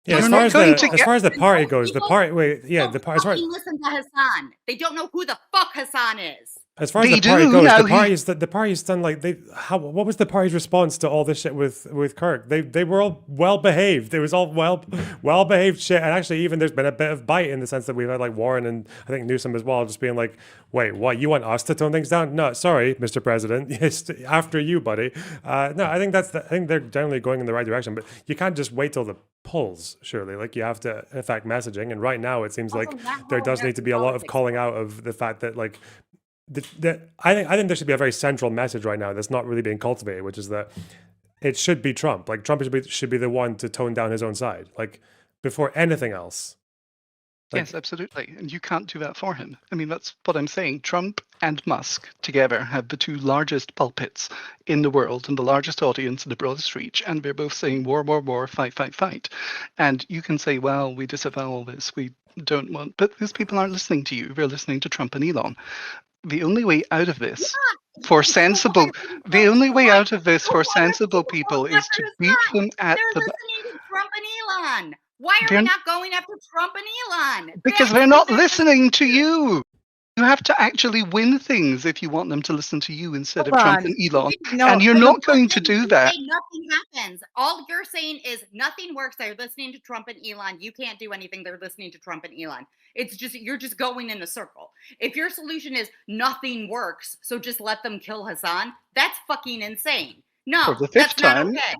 Yeah, as far as the party goes, the party. Wait, yeah, the party. Listen to Hasan. They don't know who the fuck Hasan is. As far as the party goes, the party's done like what was the party's response to all this shit with Kirk? They were all well behaved. It was all well behaved shit. And actually, even there's been a bit of bite in the sense that we've had like Warren and I think Newsom as well, just being like, wait, what? You want us to tone things down? No, sorry, Mr. President. Yes, after you, buddy. No, I think I think they're generally going in the right direction. But you can't just wait till the polls. Surely, like you have to affect messaging. And right now, it seems like there does need to be a lot of calling out of the fact that like. I think there should be a very central message right now that's not really being cultivated, which is that it should be Trump. Like Trump should be the one to tone down his own side, like before anything else. Like, yes, absolutely. And you can't do that for him. I mean, that's what I'm saying. Trump and Musk together have the two largest pulpits in the world and the largest audience and the broadest reach. And they're both saying war, war, war, fight, fight, fight. And you can say, well, we disavow all this. We don't want, but these people aren't listening to you. They're listening to Trump and Elon. The only way out of this for sensible people is to beat them at They're listening to Trump and Elon. Why are we not going after Trump and Elon? Because they're not listening to you. You have to actually win things if you want them to listen to you instead of Trump and Elon. And you're not going to do that. Nothing happens. All you're saying is nothing works. They're listening to Trump and Elon. You can't do anything. They're listening to Trump and Elon. It's just, you're just going in a circle. If your solution is nothing works, so just let them kill Hasan, that's fucking insane. No, For the fifth that's not time, okay.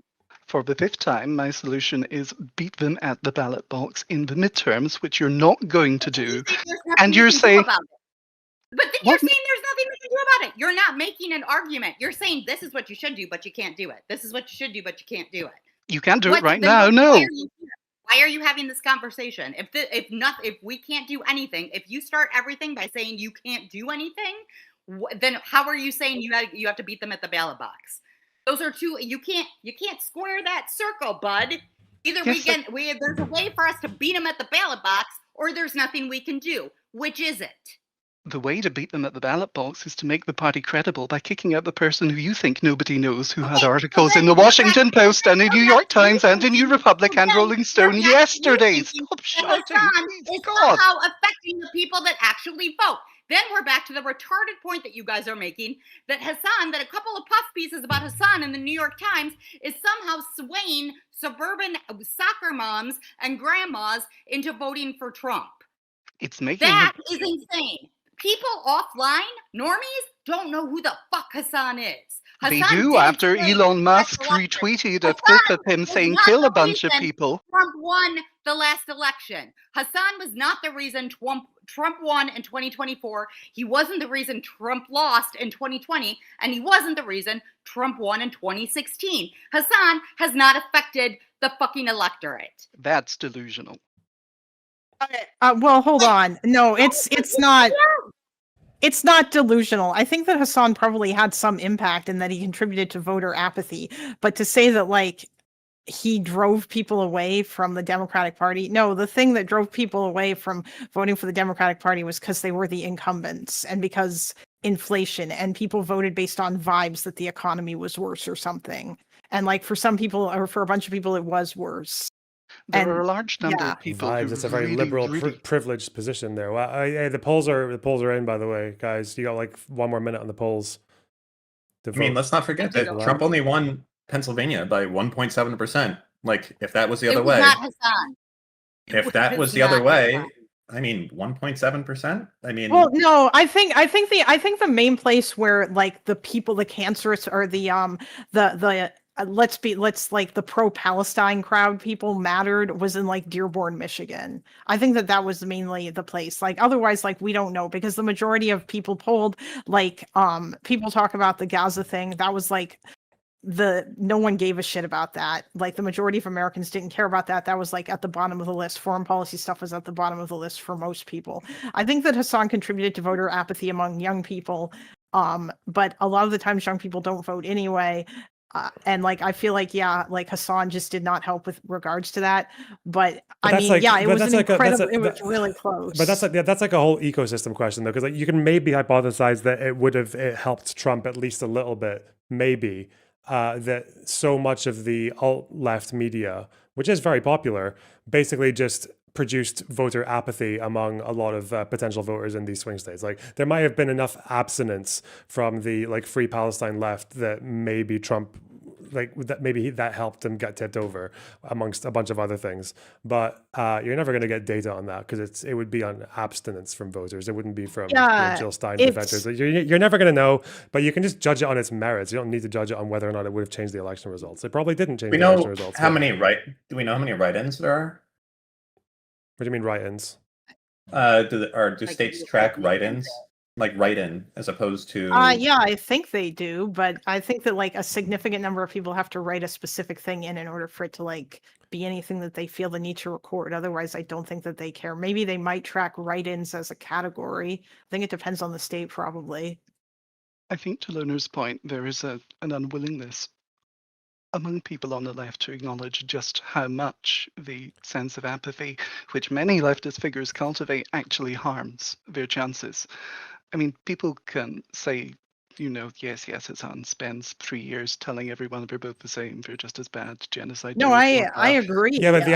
For the fifth time, my solution is beat them at the ballot box in the midterms, which you're not going to do. And you're saying... But then you're saying there's nothing we can do about it. You're not making an argument. You're saying this is what you should do, but you can't do it. This is what you should do, but you can't do it. You can't do it right now, no. Why are you having this conversation? If we can't do anything, if you start everything by saying you can't do anything, then how are you saying you have to beat them at the ballot box? Those are two. You can't square that circle, bud. Either there's a way for us to beat them at the ballot box, or there's nothing we can do. Which is it? The way to beat them at the ballot box is to make the party credible by kicking out the person who you think nobody knows, who had articles in the Washington Post and the New York Times and the New Republic and Rolling Stone yesterday. Stop shouting, It's somehow affecting the people that actually vote. Then we're back to the retarded point that you guys are making, that a couple of puff pieces about Hasan in the New York Times is somehow swaying suburban soccer moms and grandmas into voting for Trump. It's making that is insane. People offline, normies, don't know who the fuck Hasan is. They do after Elon Musk retweeted a clip of him saying kill a bunch of people. Trump won the last election. Hasan was not the reason Trump won in 2024. He wasn't the reason Trump lost in 2020. And he wasn't the reason Trump won in 2016. Hasan has not affected the fucking electorate. That's delusional. Well, hold on. No, it's not. It's not delusional. I think that Hasan probably had some impact and that he contributed to voter apathy. But to say that, like, he drove people away from the Democratic Party, no, the thing that drove people away from voting for the Democratic Party was because they were the incumbents and because inflation, and people voted based on vibes that the economy was worse or something. And like for some people, or for a bunch of people, it was worse. There are a large number yeah. of people Vibes. who It's a very really, liberal, really privileged position there. Well, the polls are in, by the way, guys. You got like 1 more minute on the polls. I mean, let's not forget that Trump only won Pennsylvania by 1.7%. Like, if that was the other It was way, not Hasan. if that was the other way, I mean, 1.7%. I mean, Well, no, I think the main place where like the people, the cancerous, or the let's like the pro-Palestine crowd people mattered was in like Dearborn, Michigan. I think that was mainly the place. Like otherwise, like we don't know, because the majority of people polled, like people talk about the Gaza thing. That was like no one gave a shit about that. Like the majority of Americans didn't care about that. That was like at the bottom of the list. Foreign policy stuff was at the bottom of the list for most people. I think that Hasan contributed to voter apathy among young people. But a lot of the times young people don't vote anyway. And like I feel like like Hasan just did not help with regards to that. But I mean, like, it was an incredible. It was really close. But that's like a whole ecosystem question though, because like you can maybe hypothesize that it helped Trump at least a little bit, maybe. That so much of the alt-left media, which is very popular, basically just produced voter apathy among a lot of potential voters in these swing states. Like there might have been enough abstinence from the like Free Palestine left that maybe Trump, like that maybe that helped him get tipped over amongst a bunch of other things. But you're never going to get data on that because it would be on abstinence from voters. It wouldn't be from Jill Stein defenders. You're never going to know, but you can just judge it on its merits. You don't need to judge it on whether or not it would have changed the election results. It probably didn't change the election results. Do we know how many write-ins there are? What do you mean write-ins? Do states track write-ins? Like write-in as opposed to yeah, I think they do, but I think that like a significant number of people have to write a specific thing in order for it to like be anything that they feel the need to record. Otherwise, I don't think that they care. Maybe they might track write-ins as a category. I think it depends on the state, probably. I think to Loner's point, there is an unwillingness among people on the left to acknowledge just how much the sense of apathy, which many leftist figures cultivate, actually harms their chances. I mean, people can say, yes, Hasan spends 3 years telling everyone they're both the same, they're just as bad, genocide. No, I agree. Yeah, but the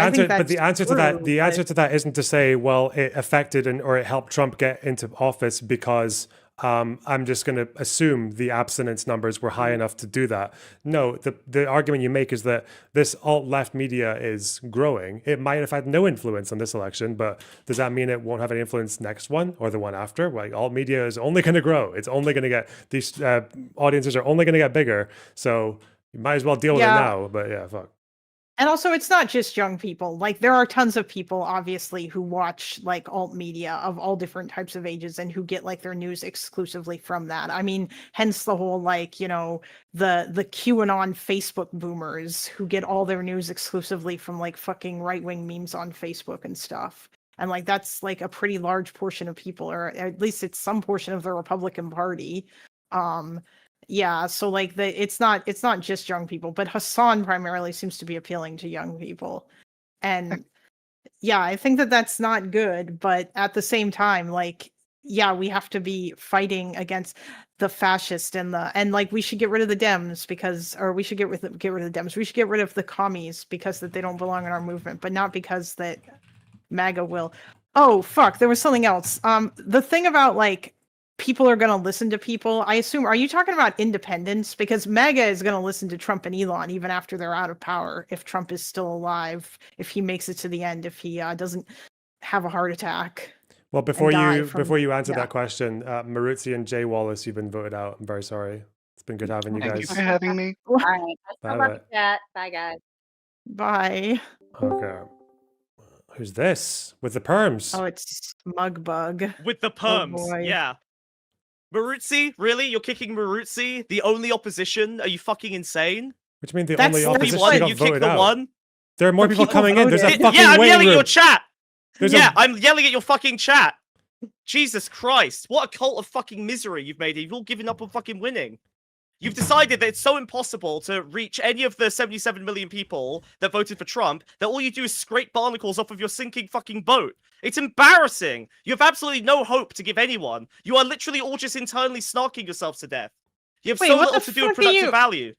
answer to that isn't to say, well, it affected or it helped Trump get into office because I'm just going to assume the abstinence numbers were high enough to do that. No, the argument you make is that this alt-left media is growing. It might have had no influence on this election, but does that mean it won't have any influence next one or the one after? Like alt media is only going to grow. It's only going to get, these audiences are only going to get bigger. So you might as well deal with it now. But yeah, fuck. And also, it's not just young people. Like, there are tons of people, obviously, who watch, like, alt media of all different types of ages and who get, like, their news exclusively from that. I mean, hence the whole, like, the QAnon Facebook boomers who get all their news exclusively from, like, fucking right-wing memes on Facebook and stuff. And, like, that's, like, a pretty large portion of people, or at least it's some portion of the Republican Party. Yeah, so like it's not just young people, but Hasan primarily seems to be appealing to young people. And yeah, I think that that's not good, but at the same time, like, yeah, we have to be fighting against the fascist and like we should get rid of the Dems we should get rid of the Dems. We should get rid of the commies because that they don't belong in our movement, but not because that MAGA will. Oh, fuck, there was something else. The thing about like people are going to listen to people, I assume, are you talking about independents? Because MAGA is going to listen to Trump and Elon even after they're out of power, if Trump is still alive, if he makes it to the end, if he doesn't have a heart attack. Well, before you answer that question, Maruzzi and Jay Wallace, you've been voted out. I'm very sorry. It's been good having you guys. Thank you for having me. All right. I love the chat. Bye, guys. Bye. Okay. Who's this? With the perms? Oh, it's Mugbug. With the perms, yeah. Maruzzi? Really? You're kicking Maruzzi? The only opposition? Are you fucking insane? Which means the only opposition you kick the one? There are more people coming in. There's a fucking I'm yelling at your chat. I'm yelling at your fucking chat. Jesus Christ. What a cult of fucking misery you've made. You've all given up on fucking winning. You've decided that it's so impossible to reach any of the 77 million people that voted for Trump that all you do is scrape barnacles off of your sinking fucking boat. It's embarrassing. You have absolutely no hope to give anyone. You are literally all just internally snarking yourselves to death. You have so little to do with productive value.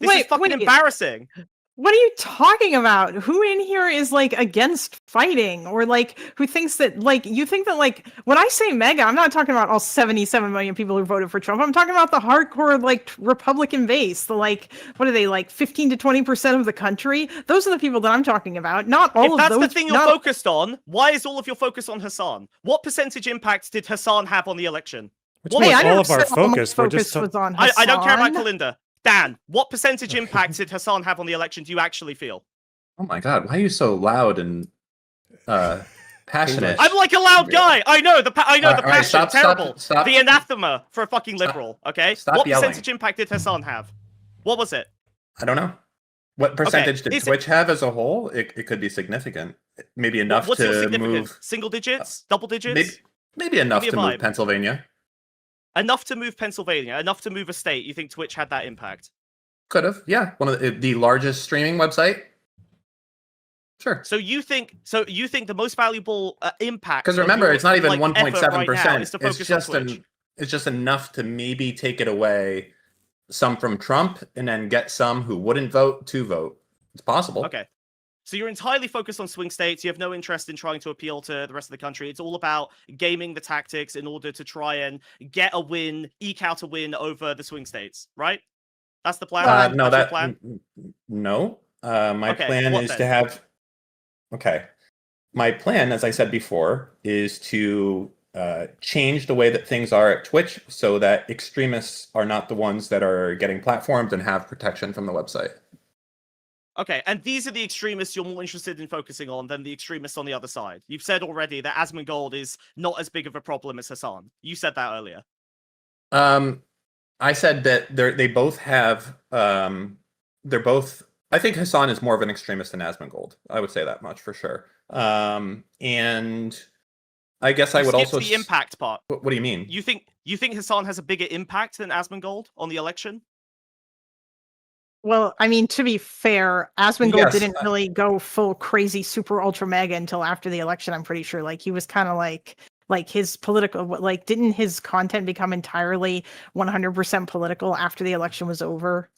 This is fucking embarrassing. What are you talking about? Who in here is like against fighting, or like who thinks that like you think that like when I say mega, I'm not talking about all 77 million people who voted for Trump. I'm talking about the hardcore like Republican base, the like what are they like 15 to 20% of the country? Those are the people that I'm talking about. Not all of those. If that's the thing you're focused on, why is all of your focus on Hasan? What percentage impact did Hasan have on the election? All of our focus. Was on I don't care about Kalinda. Dan, what percentage impact did Hasan have on the election, do you actually feel? Oh my god, why are you so loud and passionate? I'm like a loud guy. I know the passion. Stop, terrible. stop. The anathema for a fucking liberal. Okay. Stop what yelling. percentage impact did Hasan have? What was it? I don't know. What percentage did Twitch have as a whole? It could be significant. Maybe enough What's your to significance? move. Single digits? Double digits? Maybe enough to move Pennsylvania. Enough to move Pennsylvania. Enough to move a state. You think Twitch had that impact? Could have, yeah. One of the largest streaming website. Sure. So you think the most valuable impact? Because remember, it's not even 1.7%. It's just enough to maybe take it away some from Trump and then get some who wouldn't vote to vote. It's possible. Okay. So you're entirely focused on swing states. You have no interest in trying to appeal to the rest of the country. It's all about gaming the tactics in order to try and get a win, eke out a win over the swing states, right? That's the plan. No, that's your plan? No. My plan is then? to have. Okay. My plan, as I said before, is to change the way that things are at Twitch so that extremists are not the ones that are getting platformed and have protection from the website. Okay, and these are the extremists you're more interested in focusing on than the extremists on the other side. You've said already that Asmongold is not as big of a problem as Hasan. You said that earlier. I said that they both have. They're both. I think Hasan is more of an extremist than Asmongold. I would say that much for sure. And I guess I would also the impact part. What do you mean? You think Hasan has a bigger impact than Asmongold on the election? Well, I mean, to be fair, Asmongold didn't really go full crazy super ultra mega until after the election. I'm pretty sure. Like he was kind of like his political, like didn't his content become entirely 100% political after the election was over?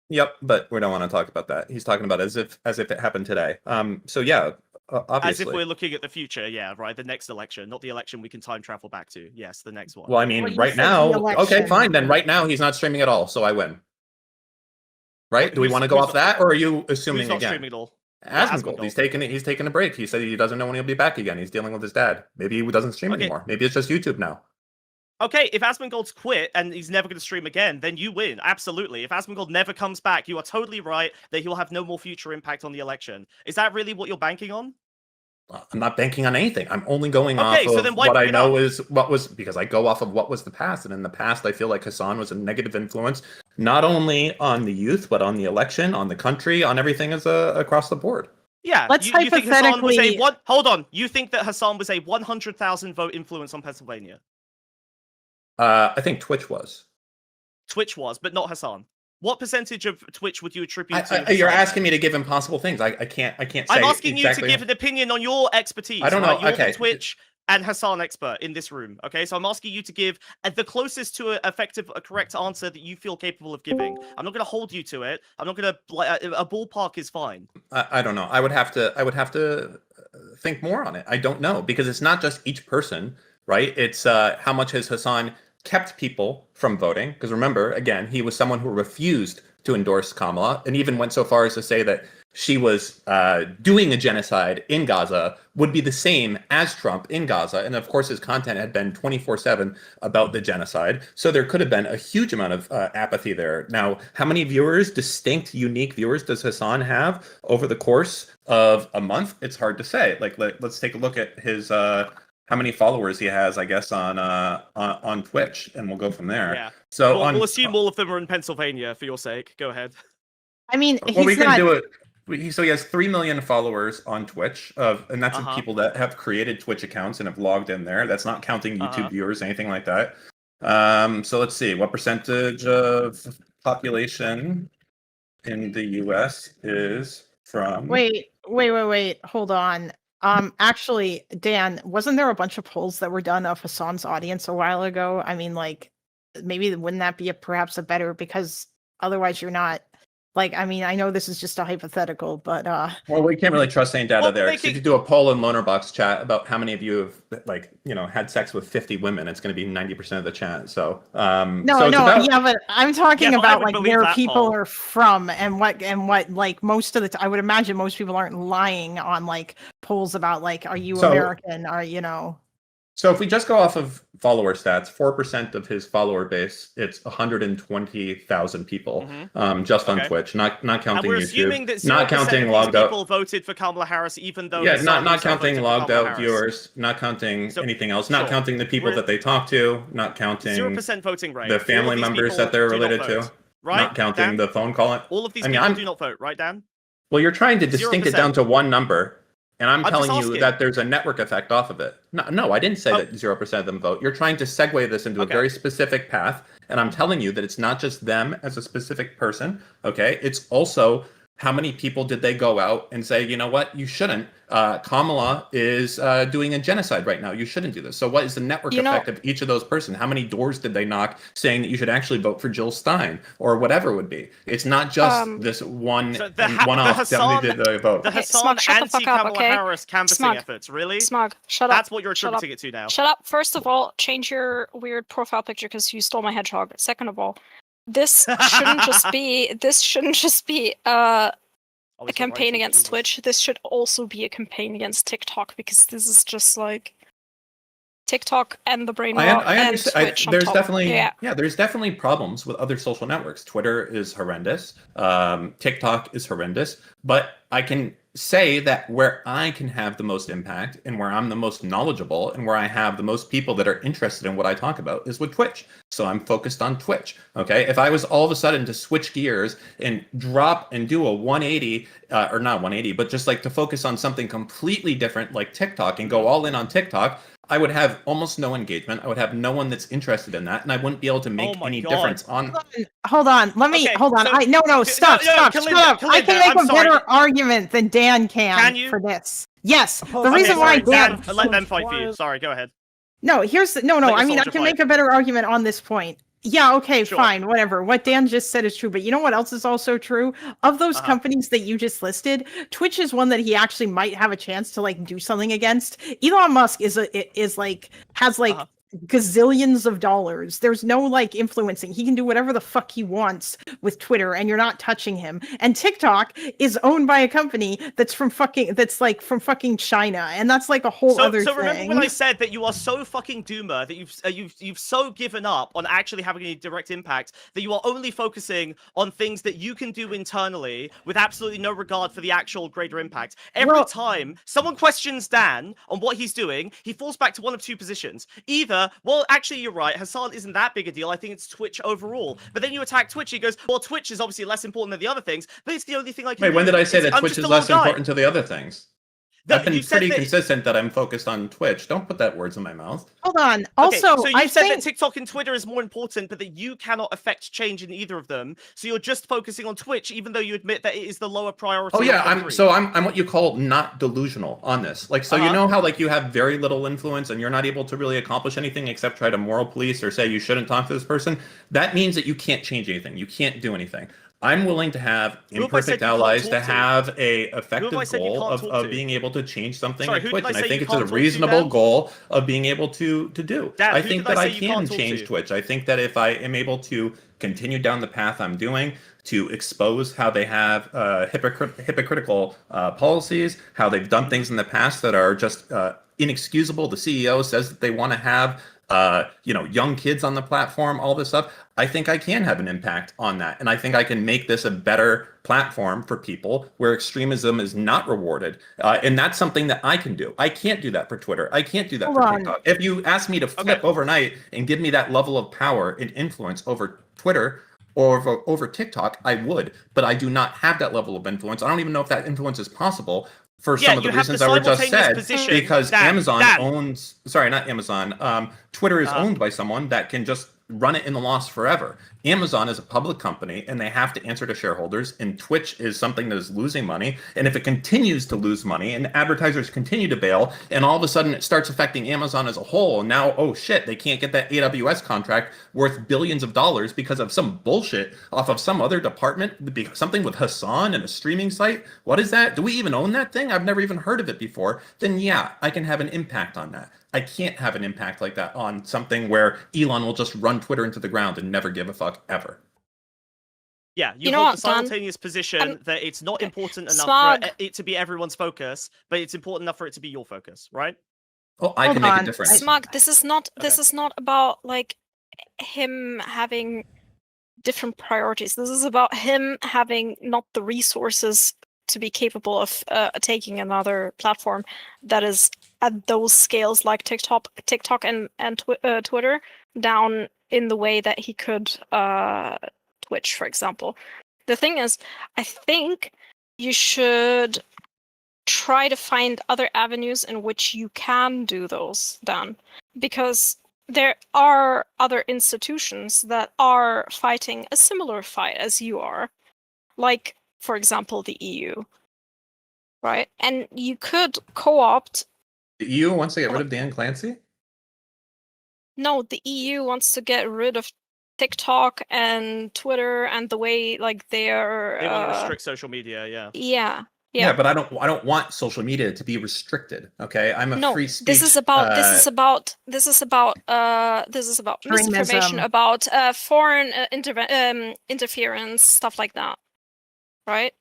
Yep, but we don't want to talk about that. He's talking about as if it happened today. So yeah, obviously. As if we're looking at the future, yeah, right. The next election, not the election we can time travel back to. Yes, the next one. Well, I mean, right now, okay, fine. Then right now he's not streaming at all, so I win. Right? Do we want to go off that, or are you assuming not again? Streaming at all? Asmongold. He's taking a break. He said he doesn't know when he'll be back again. He's dealing with his dad. Maybe he doesn't stream anymore. Maybe it's just YouTube now. Okay, if Asmongold's quit and he's never going to stream again, then you win. Absolutely. If Asmongold never comes back, you are totally right that he'll have no more future impact on the election. Is that really what you're banking on? I'm not banking on anything. I'm only going off of what I know is what was, because I go off of what was the past. And in the past, I feel like Hasan was a negative influence, not only on the youth, but on the election, on the country, on everything as across the board. Yeah, let's you think Hasan was hypothetically. hold on. You think that Hasan was a 100,000 vote influence on Pennsylvania? I think Twitch was. Twitch was, but not Hasan. What percentage of Twitch would you attribute to? You're asking me to give impossible things. I can't say. I'm asking exactly. you to give an opinion on your expertise. I don't know. You're Okay. the Twitch and Hasan expert in this room. Okay, so I'm asking you to give the closest to a correct answer that you feel capable of giving. I'm not going to hold you to it. I'm not going to. A ballpark is fine. I don't know. I would have to think more on it. I don't know, because it's not just each person, right? It's how much has Hasan kept people from voting? Because remember, again, he was someone who refused to endorse Kamala, and even went so far as to say that she was doing a genocide in Gaza would be the same as Trump in Gaza. And of course, his content had been 24/7 about the genocide. So there could have been a huge amount of apathy there. Now, how many viewers, distinct, unique viewers, does Hasan have over the course of a month? It's hard to say. Like, let's take a look at his how many followers he has, I guess, on Twitch, and we'll go from there. Yeah. So we'll assume all of them are in Pennsylvania for your sake. Go ahead. I mean, we can do it. So he has 3 million followers on Twitch, and that's of people that have created Twitch accounts and have logged in there. That's not counting YouTube viewers, anything like that. So let's see, what percentage of population in the U.S. is from? Wait. Hold on. Actually, Dan, wasn't there a bunch of polls that were done of Hasan's audience a while ago? I mean, like, maybe wouldn't that be perhaps a better, because otherwise you're not, like, I mean, I know this is just a hypothetical, but Well, we can't really trust any data Well, there. 'Cause if you do a poll in Lonerbox chat about how many of you have, like, you know, had sex with 50 women, it's going to be 90% of the chat. So, yeah, but I'm talking Yeah, but I about would like believe where that people poll. are from and what like most of the I would imagine most people aren't lying on like polls about like, are you So- American? Are you know? So if we just go off of follower stats, 4% of his follower base, it's 120,000 people, just on Okay. Twitch, not And counting we're YouTube, assuming that 0% not counting of these logged out. people voted for Kamala Harris, even though Yeah, his son not also counting voted for logged Kamala out Harris. viewers, not counting So- anything else, not sure. counting the people We're- that they talk to, not counting 0% voting rate. the All of family these members people that they're do not related vote. to, Right, not counting Dan? the phone call. All of these I mean, people do not vote, right, Dan? Well, you're trying to distinct it 0%. down to one number, and I'm I'm just telling you asking. that there's a network effect off of it. No, I didn't say that 0% of them vote. You're trying to segue this into a very specific path, and I'm telling you that it's not just them as a specific person, okay? It's also how many people did they go out and say, you know what, you shouldn't. Kamala is doing a genocide right now. You shouldn't do this. So what is the network effect of each of those persons? How many doors did they knock saying that you should actually vote for Jill Stein or whatever it would be? It's not just this one So one-off that did they vote. The Hasan Smug, shut the fuck up, anti-Kamala okay? Harris canvassing Smug. efforts, really? Smug, shut up. That's what you're Shut up. attributing it to now. Shut up. First of all, change your weird profile picture because you stole my hedgehog. Second of all, this shouldn't just be a campaign against Twitch. This should also be a campaign against TikTok because this is just like TikTok and the brain rot I and understand. Twitch on There's top. definitely there's definitely problems with other social networks. Twitter is horrendous. TikTok is horrendous. But I can say that where I can have the most impact and where I'm the most knowledgeable and where I have the most people that are interested in what I talk about is with Twitch. So I'm focused on Twitch. Okay. If I was all of a sudden to switch gears and drop and do a 180, or not 180, but just like to focus on something completely different like TikTok and go all in on TikTok, I would have almost no engagement. I would have no one that's interested in that, and I wouldn't be able to make any difference on. Hold on. Let me hold on. Stop. Shut up. I can make a better argument than Dan can you? for this. Yes. The Okay, reason why sorry, Dan let them fight for you. Sorry, go ahead. No, here's the, no. Let I your mean, I soldier can fight. make a better argument on this point. Yeah, okay, Sure. fine, whatever. What Dan just said is true, but you know what else is also true? Of those companies that you just listed, Twitch is one that he actually might have a chance to like do something against. Elon Musk has gazillions of dollars. There's no like influencing. He can do whatever the fuck he wants with Twitter and you're not touching him. And TikTok is owned by a company that's from fucking China. And that's like a whole other thing. So remember when I said that you are so fucking doomer that you've so given up on actually having any direct impact that you are only focusing on things that you can do internally with absolutely no regard for the actual greater impact. Every time someone questions Dan on what he's doing, he falls back to one of two positions. Either, well, actually, you're right, Hasan isn't that big a deal. I think it's Twitch overall. But then you attack Twitch, he goes, well, Twitch is obviously less important than the other things, but it's the only thing I can do. Wait, when did I say that I'm Twitch just is a less little guy. important to the other things? I've been pretty consistent that I'm focused on Twitch. Don't put that words in my mouth. Hold on. Okay, Also, so you I said think that TikTok and Twitter is more important, but that you cannot affect change in either of them. So you're just focusing on Twitch, even though you admit that it is the lower priority. Oh yeah, of the three. I'm what you call not delusional on this. Like, so you know how like you have very little influence and you're not able to really accomplish anything except try to moral police or say you shouldn't talk to this person. That means that you can't change anything. You can't do anything. I'm willing to have imperfect allies to have a effective goal of being able to change something like Twitch, and I think it's a reasonable goal of being able to do. I think that I can change Twitch. I think that if I am able to continue down the path I'm doing, to expose how they have hypocritical policies, how they've done things in the past that are just inexcusable. The CEO says that they want to have young kids on the platform, all this stuff. I think I can have an impact on that. And I think I can make this a better platform for people where extremism is not rewarded. And that's something that I can do. I can't do that for Twitter. I can't do that for TikTok. If you ask me to flip overnight and give me that level of power and influence over Twitter, or over TikTok, I would, but I do not have that level of influence. I don't even know if that influence is possible for some of the reasons that were just said, because Amazon owns, sorry, not Amazon, Twitter is owned by someone that can just run it in the loss forever. Amazon is a public company and they have to answer to shareholders, and Twitch is something that is losing money. And if it continues to lose money and advertisers continue to bail, and all of a sudden it starts affecting Amazon as a whole, and now, oh shit, they can't get that AWS contract worth billions of dollars because of some bullshit off of some other department, something with Hasan and a streaming site. What is that? Do we even own that thing? I've never even heard of it before. Then yeah, I can have an impact on that. I can't have an impact like that on something where Elon will just run Twitter into the ground and never give a fuck ever. Yeah, you hold the simultaneous position that it's not important enough for it to be everyone's focus, but it's important enough for it to be your focus, right? Oh, I can make a difference. Smug, this is not about like him having different priorities. This is about him having not the resources to be capable of taking another platform that is at those scales like TikTok and Twitter down in the way that he could Twitch, for example. The thing is, I think you should try to find other avenues in which you can do those, Dan, because there are other institutions that are fighting a similar fight as you are, like, for example, the EU, right? And you could co-opt. The EU wants to get rid of Dan Clancy? No, the EU wants to get rid of TikTok and Twitter and the way like they want to restrict social media. Yeah. Yeah, but I don't want social media to be restricted. Okay, I'm a free speech. This is about misinformation, about foreign interference, stuff like that, right?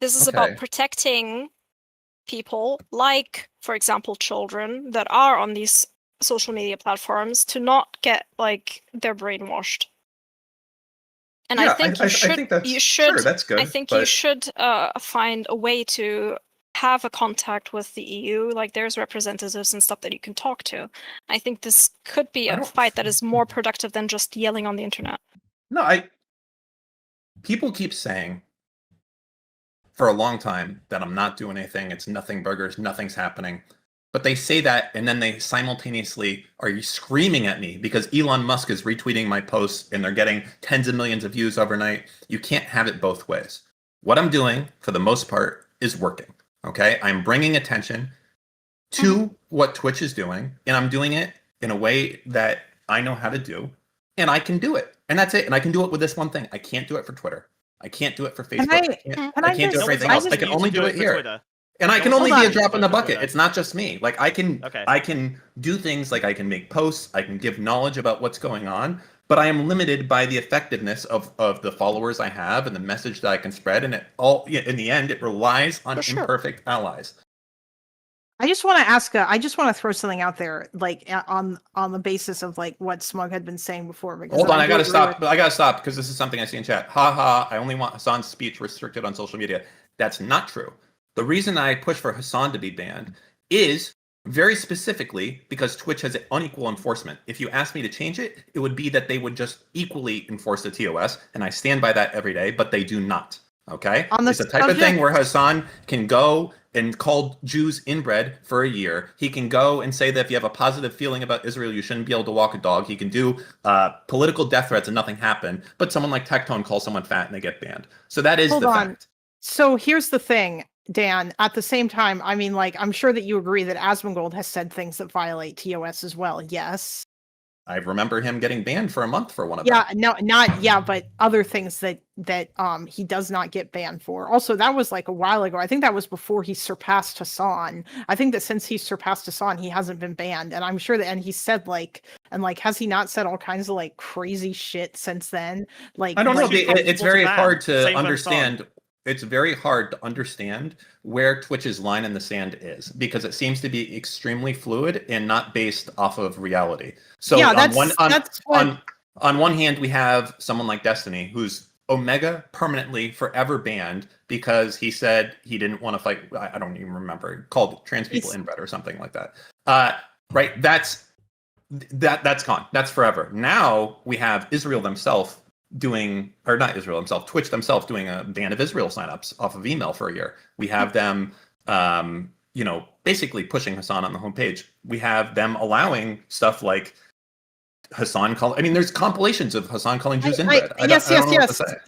This is about protecting people, like, for example, children that are on these social media platforms, to not get like their brainwashed. And I think you should. Sure, that's good. I think you should find a way to have a contact with the EU. Like, there's representatives and stuff that you can talk to. I think this could be a fight that is more productive than just yelling on the internet. No, people keep saying for a long time that I'm not doing anything. It's nothing burgers, nothing's happening. But they say that, and then they simultaneously are screaming at me because Elon Musk is retweeting my posts and they're getting tens of millions of views overnight. You can't have it both ways. What I'm doing, for the most part, is working. Okay? I'm bringing attention to what Twitch is doing, and I'm doing it in a way that I know how to do, and I can do it. And that's it. And I can do it with this one thing. I can't do it for Twitter. I can't do it for Facebook. I can't do it for anything else. I can only do it here. Twitter. And I can only be a drop in the bucket. It's not just me. Like, I can do things like I can make posts, I can give knowledge about what's going on, but I am limited by the effectiveness of the followers I have and the message that I can spread. And in the end, it relies on imperfect allies. I just want to ask. I just want to throw something out there, like on the basis of like what Smug had been saying before. Hold on, I gotta stop. I gotta stop because this is something I see in chat. I only want Hasan's speech restricted on social media. That's not true. The reason I push for Hasan to be banned is very specifically because Twitch has unequal enforcement. If you ask me to change it, it would be that they would just equally enforce the TOS, and I stand by that every day, but they do not. Okay? It's the type of thing where Hasan can go and call Jews inbred for a year. He can go and say that if you have a positive feeling about Israel, you shouldn't be able to walk a dog. He can do political death threats and nothing happen, but someone like Tectone calls someone fat and they get banned. So that is the fact. So here's the thing, Dan. At the same time, I mean, like, I'm sure that you agree that Asmongold has said things that violate TOS as well. Yes. I remember him getting banned for a month for one of them. But other things that he does not get banned for. Also, that was like a while ago. I think that was before he surpassed Hasan. I think that since he surpassed Hasan, he hasn't been banned. And I'm sure that, and he said has he not said all kinds of like crazy shit since then? Like, I don't know. It's very hard to understand. It's very hard to understand where Twitch's line in the sand is because it seems to be extremely fluid and not based off of reality. So on one hand, we have someone like Destiny, who's Omega permanently forever banned because he said he didn't want to fight. I don't even remember. Called trans people inbred or something like that. Right? That's gone. That's forever. Now we have Israel themselves doing, or not Israel himself, Twitch themselves doing a ban of Israel signups off of email for a year. We have them, basically pushing Hasan on the homepage. We have them allowing stuff like Hasan there's compilations of Hasan calling Jews inbred.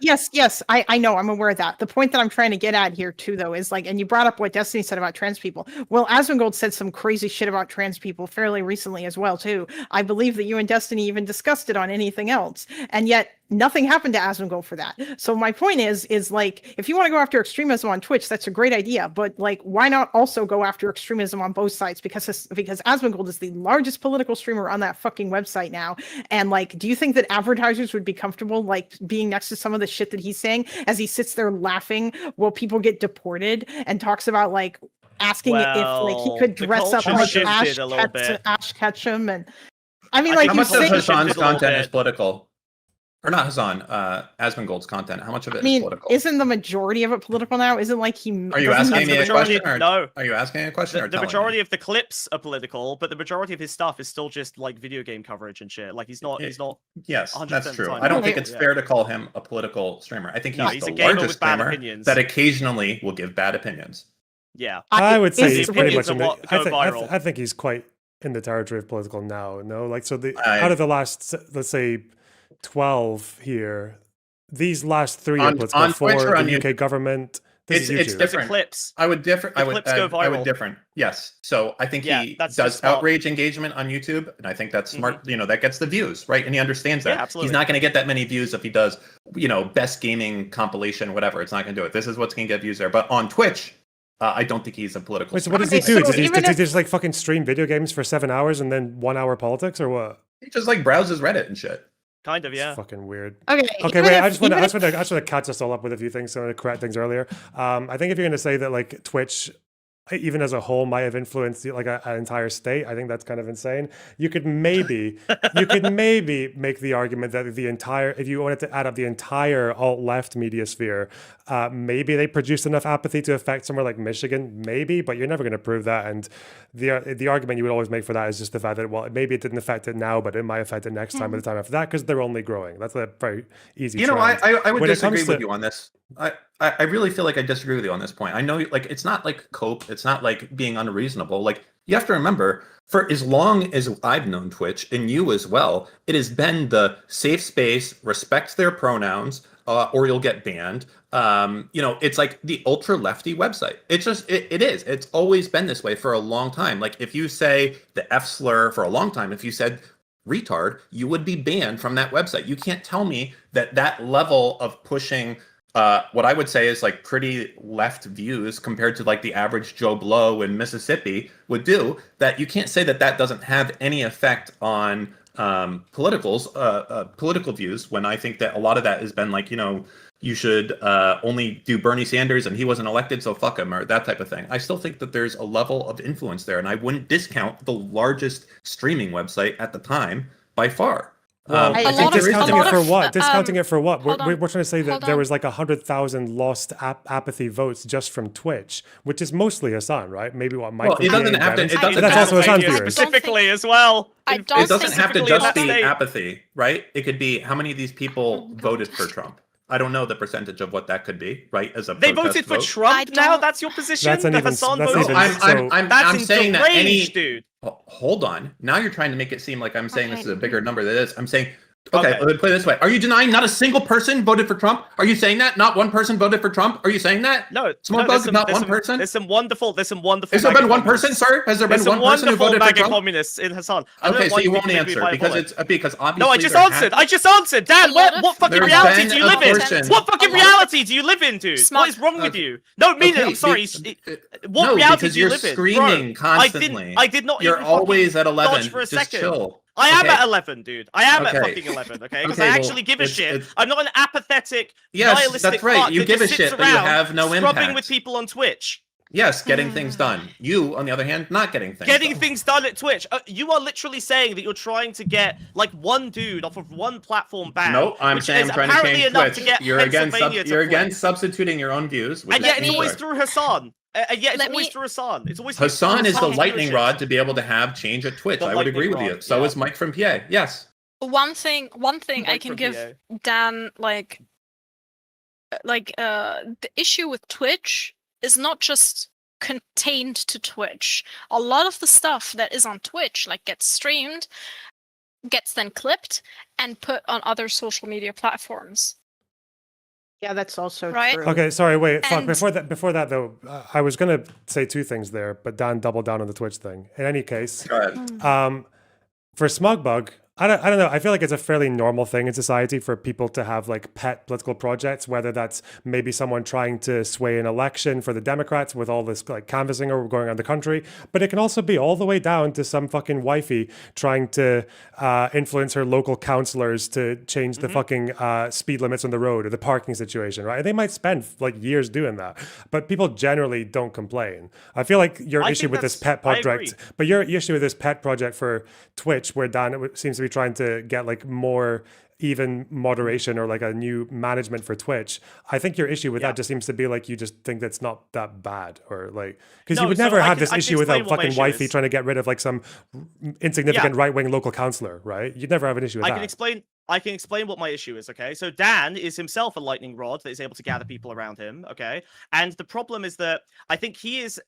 Yes. I know. I'm aware of that. The point that I'm trying to get at here too, though, is like, and you brought up what Destiny said about trans people. Well, Asmongold said some crazy shit about trans people fairly recently as well too. I believe that you and Destiny even discussed it on Anything Else, and yet nothing happened to Asmongold for that. So my point is like, if you want to go after extremism on Twitch, that's a great idea. But like, why not also go after extremism on both sides? Because Asmongold is the largest political streamer on that fucking website now. And like, do you think that advertisers would be comfortable like being next to some of the shit that he's saying as he sits there laughing while people get deported and talks about like asking if like he could dress up like Ash Ketchum? And I mean, like, how much of Hasan's content is political? Or not Hasan, Asmongold's content. How much of it is political? Isn't the majority of it political now? Isn't like he? Are you asking me a question? No. Are you asking a question? The majority of the clips are political, but the majority of his stuff is still just like video game coverage and shit. Like he's not. Yes, that's true. I don't think it's fair to call him a political streamer. I think he's the largest streamer that occasionally will give bad opinions. Yeah, I would say he's pretty much. I think he's quite in the territory of political now. No, like so out of the last, let's say, 12 here, these last 3 are political. 4 the UK government. It's different. Clips. I would differ. I would different. Yes. So I think he does outrage engagement on YouTube, and I think that's smart. That gets the views, right? And he understands that. Yeah, absolutely. He's not going to get that many views if he does, best gaming compilation, whatever. It's not going to do it. This is what's going to get views there. But on Twitch, I don't think he's a political. Wait, so what does he do? Does he just like fucking stream video games for 7 hours and then 1 hour politics, or what? He just like browses Reddit and shit. Kind of, yeah. It's fucking weird. Okay, wait. I just want to catch us all up with a few things. So I'm going to correct things earlier. I think if you're going to say that like Twitch, even as a whole, might have influenced like an entire state, I think that's kind of insane. You could maybe make the argument that if you wanted to add up the entire alt-left media sphere, maybe they produced enough apathy to affect somewhere like Michigan, maybe, but you're never going to prove that. And the argument you would always make for that is just the fact that, well, maybe it didn't affect it now, but it might affect it next time or the time after that, because they're only growing. That's a very easy trend. I would disagree with you on this. I really feel like I disagree with you on this point. I know, like, it's not like cope. It's not like being unreasonable. Like, you have to remember, for as long as I've known Twitch, and you as well, it has been the safe space, respect their pronouns, or you'll get banned. It's like the ultra lefty website. It's just, it is. It's always been this way for a long time. Like, if you say the F slur for a long time, if you said retard, you would be banned from that website. You can't tell me that level of pushing what I would say is like pretty left views compared to like the average Joe Blow in Mississippi would do, that you can't say that doesn't have any effect on political views, when I think that a lot of that has been like, you should only do Bernie Sanders and he wasn't elected, so fuck him, or that type of thing. I still think that there's a level of influence there, and I wouldn't discount the largest streaming website at the time by far. I think discounting it for what? Discounting it for what? We're trying to say that there was like 100,000 lost apathy votes just from Twitch, which is mostly Hasan, right? Maybe what Mike. Well, it doesn't have to. That's also Hasan's viewers. Specifically as well. It doesn't have to just be apathy, right? It could be how many of these people voted for Trump. I don't know the percentage of what that could be, right? As a they voted for Trump now. That's your position. That's an even. I'm saying that any dude. Hold on. Now you're trying to make it seem like I'm saying this is a bigger number than it is. I'm saying, okay, let me put it this way. Are you denying not a single person voted for Trump? Are you saying that? Not one person voted for Trump? Are you saying that? No. Not one person? There's some wonderful. Has there been one person, sir? Has there been one person who voted for Trump? Communists in Hasan. Okay, so you won't answer because obviously. No, I just answered. Dan, what fucking reality do you live in? What fucking reality do you live in, dude? What is wrong with you? No, I'm sorry. What reality do you live in? You're screaming constantly. I did not. You're always at 11. Just chill. I am at 11, dude. I am at fucking 11, okay? Because I actually give a shit. I'm not an apathetic, nihilistic that's right. You give a shit, but you have no impact. Scrubbing with people on Twitch. Yes, getting things done. You, on the other hand, not getting things done at Twitch. You are literally saying that you're trying to get like one dude off of one platform banned. No, I'm saying I'm trying to change Twitch. You're again substituting your own views. And yet it's always through Hasan. It's always through Hasan. It's always Hasan is the lightning rod to be able to have change at Twitch. I would agree with you. So is Mike from PA. Yes. One thing I Right can from give PA. Dan, the issue with Twitch is not just contained to Twitch. A lot of the stuff that is on Twitch, gets streamed, gets then clipped and put on other social media platforms. Yeah, that's also Right? true. Okay, sorry, wait, fuck. And- Before that though, I was gonna say two things there, but Dan doubled down on the Twitch thing. In any case, Go ahead. For Smugbug, I don't know. I feel like it's a fairly normal thing in society for people to have pet political projects, whether that's maybe someone trying to sway an election for the Democrats with all this canvassing or going around the country, but it can also be all the way down to some fucking wifey trying to influence her local councillors to change the fucking speed limits on the road or the parking situation, right? And they might spend years doing that, but people generally don't complain. I feel like your issue with this pet project, but your issue with this pet project for Twitch, where Dan seems to be trying to get more even moderation or a new management for Twitch. I think your issue with that just seems to be you just think that's not that bad, or because you would never have this issue with a fucking wifey trying to get rid of some insignificant right-wing local councillor, right? You'd never have an issue with that. I can explain what my issue is, okay? So Dan is himself a lightning rod that is able to gather people around him, okay? And the problem is that I think he is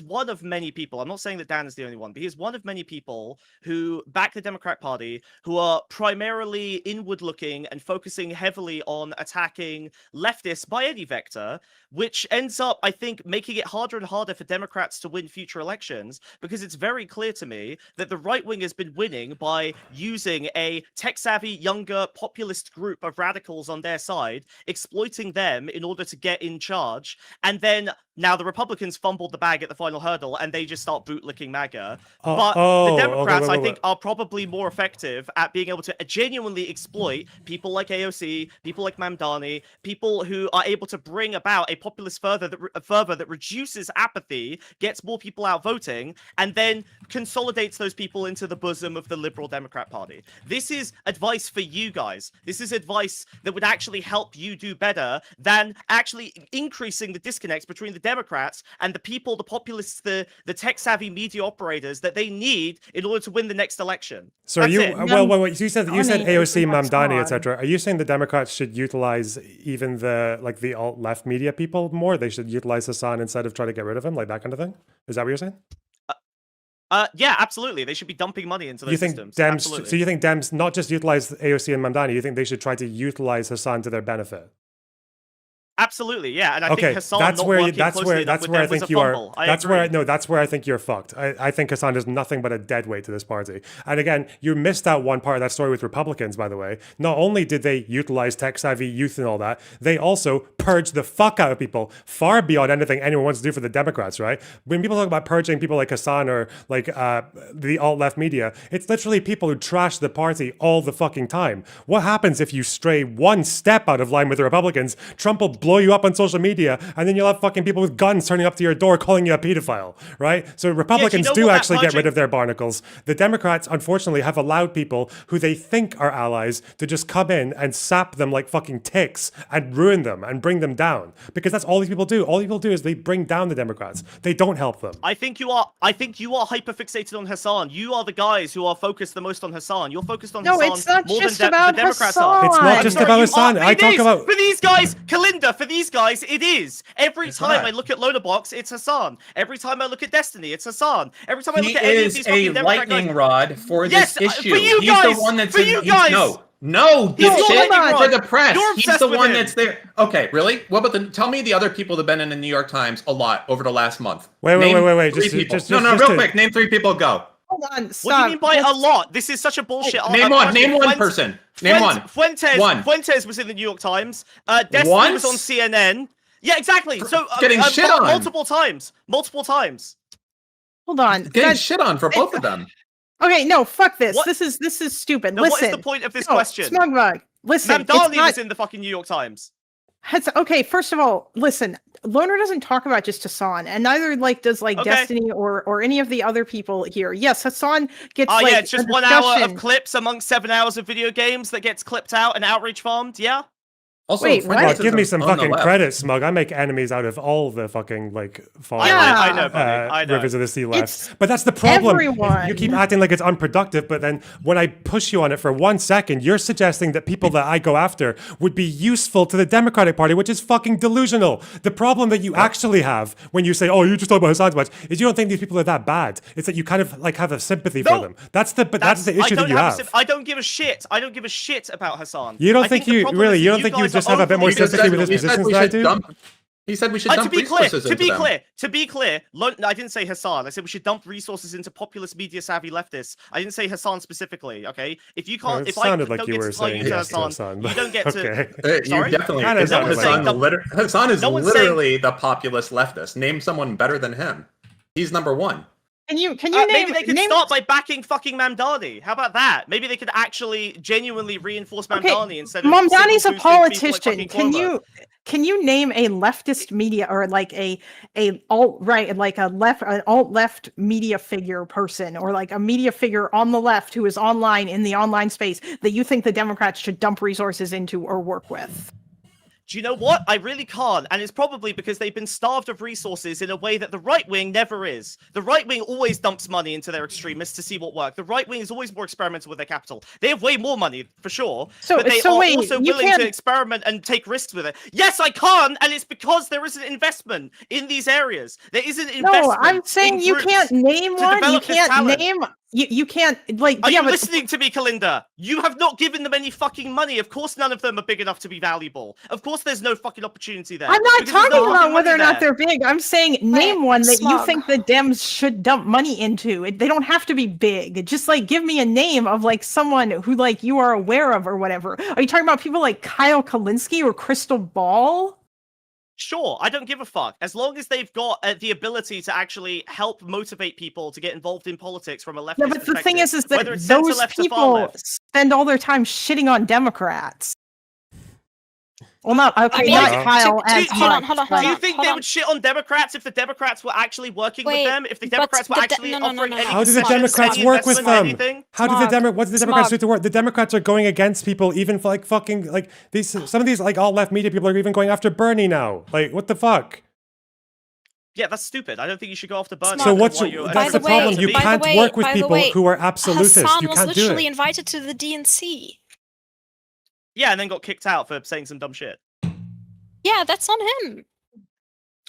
one of many people. I'm not saying that Dan is the only one, but he is one of many people who back the Democrat Party who are primarily inward-looking and focusing heavily on attacking leftists by any vector, which ends up, I think, making it harder and harder for Democrats to win future elections, because it's very clear to me that the right wing has been winning by using a tech-savvy, younger, populist group of radicals on their side, exploiting them in order to get in charge, and then now the Republicans fumbled the bag at the final hurdle and they just start bootlicking MAGA. But the Democrats, I think, are probably more effective at being able to genuinely exploit people like AOC, people like Mamdani, people who are able to bring about a populist fervor that reduces apathy, gets more people out voting, and then consolidates those people into the bosom of the Liberal Democrat Party. This is advice for you guys. This is advice that would actually help you do better than actually increasing the disconnects between the Democrats and the people, the populists, the tech-savvy media operators that they need in order to win the next election. So are you? Wait. So you said AOC, Mamdani, etc. Are you saying the Democrats should utilize even the alt-left media people more? They should utilize Hasan instead of trying to get rid of him, that kind of thing? Is that what you're saying? Yeah, absolutely. They should be dumping money into those systems. Absolutely. So you think Dems not just utilize AOC and Mamdani, you think they should try to utilize Hasan to their benefit? Absolutely, yeah, and I think Hasan that's not where working closely enough with them was a fumble. That's where I think you're fucked. I think Hasan is nothing but a dead weight to this party. And again, you missed out one part of that story with Republicans, by the way. Not only did they utilize tech-savvy youth and all that, they also purged the fuck out of people, far beyond anything anyone wants to do for the Democrats, right? When people talk about purging people like Hasan or the alt-left media, it's literally people who trash the party all the fucking time. What happens if you stray one step out of line with the Republicans? Trump will blow you up on social media, and then you'll have fucking people with guns turning up to your door calling you a pedophile, right? So Republicans do actually get rid of their barnacles. The Democrats, unfortunately, have allowed people who they think are allies to just come in and sap them like fucking ticks and ruin them and bring them down. Because that's all these people do. All these people do is they bring down the Democrats. They don't help them. I think you are hyper-fixated on Hasan. You are the guys who are focused the most on Hasan. You're focused on Hasan it's not more just than about the Democrats Hasan. are. It's not just about Hasan. I talk about... For these guys, Kalinda, for these guys, it is. Every time I look at Lonerbox, it's Hasan. Every time I look at Destiny, it's Hasan. Every time I look at any of these fucking Democrat guys... He is a lightning rod for this issue. For you He's guys, the one that's for you guys. No, He's shit lightning for rod. the press. You're He's obsessed the with one him. that's there. Okay, really? What about tell me the other people that've been in the New York Times a lot over the last month. Wait. Just real quick. Name 3 people. Go. Hold on, stop. What do you mean by a lot? This is such a bullshit. Name one person. Name one. Fuentes was in the New York Times. Destiny was on CNN. Yeah, exactly. So getting shit on multiple times. Hold on. Getting shit on for both of them. Okay, no, fuck this. What? This is stupid. Now, listen. What is the point of this question? Smugbug, listen. Mamdani was in the fucking New York Times. Okay, first of all, listen. Loner doesn't talk about just Hasan, and neither does Destiny or any of the other people here. Yes, Hasan gets yeah, it's just 1 hour of clips amongst 7 hours of video games that gets clipped out and outreach farmed. Yeah. Also, Wait, French what? Give me some on the fucking left. credit, Smug. I make enemies out of all the fucking like far I know, buddy. I know. Rivers of the Sea left. It's But that's the problem. everyone. You keep acting like it's unproductive, but then when I push you on it for 1 second, you're suggesting that people that I go after would be useful to the Democratic Party, which is fucking delusional. The problem that you actually have when you say, "Oh, you just talk about Hasan so much," is you don't think these people are that bad. It's that you kind of like have a sympathy for them. That's the issue that you have. I don't give a shit. I don't give a shit about Hasan. You don't think you really? You don't think you just have a bit more sympathy with his positions than I do? He said we should dump resources into them. To be clear, I didn't say Hasan. I said we should dump resources into populist, media-savvy leftists. I didn't say Hasan specifically. Okay, if you can't, if I don't get to tell you to Hasan, you don't get to. You definitely. Hasan is literally the populist leftist. Name someone better than him. He's number one. Can you name? Maybe they could start by backing fucking Mamdani. How about that? Maybe they could actually genuinely reinforce Mamdani instead of. Mamdani's a politician. Can you name a leftist media or like a alt-right, like an alt-left media figure person, or like a media figure on the left who is online in the online space that you think the Democrats should dump resources into or work with? Do you know what? I really can't, and it's probably because they've been starved of resources in a way that the right wing never is. The right wing always dumps money into their extremists to see what works. The right wing is always more experimental with their capital. They have way more money, for sure, but they are also willing to experiment and take risks with it. Yes, I can't, and it's because there isn't investment in these areas. There isn't investment. No, I'm saying you can't name one. You can't name. You can't, like... Are you listening to me, Kalinda? You have not given them any fucking money. Of course none of them are big enough to be valuable. Of course there's no fucking opportunity there. I'm not talking about whether or not they're big. I'm saying name one that you think the Dems should dump money into. They don't have to be big. Just, like, give me a name of, like, someone who, like, you are aware of or whatever. Are you talking about people like Kyle Kalinske or Crystal Ball? Sure, I don't give a fuck. As long as they've got the ability to actually help motivate people to get involved in politics from a leftist perspective. Yeah, but the thing is that those people spend all their time shitting on Democrats. Well, not okay. Not Kyle. Hold on. Do you think they would shit on Democrats if the Democrats were actually working with them? If the Democrats were actually offering any How do the Democrats work with them? How do what do the Democrats do to work? The Democrats are going against people, even for like fucking like these. Some of these like all left media people are even going after Bernie now. Like, what the fuck? Yeah, that's stupid. I don't think you should go after Bernie. So that's the problem. You can't work with people who are absolutists. Hasan you was can't do literally it. invited to the DNC. Yeah, and then got kicked out for saying some dumb shit. Yeah, that's on him.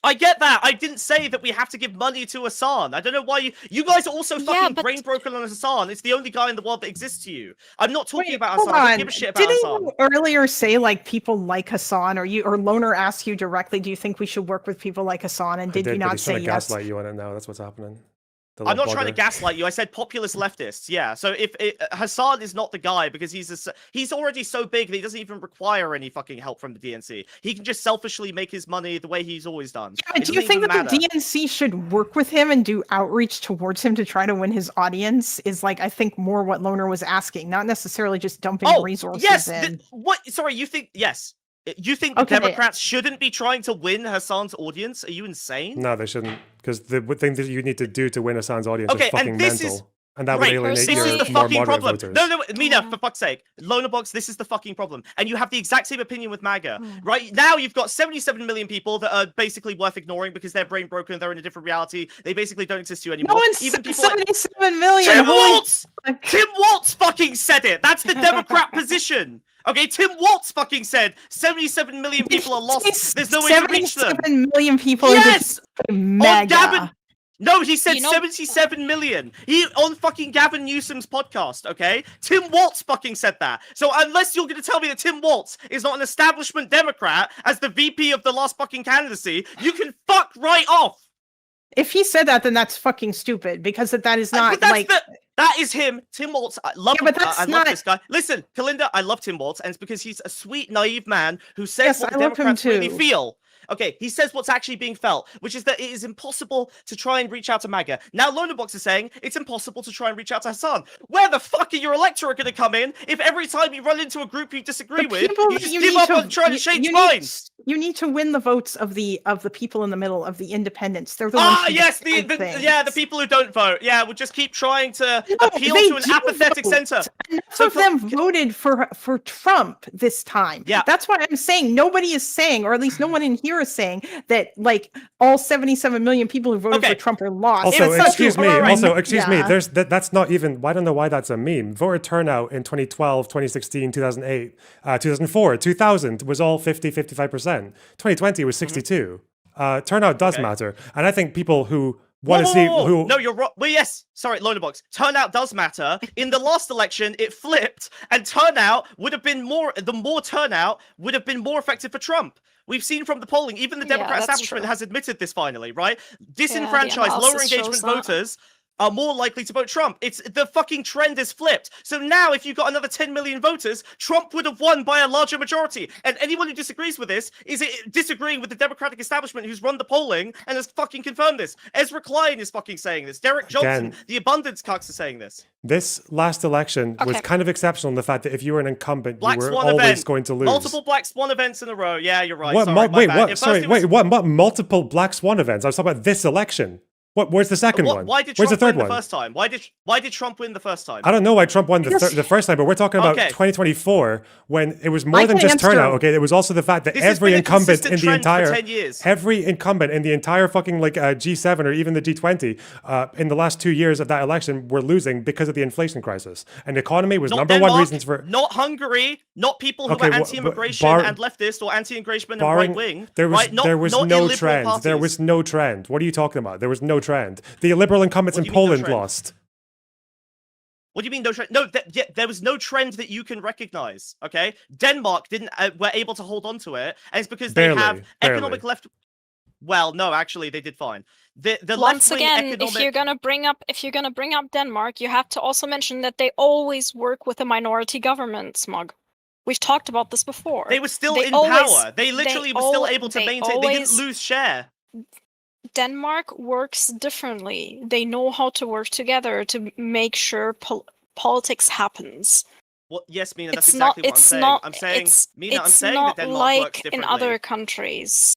I get that. I didn't say that we have to give money to Hasan. I don't know why you guys are also fucking brain broken on Hasan. It's the only guy in the world that exists to you. I'm not talking about Hasan. I don't give a shit about Hasan. Didn't you earlier say like people like Hasan, or Loner asked you directly, do you think we should work with people like Hasan? And did you not say yes? Gaslight you on it now. That's what's happening. I'm not trying to gaslight you. I said populist leftists. Yeah. So if Hasan is not the guy because he's already so big that he doesn't even require any fucking help from the DNC. He can just selfishly make his money the way he's always done. Yeah, do you think that the DNC should work with him and do outreach towards him to try to win his audience? Is like I think more what Loner was asking, not necessarily just dumping resources in. What? Sorry, you think yes? You think the Democrats shouldn't be trying to win Hasan's audience? Are you insane? No, they shouldn't. Because the thing that you need to do to win Hasan's audience is fucking mental. And that would alienate your more moderate voters. No, Mina, for fuck's sake. Lonerbox, this is the fucking problem. And you have the exact same opinion with MAGA. Right now, you've got 77 million people that are basically worth ignoring because they're brain broken, they're in a different reality. They basically don't exist to you anymore. No one's 77 million. Tim Waltz! Tim Waltz fucking said it! That's the Democrat position! Okay, Tim Waltz fucking said 77 million people are lost. There's no way to reach them. 77 million people yes! are MAGA. No, he said 77 million. He on fucking Gavin Newsom's podcast, okay? Tim Waltz fucking said that. So unless you're going to tell me that Tim Waltz is not an establishment Democrat as the VP of the last fucking candidacy, you can fuck right off. If he said that, then that's fucking stupid because that is not like... That is him, Tim Waltz. I love him. I love this guy. Listen, Kalinda, I love Tim Waltz, and it's because he's a sweet, naive man who says what the Democrats really feel. Okay, he says what's actually being felt, which is that it is impossible to try and reach out to MAGA. Now, Lonerbox is saying it's impossible to try and reach out to Hasan. Where the fuck are your electorate going to come in if every time you run into a group you disagree with, you just give up on trying to change minds? You need to win the votes of the people in the middle, of the independents. They're the ones who yes, decide things. the people who don't vote. Yeah, we'll just keep trying to appeal to an apathetic center. Enough of them voted for Trump this time. Yeah, that's why I'm saying nobody is saying, or at least no one in here is saying that like all 77 million people who voted for Trump are lost. Also, excuse me. That's not even. I don't know why that's a meme. Voter turnout in 2012, 2016, 2008, 2004, 2000 was all 50-55%. 2020 was 62. Turnout does matter, and I think people who want to see who. No, you're wrong. Well, yes. Sorry, Lonerbox. Turnout does matter. In the last election, it flipped, and turnout would have been more. The more turnout would have been more effective for Trump. We've seen from the polling, even the Democrat establishment has admitted this finally, right? Disenfranchised, lower engagement voters are more likely to vote Trump. It's the fucking trend is flipped. So now if you got another 10 million voters, Trump would have won by a larger majority. And anyone who disagrees with this is disagreeing with the Democratic establishment who's run the polling and has fucking confirmed this. Ezra Klein is fucking saying this. Derek Johnson, the abundance cucks, are saying this. This last election was kind of exceptional in the fact that if you were an incumbent, Black you were Swan always event. going to lose. Multiple Black Swan events in a row. Yeah, you're right. What, Sorry, wait, what? Sorry, wait, what? Multiple Black Swan events? I was talking about this election. Where's the second one? Why did Where's Trump the third win the one? first time? Why did Trump win the first time? I don't know why Trump won the first time, but we're talking about 2024 when it was more than just turnout. Okay, it was also the fact that every incumbent in the entire fucking like G7 or even the G20 in the last 2 years of that election were losing because of the inflation crisis, and the economy was number one reasons for. Not Hungary, not people who were anti-immigration and leftist or anti-immigration and right wing. There was no trend. Parties. There was no trend. What are you talking about? There was no trend. The liberal incumbents in Poland lost. What do you mean no trend? No, there was no trend that you can recognize. Okay, Denmark were able to hold on to it, and it's because they have economic left. Well, no, actually, they did fine. The Once again, if you're gonna bring up Denmark, you have to also mention that they always work with a minority government. Smug. We've talked about this before. They were still in power. They literally were still able to maintain. They didn't lose share. Denmark works differently. They know how to work together to make sure politics happens. Well, yes, Mina, that's exactly what I'm saying. I'm saying that Denmark like works differently. in other countries.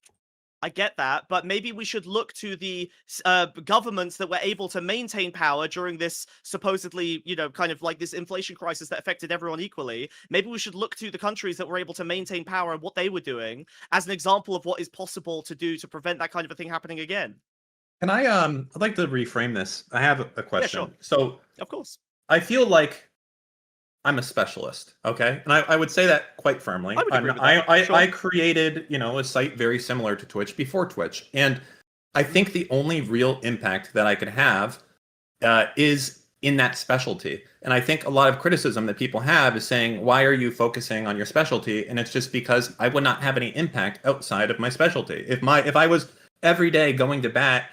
I get that, but maybe we should look to the governments that were able to maintain power during this supposedly, kind of like this inflation crisis that affected everyone equally. Maybe we should look to the countries that were able to maintain power and what they were doing as an example of what is possible to do to prevent that kind of a thing happening again. Can I, I'd like to reframe this. I have a question. Yeah, sure. So, of course, I feel like I'm a specialist, okay? And I would say that quite firmly. I created, a site very similar to Twitch before Twitch. And I think the only real impact that I could have is in that specialty. And I think a lot of criticism that people have is saying, why are you focusing on your specialty? And it's just because I would not have any impact outside of my specialty. If I was every day going to bat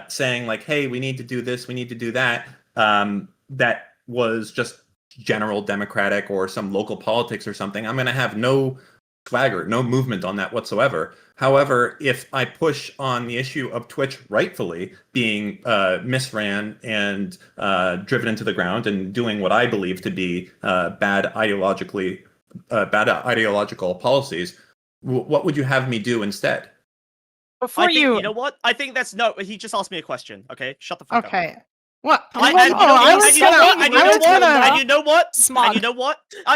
saying like, hey, we need to do this, we need to do that, that was just general democratic or some local politics or something, I'm going to have no swagger, no movement on that whatsoever. However, if I push on the issue of Twitch rightfully being misran and driven into the ground and doing what I believe to be bad ideological policies, what would you have me do instead? You know what? I think he just asked me a question. Okay, shut the fuck up. Okay. What? And you know what?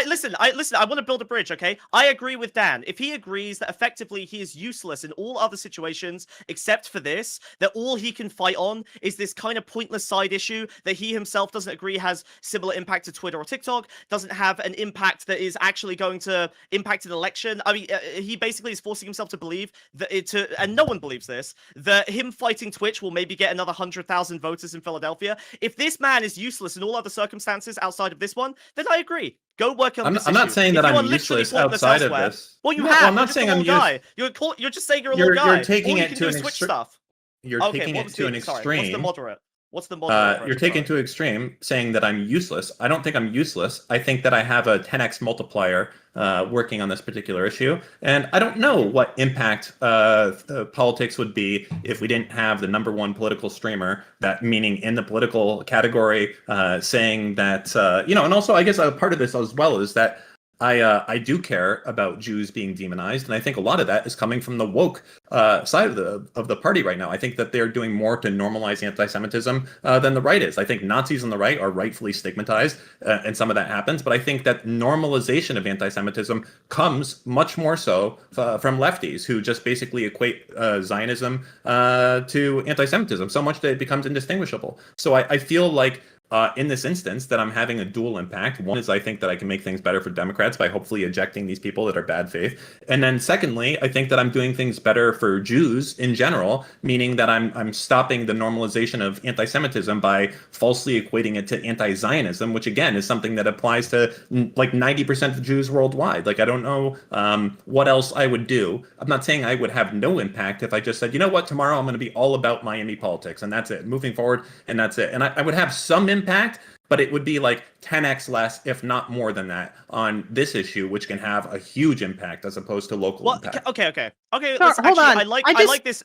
Listen, I want to build a bridge, okay? I agree with Dan. If he agrees that effectively he is useless in all other situations except for this, that all he can fight on is this kind of pointless side issue that he himself doesn't agree has similar impact to Twitter or TikTok, doesn't have an impact that is actually going to impact an election. I mean, he basically is forcing himself to believe that and no one believes this, that him fighting Twitch will maybe get another 100,000 voters in Philadelphia. If this man is useless in all other circumstances outside of this one, then I agree. Go work on this issue. I'm not saying that I'm useless outside of this. Well, you no, have. Well, I'm not saying I'm useless. You're just saying you're a little guy. You're taking it to an extreme. You're taking it to an extreme. What's the moderate? What's the moderate? You're taking to extreme, saying that I'm useless. I don't think I'm useless. I think that I have a 10x multiplier working on this particular issue, and I don't know what impact politics would be if we didn't have the #1 political streamer, that meaning in the political category, saying that and also I guess a part of this as well is that I do care about Jews being demonized, and I think a lot of that is coming from the woke side of the party right now. I think that they're doing more to normalize anti-Semitism than the right is. I think Nazis on the right are rightfully stigmatized, and some of that happens. But I think that normalization of anti-Semitism comes much more so from lefties who just basically equate Zionism to anti-Semitism so much that it becomes indistinguishable. So I feel like in this instance that I'm having a dual impact. One is I think that I can make things better for Democrats by hopefully ejecting these people that are bad faith. And then secondly, I think that I'm doing things better for Jews in general, meaning that I'm stopping the normalization of anti-Semitism by falsely equating it to anti-Zionism, which again is something that applies to like 90% of Jews worldwide. Like I don't know what else I would do. I'm not saying I would have no impact if I just said, you know what, tomorrow I'm going to be all about Miami politics and that's it, moving forward, and that's it. And I would have some impact, but it would be like 10x less, if not more than that, on this issue, which can have a huge impact as opposed to local impact. Okay. So, Let's hold actually, on. I like this.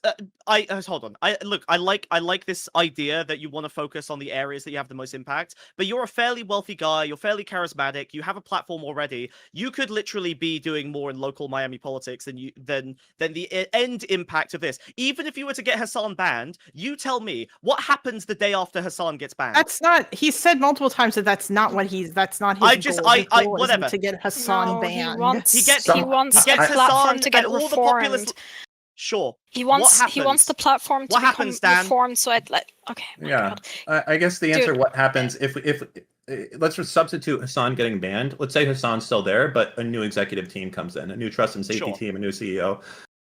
Hold on. I like this idea that you want to focus on the areas that you have the most impact. But you're a fairly wealthy guy. You're fairly charismatic. You have a platform already. You could literally be doing more in local Miami politics than the end impact of this. Even if you were to get Hasan banned, you tell me what happens the day after Hasan gets banned. That's not. He said multiple times that that's not what he's. That's not his goal. His goal isn't whatever. to get Hasan banned. He wants the platform to get all reformed. the populist. Sure. He wants the platform to become reformed. So I'd let. Okay. Yeah. I guess the answer, what happens if let's just substitute Hasan getting banned. Let's say Hasan's still there, but a new executive team comes in, a new trust and safety team, a new CEO.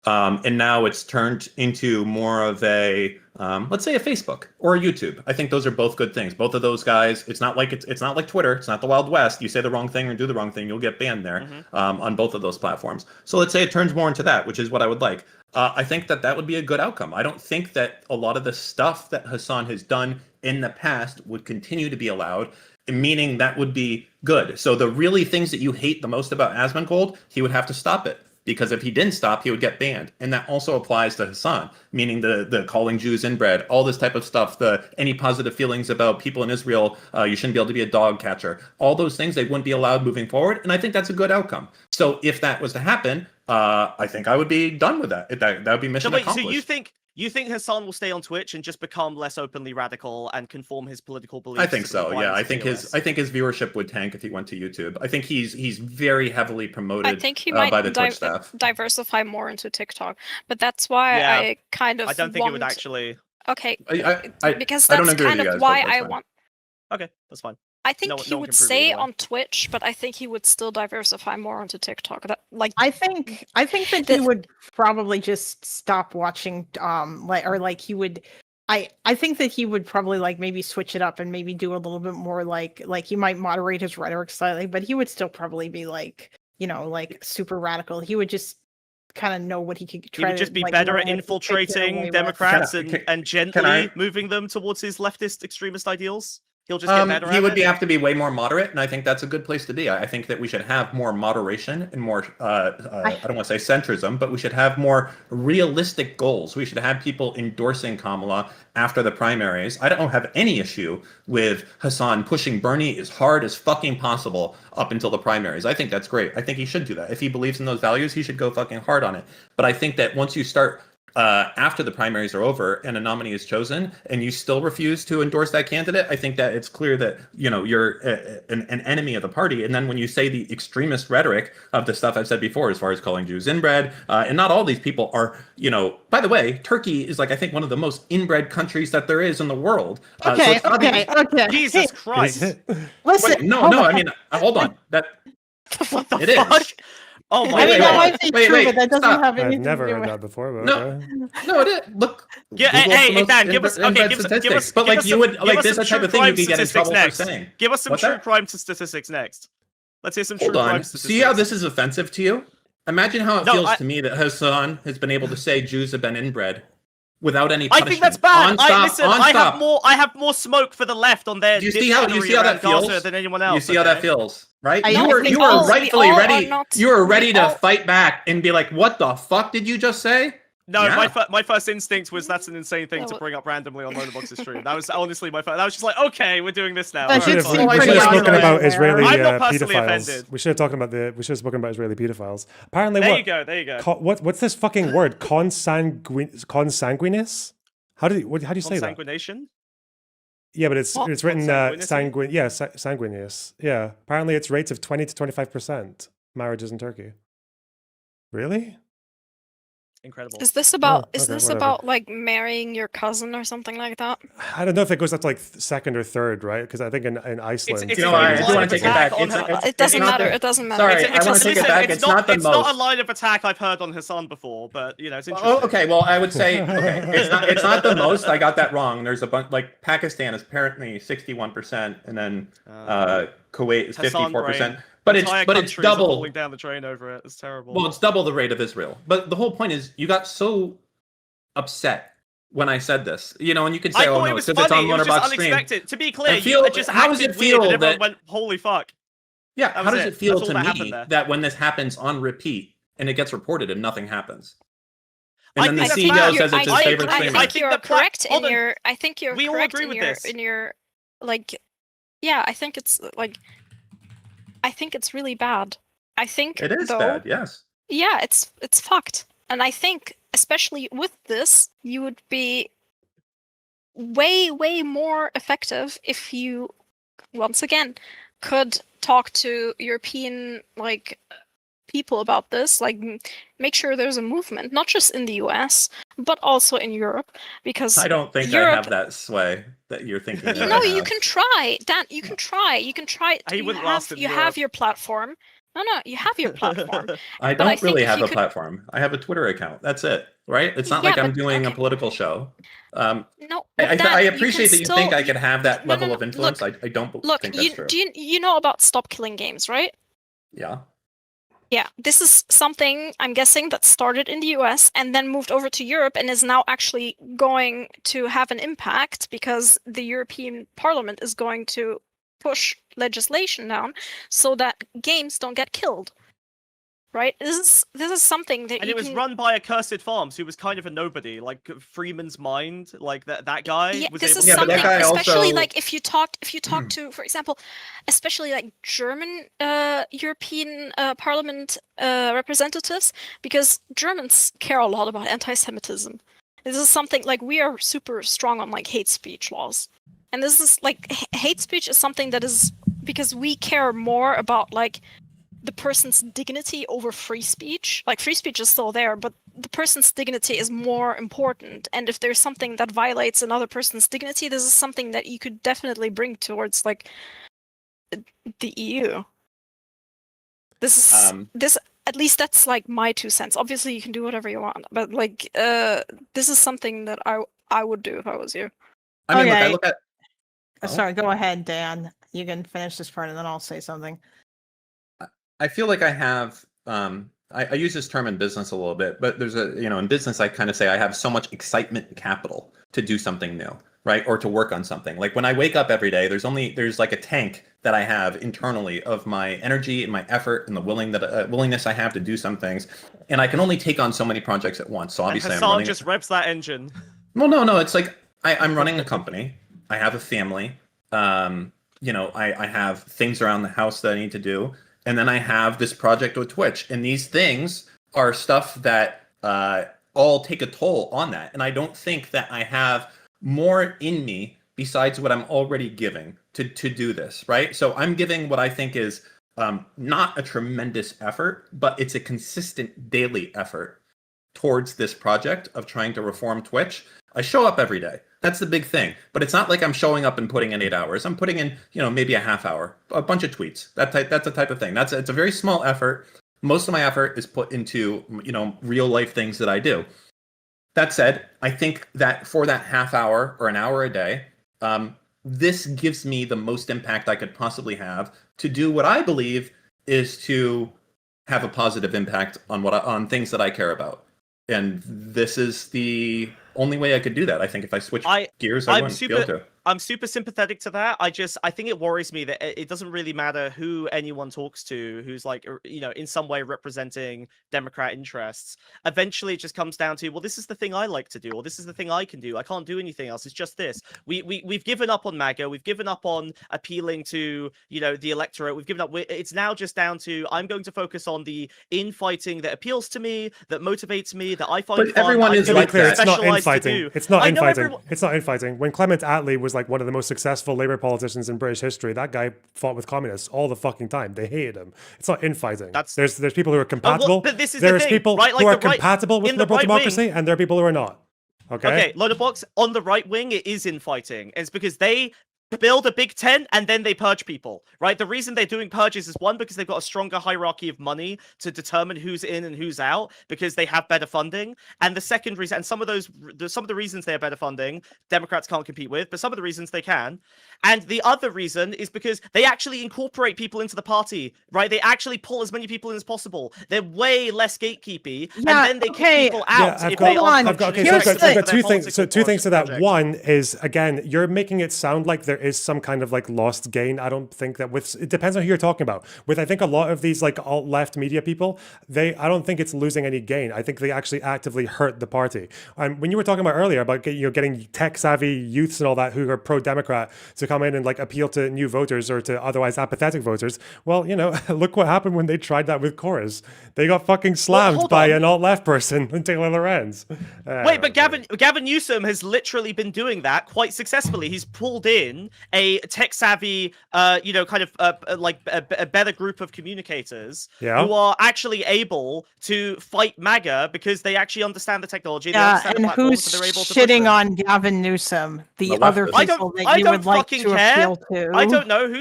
And now it's turned into more of a, let's say a Facebook or a YouTube. I think those are both good things. Both of those guys, it's not like Twitter. It's not the Wild West. You say the wrong thing or do the wrong thing, you'll get banned there on both of those platforms. So let's say it turns more into that, which is what I would like. I think that would be a good outcome. I don't think that a lot of the stuff that Hasan has done in the past would continue to be allowed, meaning that would be good. So the really things that you hate the most about Asmongold, he would have to stop it. Because if he didn't stop, he would get banned. And that also applies to Hasan, meaning the calling Jews inbred, all this type of stuff, any positive feelings about people in Israel, you shouldn't be able to be a dog catcher. All those things, they wouldn't be allowed moving forward. And I think that's a good outcome. So if that was to happen, I think I would be done with that. That would be mission accomplished. So you think Hasan will stay on Twitch and just become less openly radical and conform his political beliefs? I think so. Yeah, I think his viewership would tank if he went to YouTube. I think he's very heavily promoted. I think he might by the Twitch staff. diversify more into TikTok, but that's why I kind of. I don't think it would actually. Okay, because I don't that's agree kind with you of guys, why but that's I fine. want. Okay, that's fine. I think he would stay on Twitch, but I think he would still diversify more onto TikTok. I think that he would probably just stop watching he would. I think that he would probably maybe switch it up and maybe do a little bit more like he might moderate his rhetoric slightly, but he would still probably be super radical. He would just kind of know what he could try. He would just be better at infiltrating Democrats and gently moving them towards his leftist extremist ideals. He'll just get better. He would have to be way more moderate, and I think that's a good place to be. I think that we should have more moderation and more, I don't want to say centrism, but we should have more realistic goals. We should have people endorsing Kamala after the primaries. I don't have any issue with Hasan pushing Bernie as hard as fucking possible up until the primaries. I think that's great. I think he should do that. If he believes in those values, he should go fucking hard on it. But I think that once you start after the primaries are over and a nominee is chosen and you still refuse to endorse that candidate, I think that it's clear that you're an enemy of the party. And then when you say the extremist rhetoric of the stuff I've said before, as far as calling Jews inbred, and not all these people are, by the way, Turkey is I think one of the most inbred countries that there is in the world. Okay. Jesus Christ. Listen. Wait, no. I mean, hold on. What the it fuck? Is. Oh my God. That might be true, but that doesn't stop. have anything I've never to do heard with that before. But No, it is. Look. Yeah, hey, Dan, give us statistics. But this is the type of thing you can get in trouble for saying. Give us some true crime statistics next. Let's hear some true crime statistics. See how this is offensive to you? Imagine how it feels to me that Hasan has been able to say Jews have been inbred without any punishment. I think that's bad. I have more smoke for the left on their. Do you see how that feels? Than anyone else. You see how that feels, right? You we were rightfully all ready. are not- You were ready to fight back and be like, "What the fuck did you just say?" No, Yeah. my first instinct was that's an insane thing to bring up randomly on Lonerbox's stream. That was honestly my first. I was just like, okay, we're doing this now. We should have spoken about Israeli pedophiles. We should have spoken about Israeli pedophiles. Apparently, there what? you go. There you go. What's this fucking word? Consanguineous? How do you say that? Consanguination? Yeah, but it's written sanguineous. Yeah, apparently it's rates of 20 to 25% marriages in Turkey. Really? Incredible. Is this about whatever. about like marrying your cousin or something like that? I don't know if it goes up to like second or third, right? Because I think in Iceland, You know what, I do want to take it back. It doesn't matter. It doesn't matter. Sorry, I want to take it back. It's not the most. It's not a line of attack I've heard on Hasan before, but you know, it's interesting. Oh, okay. Well, I would say it's not the most. I got that wrong. There's a bunch like Pakistan is apparently 61%, and then Kuwait is 54%. But it's double. Falling down the train over it. It's terrible. Well, it's double the rate of Israel. But the whole point is, you got so upset when I said this, you know, and you can say, "Oh no, it's because it's on Lonerbox stream." Unexpected. To be clear, you just how does it feel weird, that everyone went, "Holy fuck"? Yeah, how does it feel to me that when this happens on repeat and it gets reported and nothing happens? And then the CEO says it's his favorite streamer. I think you're correct in your. I think you're we all correct agree in with your this. in your like. Yeah, I think it's like. I think it's really bad. I think it is bad. Yes. Yeah, it's fucked. And I think, especially with this, you would be way more effective if you, once again, could talk to European people about this, make sure there's a movement, not just in the US, but also in Europe, because I don't think I have that sway that you're thinking. No, you can try, Dan. You can try. He wouldn't last in you Europe. have your platform. No, you have your platform. I don't really have a platform. I have a Twitter account. That's it, right? It's not like I'm doing a political show. No, I appreciate that you think I can have that level of influence. I don't think that's true. Do you know about Stop Killing Games, right? Yeah. Yeah, this is something I'm guessing that started in the US and then moved over to Europe and is now actually going to have an impact because the European Parliament is going to push legislation down so that games don't get killed. Right? This is something that and it was run by Accursed Farms, who was kind of a nobody, like Freeman's Mind, like that guy. Yeah, was this able is to something, especially also... if you talk to, for example, especially German European Parliament representatives, because Germans care a lot about anti-Semitism. This is something we are super strong on hate speech laws, and this is hate speech is something that is because we care more about the person's dignity over free speech. Free speech is still there, but the person's dignity is more important. And if there's something that violates another person's dignity, this is something that you could definitely bring towards the EU. This is this. At least that's my 2 cents. Obviously, you can do whatever you want, but this is something that I would do if I was you. I mean, I look at. Sorry, go ahead, Dan. You can finish this part, and then I'll say something. I feel like I have, I use this term in business a little bit, but there's in business, I kind of say I have so much excitement and capital to do something new, right? Or to work on something. When I wake up every day, there's a tank that I have internally of my energy and my effort and the willingness I have to do some things. And I can only take on so many projects at once. So obviously and Hasan just revs that engine. Well, no, it's I'm running a company. I have a family. I have things around the house that I need to do. And then I have this project with Twitch. And these things are stuff that all take a toll on that. And I don't think that I have more in me besides what I'm already giving to do this, right? So I'm giving what I think is not a tremendous effort, but it's a consistent daily effort towards this project of trying to reform Twitch. I show up every day. That's the big thing. But it's not like I'm showing up and putting in 8 hours. I'm putting in, maybe a half hour, a bunch of tweets. That's the type of thing. It's a very small effort. Most of my effort is put into, real life things that I do. That said, I think that for that half hour or an hour a day, this gives me the most impact I could possibly have to do what I believe is to have a positive impact on things that I care about. And this is the only way I could do that. I think if I switch gears, I wouldn't be able to. I'm super sympathetic to that. I think it worries me that it doesn't really matter who anyone talks to who's like, in some way representing Democrat interests. Eventually it just comes down to, well, this is the thing I like to do, or this is the thing I can do. I can't do anything else. It's just this. We've given up on MAGA. We've given up on appealing to, the electorate. We've given up. It's now just down to, I'm going to focus on the infighting that appeals to me, that motivates me, that I find fun. Everyone is like that. It's not infighting. It's not infighting. It's not infighting. When Clement Attlee was like one of the most successful Labour politicians in British history, that guy fought with communists all the fucking time. They hated him. It's not infighting. There's people who are compatible. But this is there's the thing, people right? Like who are the right, compatible with liberal democracy, and there are people who are not. Okay, Lonerbox, on the right wing, it is infighting. It's because they build a big tent and then they purge people, right? The reason they're doing purges is one, because they've got a stronger hierarchy of money to determine who's in and who's out, because they have better funding. And the second reason, and some of the reasons they have better funding, Democrats can't compete with, but some of the reasons they can. And the other reason is because they actually incorporate people into the party, right? They actually pull as many people in as possible. They're way less gatekeepy, and then they kick people out. I've got two things. So two things to that. One is, again, you're making it sound like there is some kind of like lost gain. I don't think that it depends on who you're talking about. With I think a lot of these like alt-left media people, I don't think it's losing any gain. I think they actually actively hurt the party. When you were talking about earlier about getting tech-savvy youths and all that who are pro-Democrat to come in and like appeal to new voters or to otherwise apathetic voters, well, look what happened when they tried that with chorus. They got fucking slammed by an alt-left person in Taylor Lorenz. Wait, but Gavin Newsom has literally been doing that quite successfully. He's pulled in a tech-savvy, kind of like a better group of communicators who are actually able to fight MAGA because they actually understand the technology. They understand and the platform, who's so they're able to shitting on Gavin Newsom? The other people that you would like to appeal to? I don't know who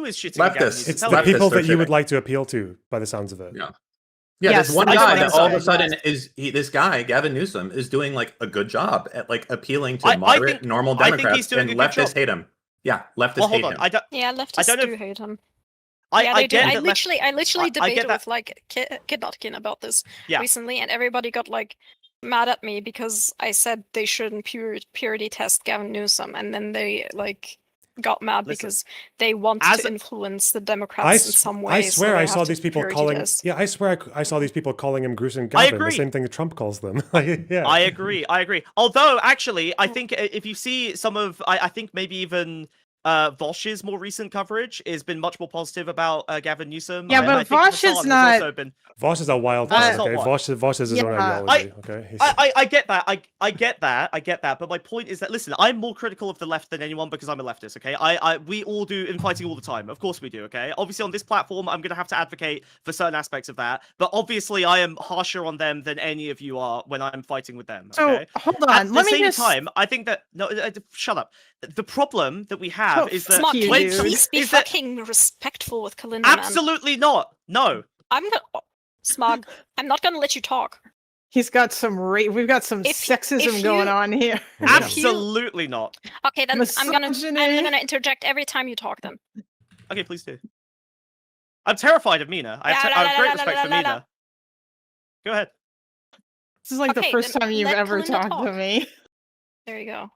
is shitting on Gavin Newsom. It's the people that you would like to appeal to, by the sounds of it. Yeah, there's one guy that all of a sudden this guy, Gavin Newsom, is doing like a good job at like appealing to moderate, normal Democrats, and leftists hate him. Yeah, leftists hate him. Leftists do hate him. They do. I literally debated with like Kidnotkin about this recently, and everybody got like mad at me because I said they shouldn't purity test Gavin Newsom, and then they like got mad because they want to influence the Democrats in some way. I swear I saw these people calling. Yeah, I swear I saw these people calling him gruesome Gavin. The same thing that Trump calls them. I agree. Although actually, I think if you see some of, I think maybe even Vosh's more recent coverage has been much more positive about Gavin Newsom. Yeah, but Vosh is not. Vosh is a wild card. Okay, Vosh is his own ideology. Okay, I get that. I get that. But my point is that, listen, I'm more critical of the left than anyone because I'm a leftist. Okay, we all do infighting all the time. Of course we do. Okay, obviously on this platform, I'm gonna have to advocate for certain aspects of that. But obviously, I am harsher on them than any of you are when I'm fighting with them. Okay? So hold on. At the same time, I think that shut up. The problem that we have is that please be fucking respectful with Kalinda. Absolutely not. No. Smug, I'm not gonna let you talk. We've got some sexism going on here. Absolutely not. Okay, then I'm gonna interject every time you talk then. Okay, please do. I'm terrified of Mina. I have great respect for Mina. Go ahead. This is like the first time you've ever talked to me. There you go.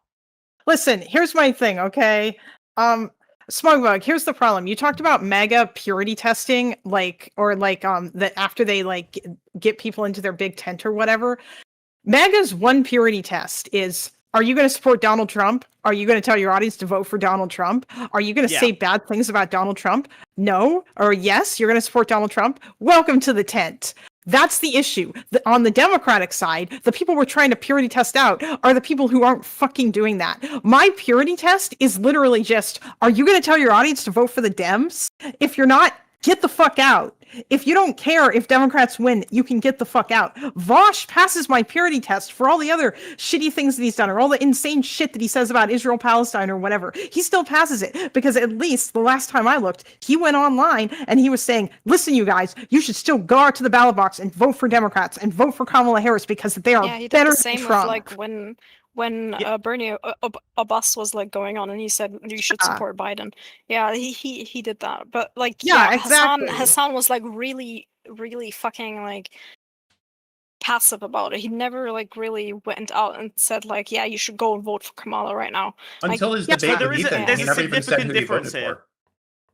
Listen, here's my thing, okay? Smugbug, here's the problem. You talked about MAGA purity testing, that after they like get people into their big tent or whatever. MAGA's one purity test is: are you going to support Donald Trump? Are you going to tell your audience to vote for Donald Trump? Are you going to say bad things about Donald Trump? No. Or yes, you're going to support Donald Trump? Welcome to the tent. That's the issue. On the Democratic side, the people we're trying to purity test out are the people who aren't fucking doing that. My purity test is literally just: are you going to tell your audience to vote for the Dems? If you're not, get the fuck out. If you don't care if Democrats win, you can get the fuck out. Vosh passes my purity test for all the other shitty things that he's done, or all the insane shit that he says about Israel, Palestine, or whatever. He still passes it because at least the last time I looked, he went online and he was saying, listen, you guys, you should still go out to the ballot box and vote for Democrats and vote for Kamala Harris because they are he did better the same than Trump. With, like, when Bernie Abbas was like going on and he said you should support Biden. Yeah, he did that. But like exactly. Hasan was like really fucking like passive about it. He never like really went out and said like, yeah, you should go and vote for Kamala right now. Until like, his debate with Ethan, there's he a never even said significant who he difference voted here. for.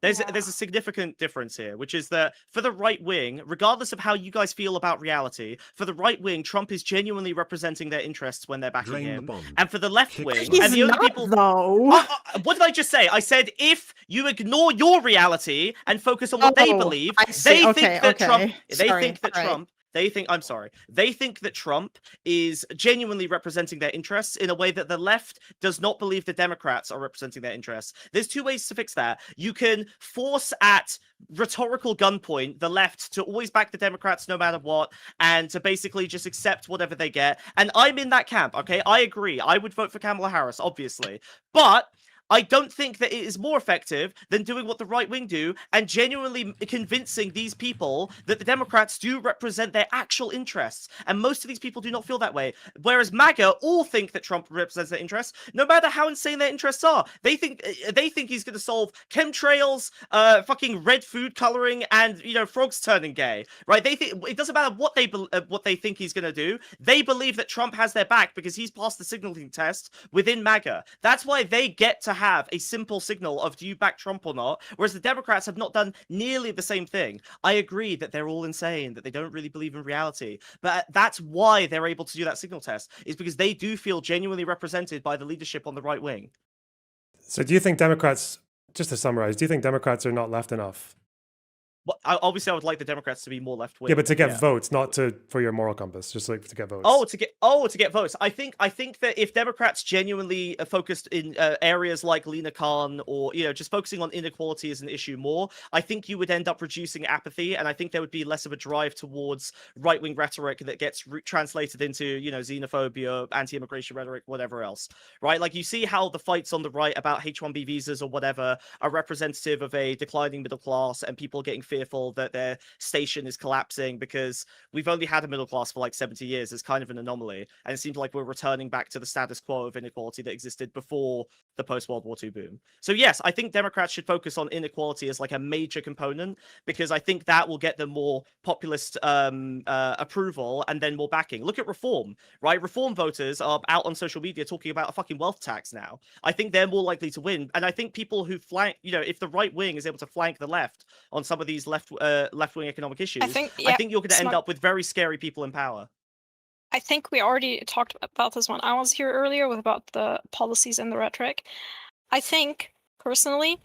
There's a significant difference here, which is that for the right wing, regardless of how you guys feel about reality, for the right wing, Trump is genuinely representing their interests when they're backing him. And for the left wing, He's and the only not, people though. What did I just say? I said if you ignore your reality and focus on what they believe, I see. they Okay, think that okay. Trump. They Sorry, think that all right. Trump. They think, I'm sorry, they think that Trump is genuinely representing their interests in a way that the left does not believe the Democrats are representing their interests. There's two ways to fix that. You can force at rhetorical gunpoint the left to always back the Democrats no matter what, and to basically just accept whatever they get. And I'm in that camp, okay? I agree. I would vote for Kamala Harris, obviously. But I don't think that it is more effective than doing what the right wing do and genuinely convincing these people that the Democrats do represent their actual interests. And most of these people do not feel that way. Whereas MAGA all think that Trump represents their interests, no matter how insane their interests are. They think he's going to solve chemtrails, fucking red food coloring, and frogs turning gay. Right? They think it doesn't matter what they think he's going to do. They believe that Trump has their back because he's passed the signaling test within MAGA. That's why they get to have a simple signal of do you back Trump or not, whereas the Democrats have not done nearly the same thing. I agree that they're all insane, that they don't really believe in reality, but that's why they're able to do that signal test, is because they do feel genuinely represented by the leadership on the right wing. So do you think Democrats, just to summarize, do you think Democrats are not left enough? Well, obviously, I would like the Democrats to be more left-wing. Yeah, but to get votes, not for your moral compass, just like to get votes. To get votes. I think that if Democrats genuinely focused in areas like Lena Khan, or just focusing on inequality as an issue more, I think you would end up reducing apathy, and I think there would be less of a drive towards right-wing rhetoric that gets translated into xenophobia, anti-immigration rhetoric, whatever else. Right? Like you see how the fights on the right about H-1B visas or whatever are representative of a declining middle class and people getting fearful that their station is collapsing because we've only had a middle class for like 70 years. It's kind of an anomaly, and it seems like we're returning back to the status quo of inequality that existed before the post-World War II boom. So yes, I think Democrats should focus on inequality as like a major component, because I think that will get them more populist approval and then more backing. Look at Reform, right? Reform voters are out on social media talking about a fucking wealth tax now. I think they're more likely to win, and I think people who flank, if the right wing is able to flank the left on some of these left-wing economic issues, I think you're going to end up with very scary people in power. I think we already talked about this one. I was here earlier about the policies and the rhetoric. I think, personally,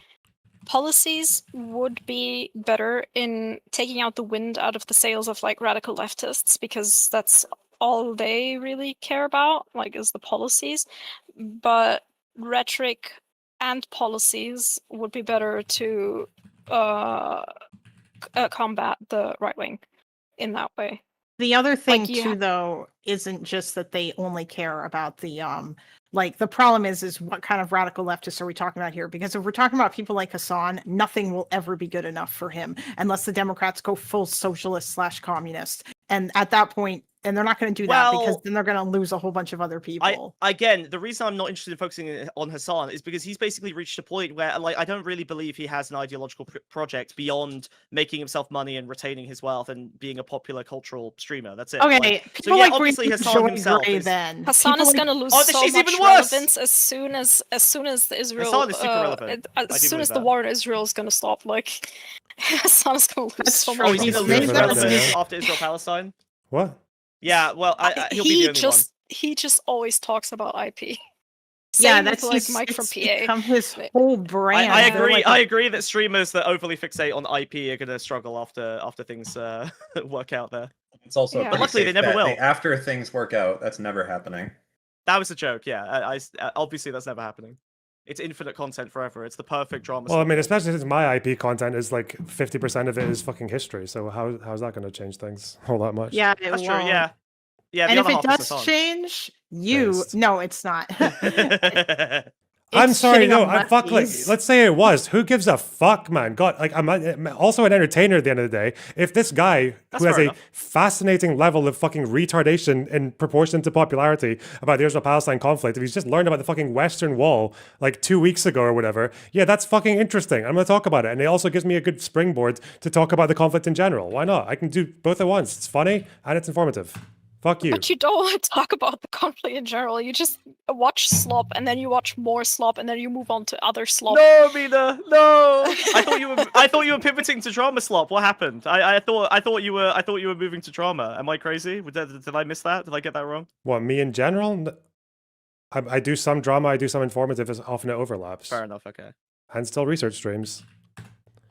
policies would be better in taking out the wind out of the sails of like radical leftists, because that's all they really care about, like, is the policies. But rhetoric and policies would be better to combat the right wing in that way. The other thing Like, too, though, isn't just that they only care about the like the problem is what kind of radical leftists are we talking about here? Because if we're talking about people like Hasan, nothing will ever be good enough for him unless the Democrats go full socialist / communist. And at that point, and they're not going to do that because then they're going to lose a whole bunch of other people. Again, the reason I'm not interested in focusing on Hasan is because he's basically reached a point where, like, I don't really believe he has an ideological project beyond making himself money and retaining his wealth and being a popular cultural streamer. That's it. Okay, so yeah, obviously Hasan himself is... Hasan is going to lose so much relevance as soon as the Israel. Hasan is super relevant. As soon as the war in Israel is going to stop, like Hasan is going to lose so much. Oh, he's going to lose relevance after Israel-Palestine? What? Yeah, well, he'll be the only one. He just always talks about IP. Yeah, that's like Mike from PA. Become his whole brand. I agree. I agree that streamers that overly fixate on IP are going to struggle after things work out there. It's also, but luckily they never will. After things work out, that's never happening. That was a joke. Yeah, I obviously that's never happening. It's infinite content forever. It's the perfect drama. Well, I mean, especially since my IP content is like 50% of it is fucking history. So how's that going to change things all that much? Yeah, that's true. Yeah. Yeah, and if it does change, no, it's not. I'm sorry, no, I'm fuck. Like, let's say it was. Who gives a fuck, man? God, like, I'm also an entertainer at the end of the day. If this guy who has a fascinating level of fucking retardation in proportion to popularity about the Israel-Palestine conflict, if he's just learned about the fucking Western Wall like 2 weeks ago or whatever, yeah, that's fucking interesting. I'm gonna talk about it, and it also gives me a good springboard to talk about the conflict in general. Why not? I can do both at once. It's funny and it's informative. Fuck you. But you don't want to talk about the conflict in general. You just watch slop, and then you watch more slop, and then you move on to other slop. No, Mina, no. I thought you were pivoting to drama slop. What happened? I thought you were moving to drama. Am I crazy? Did I miss that? Did I get that wrong? What, me in general? I do some drama, I do some informative, as often it overlaps. Fair enough. Okay. And still research streams.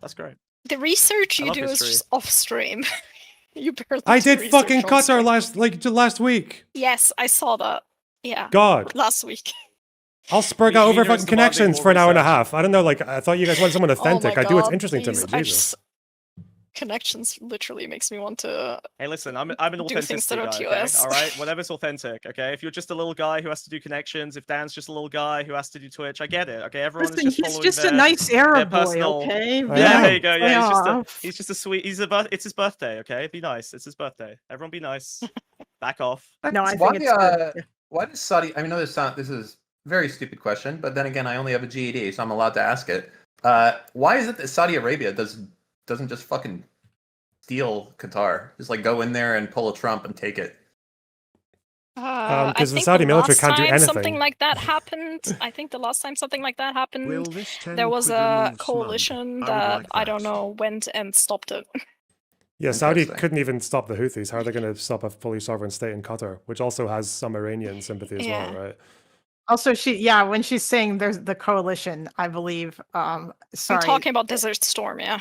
That's great. The research I you love do is history. just off stream. You barely I do did research fucking on Qatar stream. last week. Yes, I saw that. Yeah. God. Last week. I'll spurg out over fucking connections for an hour and a half. I don't know, like, I thought you guys wanted someone authentic. Oh my I do what's God, interesting please, to me. Jesus. Connections literally makes me want to. Hey, listen, I'm an do things authenticity that guy, are okay? TOS. All right? Whatever's authentic, okay? If you're just a little guy who has to do connections, if Dan's just a little guy who has to do Twitch, I get it, okay? Everyone Listen, is just he's following just their, a nice Arab their boy, personal... okay? Yeah, there you go. Play Yeah, off. he's just a sweet... It's his birthday, okay? Be nice. It's his birthday. Everyone be nice. Back off. No, I why, think it's good. why does Saudi? I mean, this is a very stupid question, but then again, I only have a GED, so I'm allowed to ask it. Why is it that Saudi Arabia doesn't just fucking steal Qatar? Just like go in there and pull a Trump and take it. I Because the think Saudi military last can't do time anything. something like that happened. I think the last time something like that happened, Will this 10 there was quid a remove coalition smug? I would that like I that. don't know went and stopped it. Yeah, Saudi Interesting. couldn't even stop the Houthis. How are they going to stop a fully sovereign state in Qatar, which also has some Iranian sympathy as well, right? Also, when she's saying there's the coalition, I believe. Sorry. I'm talking about Desert Storm, yeah.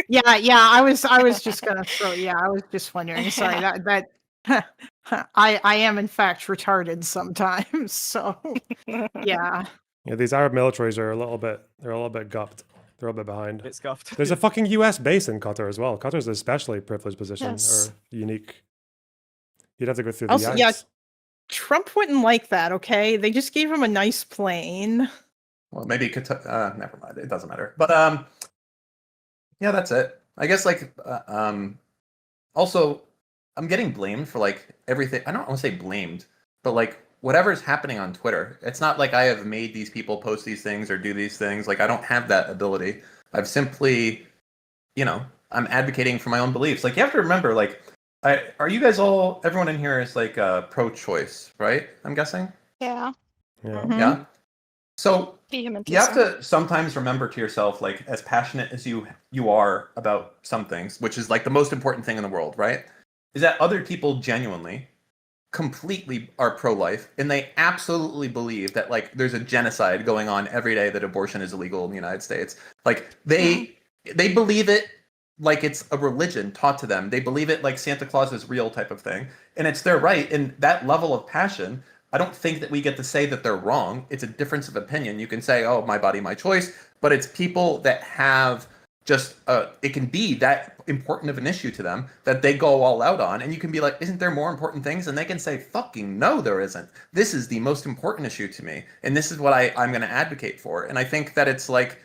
Yeah. I was just gonna throw. Yeah, I was just wondering. Sorry, that I am in fact retarded sometimes. So yeah. Yeah, these Arab militaries are a little bit gupped. They're a bit behind. It's scuffed. There's a fucking US base in Qatar as well. Qatar's an especially privileged position Yes. or unique. You'd have to go through the Also, Yanks. yeah, Trump wouldn't like that. Okay, they just gave him a nice plane. Well, maybe Qatar. Never mind. It doesn't matter. But yeah, that's it. I guess also, I'm getting blamed for like everything. I don't want to say blamed, but like whatever's happening on Twitter. It's not like I have made these people post these things or do these things. Like I don't have that ability. I've simply, I'm advocating for my own beliefs. Like you have to remember, like, are you guys all? Everyone in here is like pro-choice, right? I'm guessing. Yeah. Yeah. So Vehemently you have so. to sometimes remember to yourself, like, as passionate as you are about some things, which is like the most important thing in the world, right? Is that other people genuinely, completely are pro-life, and they absolutely believe that like there's a genocide going on every day, that abortion is illegal in the United States. Like they believe it like it's a religion taught to them. They believe it like Santa Claus is real type of thing, and it's their right. And that level of passion, I don't think that we get to say that they're wrong. It's a difference of opinion. You can say, oh, my body, my choice, but it's people that have just, it can be that important of an issue to them that they go all out on. And you can be like, isn't there more important things? And they can say, fucking no, there isn't. This is the most important issue to me. And this is what I'm going to advocate for. And I think that it's like,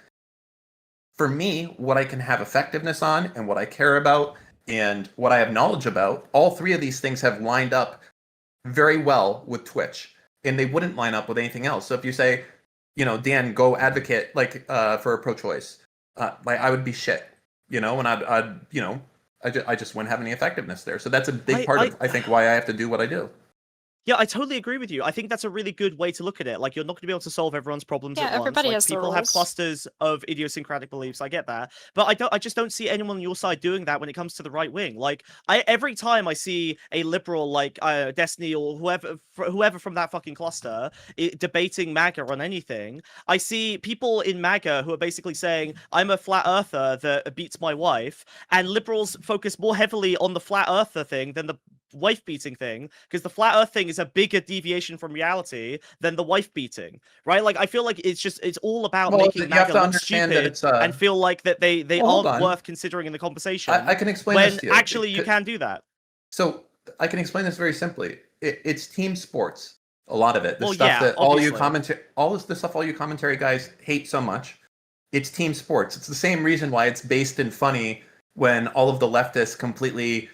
for me, what I can have effectiveness on and what I care about and what I have knowledge about, all three of these things have lined up very well with Twitch, and they wouldn't line up with anything else. So if you say, Dan, go advocate like for a pro-choice, like I would be shit, and I just wouldn't have any effectiveness there. So that's a big part of I think why I have to do what I do. Yeah, I totally agree with you. I think that's a really good way to look at it. Like, you're not going to be able to solve everyone's problems at once. Everybody like, has their people have roles. clusters of idiosyncratic beliefs. I get that, but I just don't see anyone on your side doing that when it comes to the right wing. Like, every time I see a liberal like Destiny or whoever from that fucking cluster debating MAGA on anything, I see people in MAGA who are basically saying, I'm a flat earther that beats my wife, and liberals focus more heavily on the flat earther thing than the wife beating thing, because the flat earth thing is a bigger deviation from reality than the wife beating, right? Like, I feel like it's all about making MAGA look stupid and feel like that they aren't worth considering in the conversation. I can explain when this to you. Actually you can do that. So I can explain this very simply. It's team sports. A lot of it. The Well, stuff yeah, that all you obviously. commentary guys hate so much. It's team sports. It's the same reason why it's based and funny when all of the leftists completely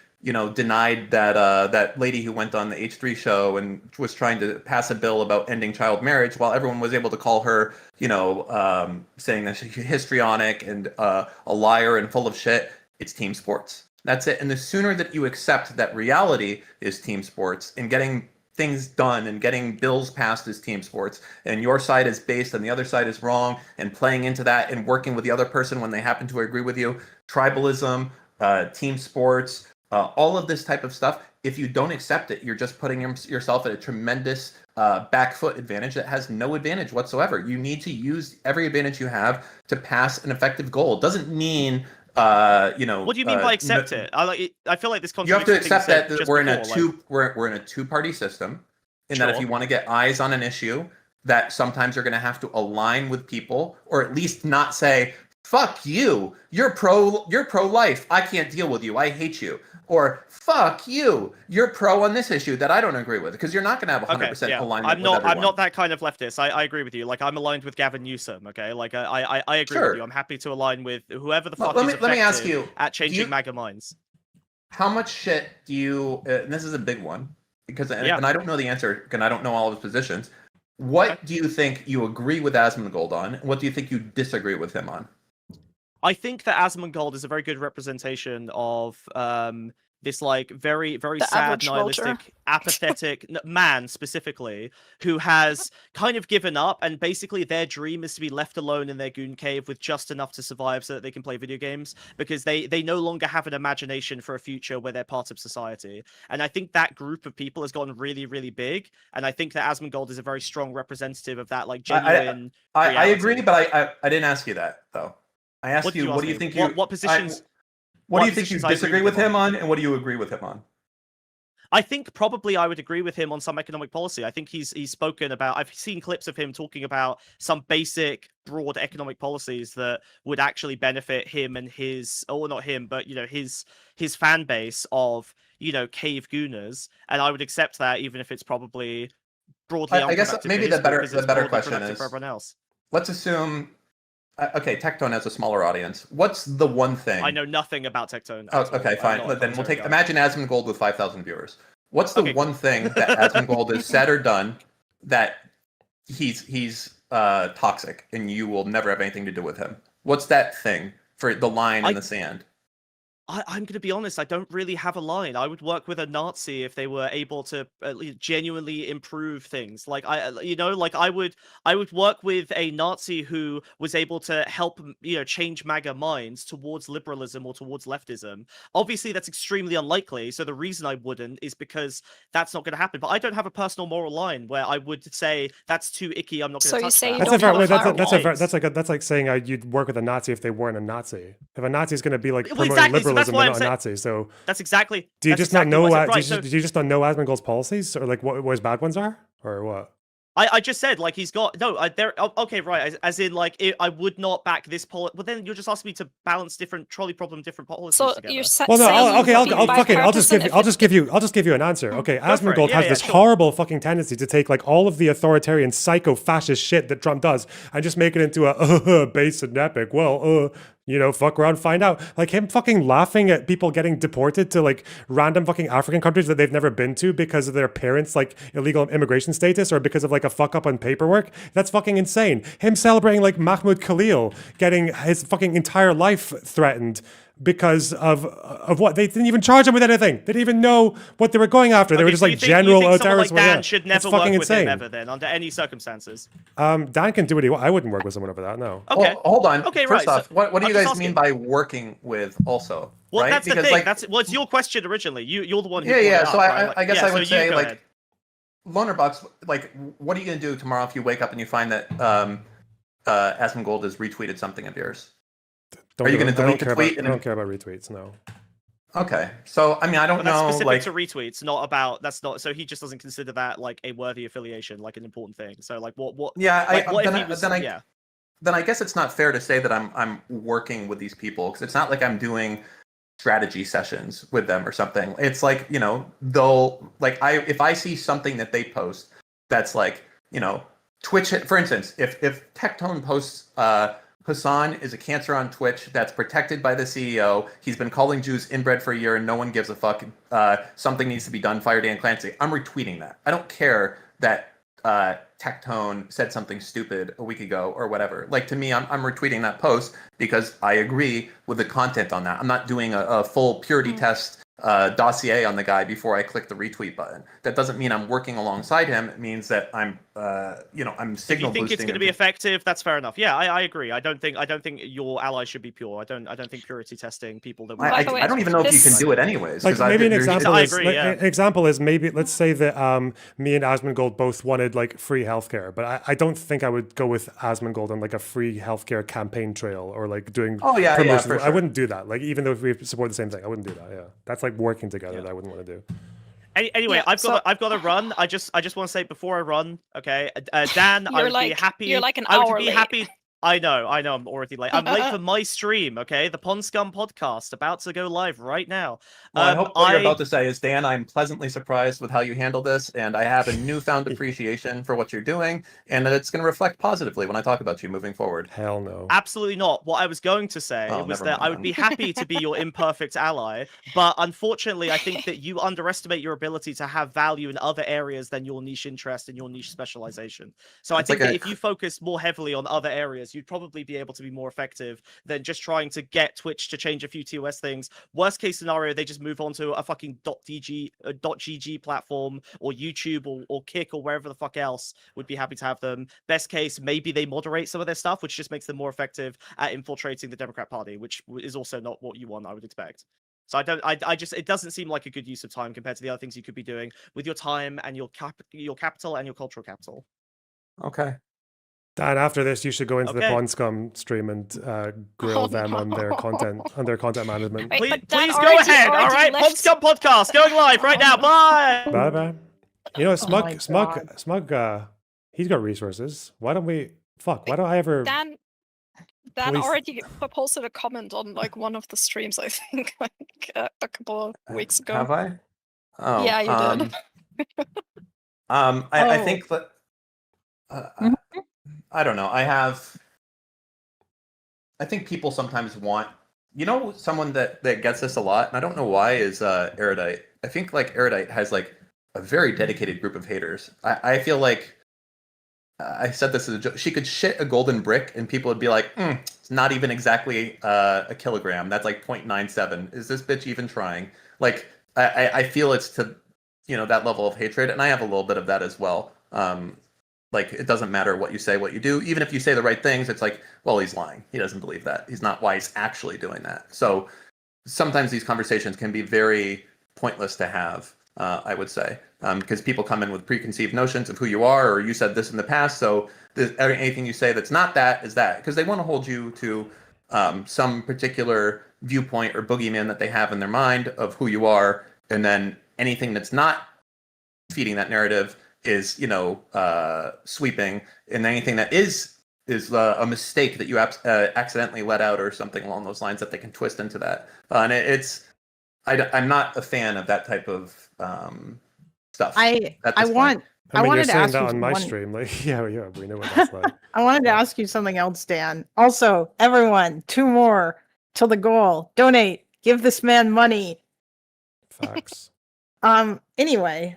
denied that lady who went on the H3 show and was trying to pass a bill about ending child marriage, while everyone was able to call her, saying that she's histrionic and a liar and full of shit. It's team sports. That's it. And the sooner that you accept that reality is team sports and getting things done and getting bills passed as team sports, and your side is based and the other side is wrong, and playing into that and working with the other person when they happen to agree with you, tribalism, team sports, all of this type of stuff, if you don't accept it, you're just putting yourself at a tremendous back foot advantage that has no advantage whatsoever. You need to use every advantage you have to pass an effective goal. It doesn't mean what do you mean by accept it? I feel like this you have to accept that we're in a before, we're in a two-party system, and Sure. that if you want to get eyes on an issue, that sometimes you're going to have to align with people, or at least not say, "Fuck you, you're pro-life. I can't deal with you. I hate you." Or "Fuck you, you're pro on this issue that I don't agree with," because you're not going to have 100% alignment. I'm not. with everyone. I'm not that kind of leftist. I agree with you. Like I'm aligned with Gavin Newsom. Okay, like I agree Sure. with you. I'm happy to align with whoever the Well, fuck let is me- effective let me ask you, at changing do you- MAGA minds. How much shit do you? And this is a big one because, and I don't know the answer, and I don't know all of his positions. What do you think you agree with Asmongold on? And what do you think you disagree with him on? I think that Asmongold is a very good representation of this like very, very The sad, average nihilistic, vulture. apathetic man specifically, who has kind of given up, and basically their dream is to be left alone in their goon cave with just enough to survive so that they can play video games, because they no longer have an imagination for a future where they're part of society. And I think that group of people has gotten really, really big, and I think that Asmongold is a very strong representative of that like genuine I agree, reality. but I didn't ask you that though. I asked What did you, you what ask do you me? think you? What positions? What what do you think you positions I agree disagree with him on, and what do you agree with him on? I think probably I would agree with him on some economic policy. I think he's spoken about. I've seen clips of him talking about some basic, broad economic policies that would actually benefit him and his, or not him, but his fan base of cave gooners. And I would accept that, even if it's probably broadly. I guess unproductive for maybe his the better because it's the better broadly question productive is, for everyone else. let's assume. Okay, Tectone has a smaller audience. What's the one thing? I know nothing about Tectone. Oh, at all. okay, I'm fine. not a Then we'll commentary take. guy. Imagine Asmongold with 5,000 viewers. What's the Okay, one thing that Asmongold has said or done that he's toxic and you will never have anything to do with him? What's that thing for the line in the sand? I'm going to be honest, I don't really have a line. I would work with a Nazi if they were able to at least genuinely improve things. Like I would work with a Nazi who was able to help, change MAGA minds towards liberalism or towards leftism. Obviously, that's extremely unlikely. So the reason I wouldn't is because that's not going to happen. But I don't have a personal moral line where I would say that's too icky. I'm not going to So you touch say that. you That's don't a have a fair, firewall. that's like saying you'd work with a Nazi if they weren't a Nazi. If a Nazi is going to be like Well, promoting exactly, so that's liberalism, why they're I'm not a saying- Nazi. So That's exactly. do you that's just exactly not know? what I said. Right, do you just not know Asmongold's policies, or like what his bad ones are, or what? I just said like he's got okay, right, as in like I would not back this policy. Well, then you're just asking me to balance different trolley problem, different policies So together. you're Well, no, saying okay, it would be fuck it. I'll just bipartisan give you an answer. Okay, Go for it. Asmongold Yeah, has yeah, this sure. horrible fucking tendency to take like all of the authoritarian psycho-fascist shit that Trump does and just make it into a base and epic. Well, fuck around, find out. Like him fucking laughing at people getting deported to like random fucking African countries that they've never been to because of their parents' like illegal immigration status or because of like a fuck up on paperwork. That's fucking insane. Him celebrating like Mahmoud Khalil getting his fucking entire life threatened because of what? They didn't even charge him with anything. They didn't even know what they were going after. They were just so like you think general someone terrorists. like Dan Yeah, should that's never fucking work with him insane. ever then under any circumstances. Dan can do what he wants. I wouldn't work with someone over that. No. Okay. Well, hold on. Okay, First right, off, so what do I'm you just guys mean by working with also? Well, right? that's Because, the thing. like, It's your question originally. You're the one who. yeah. brought it So up, right? I guess I would so you say go like ahead. Lonerbox. Like, what are you gonna do tomorrow if you wake up and you find that Asmongold has retweeted something of yours? Are you going to delete the tweet? I don't care about retweets. No. Okay, so I mean, I don't That's know. specific Like, to retweets, not about. That's not. So he just doesn't consider that like a worthy affiliation, like an important thing. So like, what? yeah, Like, what if then, he was? then I guess it's not fair to say that I'm working with these people because it's not like I'm doing strategy sessions with them or something. It's like, they'll like if I see something that they post that's like, Twitch, for instance, if Tectone posts Hasan is a cancer on Twitch that's protected by the CEO. He's been calling Jews inbred for a year and no one gives a fuck. Something needs to be done. Fire Dan Clancy. I'm retweeting that. I don't care that Tectone said something stupid a week ago or whatever. Like, to me, I'm retweeting that post because I agree with the content on that. I'm not doing a full purity test dossier on the guy before I click the retweet button. That doesn't mean I'm working alongside him. It means that I'm, I'm signal boosting. If you think it's going to be effective, that's fair enough. Yeah, I agree. I don't think your allies should be pure. I don't think purity testing people that. I don't even know if you can do it anyways. Like maybe an example is, agree, yeah. an example is maybe let's say that me and Asmongold both wanted like free healthcare, but I don't think I would go with Asmongold on like a free healthcare campaign trail or like doing promotions. For sure. I wouldn't do that. Like even though if we support the same thing, I wouldn't do that. Yeah, that's like working together that I wouldn't want to do. Anyway, I've got to run. I just want to say before I run, okay, Dan, I would be happy. You're like an I hour would be late. happy. I know, I'm already late. I'm late for my stream, okay? The Pond Scum podcast about to go live right now. Well, I hope what you're about to say is, Dan, I'm pleasantly surprised with how you handle this, and I have a newfound appreciation for what you're doing, and that it's going to reflect positively when I talk about you moving forward. Hell no. Absolutely not. What I was going to say was that I would be happy to be your imperfect ally, but unfortunately, I think that you underestimate your ability to have value in other areas than your niche interest and your niche specialization. So I think that if you focus more heavily on other areas, you'd probably be able to be more effective than just trying to get Twitch to change a few TOS things. Worst case scenario, they just move on to a fucking .gg platform or YouTube or Kick or wherever the fuck else. Would be happy to have them. Best case, maybe they moderate some of their stuff, which just makes them more effective at infiltrating the Democrat Party, which is also not what you want, I would expect. So it doesn't seem like a good use of time compared to the other things you could be doing with your time and your capital and your cultural capital. Okay. Dan, after this, you should go into the Pond Scum stream and grill them on their content management. Please go ahead. All right, Pond Scum podcast going live right now. Bye. Bye bye. You know, Smug. He's got resources. Why don't we? Fuck. Why don't I ever? Dan already posted a comment on like one of the streams, I think, like a couple of weeks ago. Have I? Oh, yeah, you did. I think that. I don't know. I think people sometimes want, someone that gets this a lot, and I don't know why, is Erudite. I think like Erudite has like a very dedicated group of haters. I feel like I said this as a joke. She could shit a golden brick and people would be like, it's not even exactly a kilogram. That's like 0.97. Is this bitch even trying? Like, I feel it's to, that level of hatred. And I have a little bit of that as well. Like, it doesn't matter what you say, what you do. Even if you say the right things, it's like, well, he's lying. He doesn't believe that. He's not why he's actually doing that. So sometimes these conversations can be very pointless to have, I would say, because people come in with preconceived notions of who you are, or you said this in the past, so anything you say that's not that is that, because they want to hold you to some particular viewpoint or boogeyman that they have in their mind of who you are, and then anything that's not feeding that narrative is, sweeping, and anything that is a mistake that you accidentally let out or something along those lines that they can twist into that. And I'm not a fan of that type of stuff. I wanted to ask that you on my stream. Like, yeah, we know what that's like. I wanted to ask you something else, Dan. Also, everyone, 2 more till the goal. Donate. Give this man money. Facts. Anyway.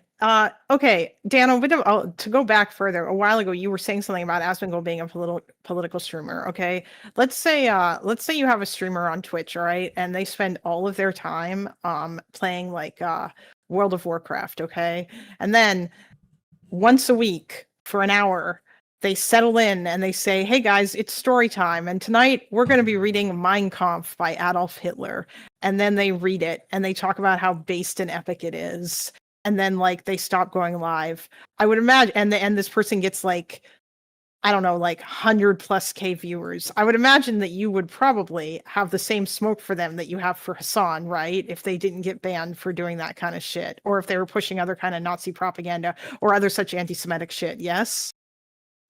Okay, Dan, to go back further, a while ago you were saying something about Asmongold being a political streamer. Okay, let's say you have a streamer on Twitch, all right, and they spend all of their time playing like World of Warcraft, okay, and then once a week for an hour they settle in and they say, hey guys, it's story time, and tonight we're going to be reading Mein Kampf by Adolf Hitler, and then they read it and they talk about how based and epic it is. And then, like, they stop going live. I would imagine, and this person gets like, I don't know, like 100+ viewers. I would imagine that you would probably have the same smoke for them that you have for Hasan, right? If they didn't get banned for doing that kind of shit, or if they were pushing other kind of Nazi propaganda or other such anti-Semitic shit. Yes.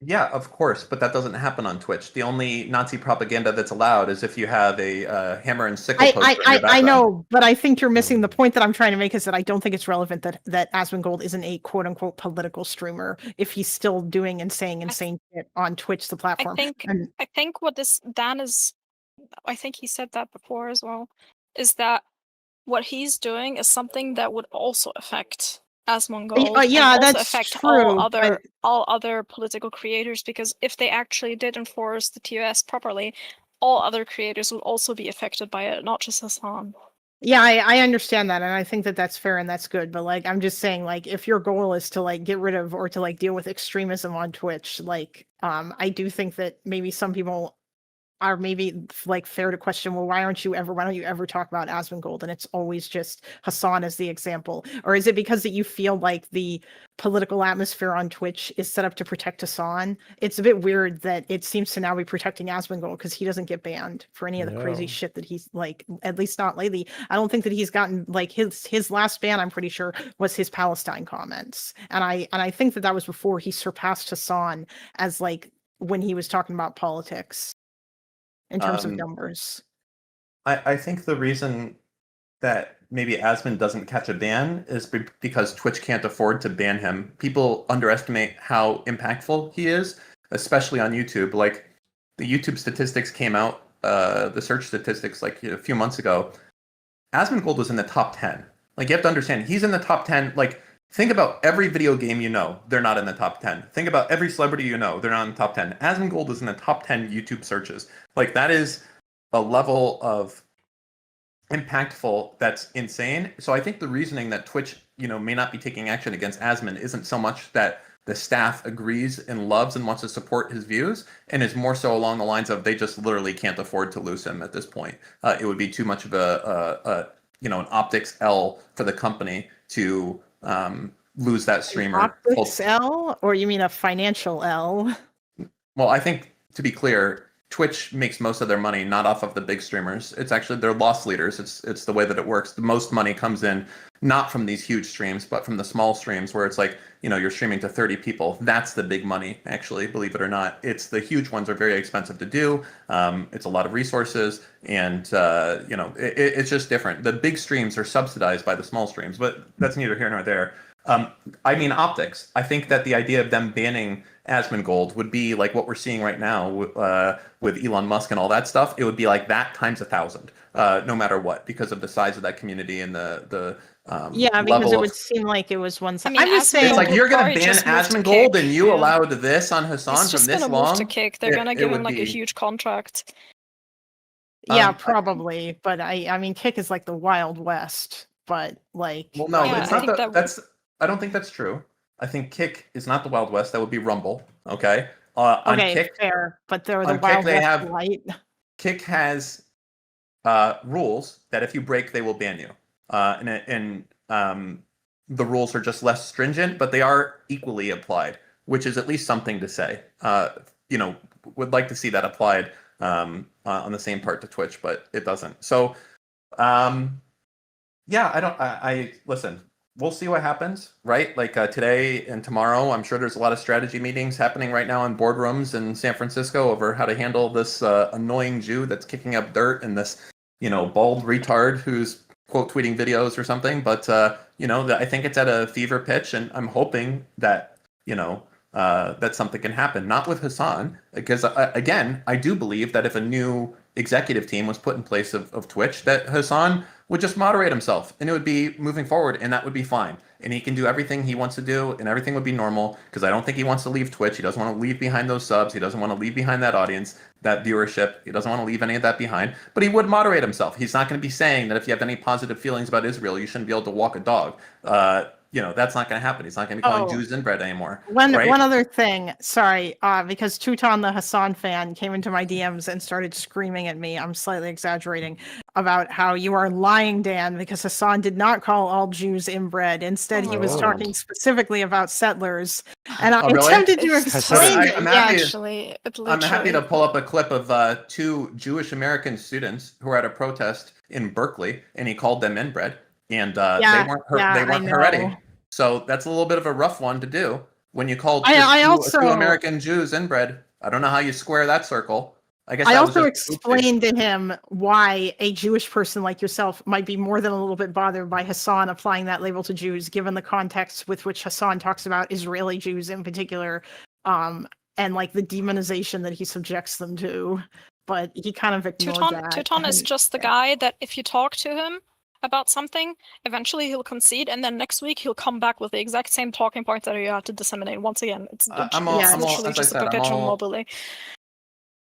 Yeah, of course, but that doesn't happen on Twitch. The only Nazi propaganda that's allowed is if you have a hammer and sickle poster in your background. I know, but I think you're missing the point that I'm trying to make, is that I don't think it's relevant that Asmongold isn't a quote-unquote political streamer if he's still doing and saying insane shit on Twitch, the platform. I think what this Dan is, I think he said that before as well, is that what he's doing is something that would also affect Asmongold yeah, and also that's affect true, all other political creators, because if they actually did enforce the TOS properly, all other creators will also be affected by it, not just Hasan. Yeah, I understand that, and I think that that's fair and that's good. But like, I'm just saying, like, if your goal is to like get rid of or to like deal with extremism on Twitch, like, I do think that maybe some people are maybe like fair to question, well, why don't you ever talk about Asmongold? And it's always just Hasan as the example. Or is it because that you feel like the political atmosphere on Twitch is set up to protect Hasan? It's a bit weird that it seems to now be protecting Asmongold because he doesn't get banned for any of the crazy shit that he's like, at least not lately. I don't think that he's gotten like his last ban, I'm pretty sure, was his Palestine comments. And I think that was before he surpassed Hasan as like when he was talking about politics. In terms of numbers. I think the reason that maybe Asmon doesn't catch a ban is because Twitch can't afford to ban him. People underestimate how impactful he is, especially on YouTube. Like, the YouTube statistics came out, the search statistics, like a few months ago. Asmongold was in the top 10. Like, you have to understand, he's in the top 10. Like, think about every video game you know, they're not in the top 10. Think about every celebrity you know, they're not in the top 10. Asmongold is in the top 10 YouTube searches. Like, that is a level of impactful that's insane. So I think the reasoning that Twitch, may not be taking action against Asmon isn't so much that the staff agrees and loves and wants to support his views, and is more so along the lines of they just literally can't afford to lose him at this point. It would be too much of an optics L for the company to lose that streamer. Optics L, or you mean a financial L? Well, I think, to be clear, Twitch makes most of their money not off of the big streamers. It's actually their loss leaders. It's the way that it works. The most money comes in not from these huge streams, but from the small streams where it's like, you're streaming to 30 people. That's the big money, actually, believe it or not. It's the huge ones are very expensive to do. It's a lot of resources, and it's just different. The big streams are subsidized by the small streams, but that's neither here nor there. I mean, optics. I think that the idea of them banning Asmongold would be like what we're seeing right now with Elon Musk and all that stuff. It would be like that times 1,000, no matter what, because of the size of that community and the yeah, because it would seem like it was one side. I mean, I'm just saying, it's like you're gonna ban Asmongold and you allowed this on Hasan He's from this long. He's just gonna move to Kick. They're gonna give him like a huge contract. Yeah, probably. But I mean, Kick is like the Wild West. But like, well, no, it's not that's. I don't think that's true. I think Kick is not the Wild West. That would be Rumble. Okay. Okay, Kick, fair. But they're the Wild West light. Kick has rules that if you break, they will ban you. And the rules are just less stringent, but they are equally applied, which is at least something to say. Would like to see that applied on the same part to Twitch, but it doesn't. So, yeah, I listen. We'll see what happens, right? Like today and tomorrow, I'm sure there's a lot of strategy meetings happening right now in boardrooms in San Francisco over how to handle this annoying Jew that's kicking up dirt and this, bald retard who's quote tweeting videos or something. But I think it's at a fever pitch, and I'm hoping that that something can happen. Not with Hasan, because again, I do believe that if a new executive team was put in place of Twitch, that Hasan would just moderate himself and it would be moving forward, and that would be fine. And he can do everything he wants to do and everything would be normal, because I don't think he wants to leave Twitch. He doesn't want to leave behind those subs. He doesn't want to leave behind that audience, that viewership. He doesn't want to leave any of that behind, but he would moderate himself. He's not going to be saying that if you have any positive feelings about Israel, you shouldn't be able to walk a dog. That's not going to happen. He's not going to be calling Jews inbred anymore. One other thing, sorry, because Teuton, the Hasan fan, came into my DMs and started screaming at me. I'm slightly exaggerating about how you are lying, Dan, because Hasan did not call all Jews inbred. Instead, he was talking specifically about settlers, and I attempted to explain it. I'm happy to pull up a clip of 2 Jewish American students who were at a protest in Berkeley, and he called them inbred. And they weren't Haredi. So that's a little bit of a rough one to do when you call two American Jews inbred. I don't know how you square that circle. I guess I also explained to him why a Jewish person like yourself might be more than a little bit bothered by Hasan applying that label to Jews, given the context with which Hasan talks about Israeli Jews in particular, and like the demonization that he subjects them to. But he kind of ignored that. Teuton is just the guy that if you talk to him, about something, eventually he'll concede, and then next week he'll come back with the exact same talking points that you have to disseminate once again. It's literally just a perpetual mobile.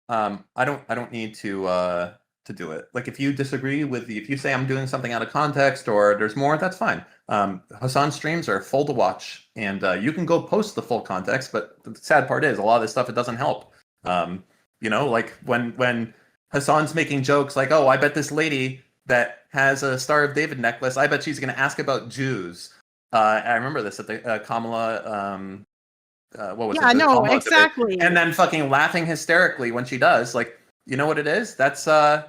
I don't need to do it. Like if you disagree with if you say I'm doing something out of context or there's more, that's fine. Hasan's streams are full to watch, and you can go post the full context. But the sad part is a lot of this stuff it doesn't help. You know, like when Hasan's making jokes like, "Oh, I bet this lady that has a Star of David necklace, I bet she's going to ask about Jews." I remember this at the Kamala. What was it? Yeah, no, Kamala exactly. debate. And then fucking laughing hysterically when she does. Like, you know what it is? That's I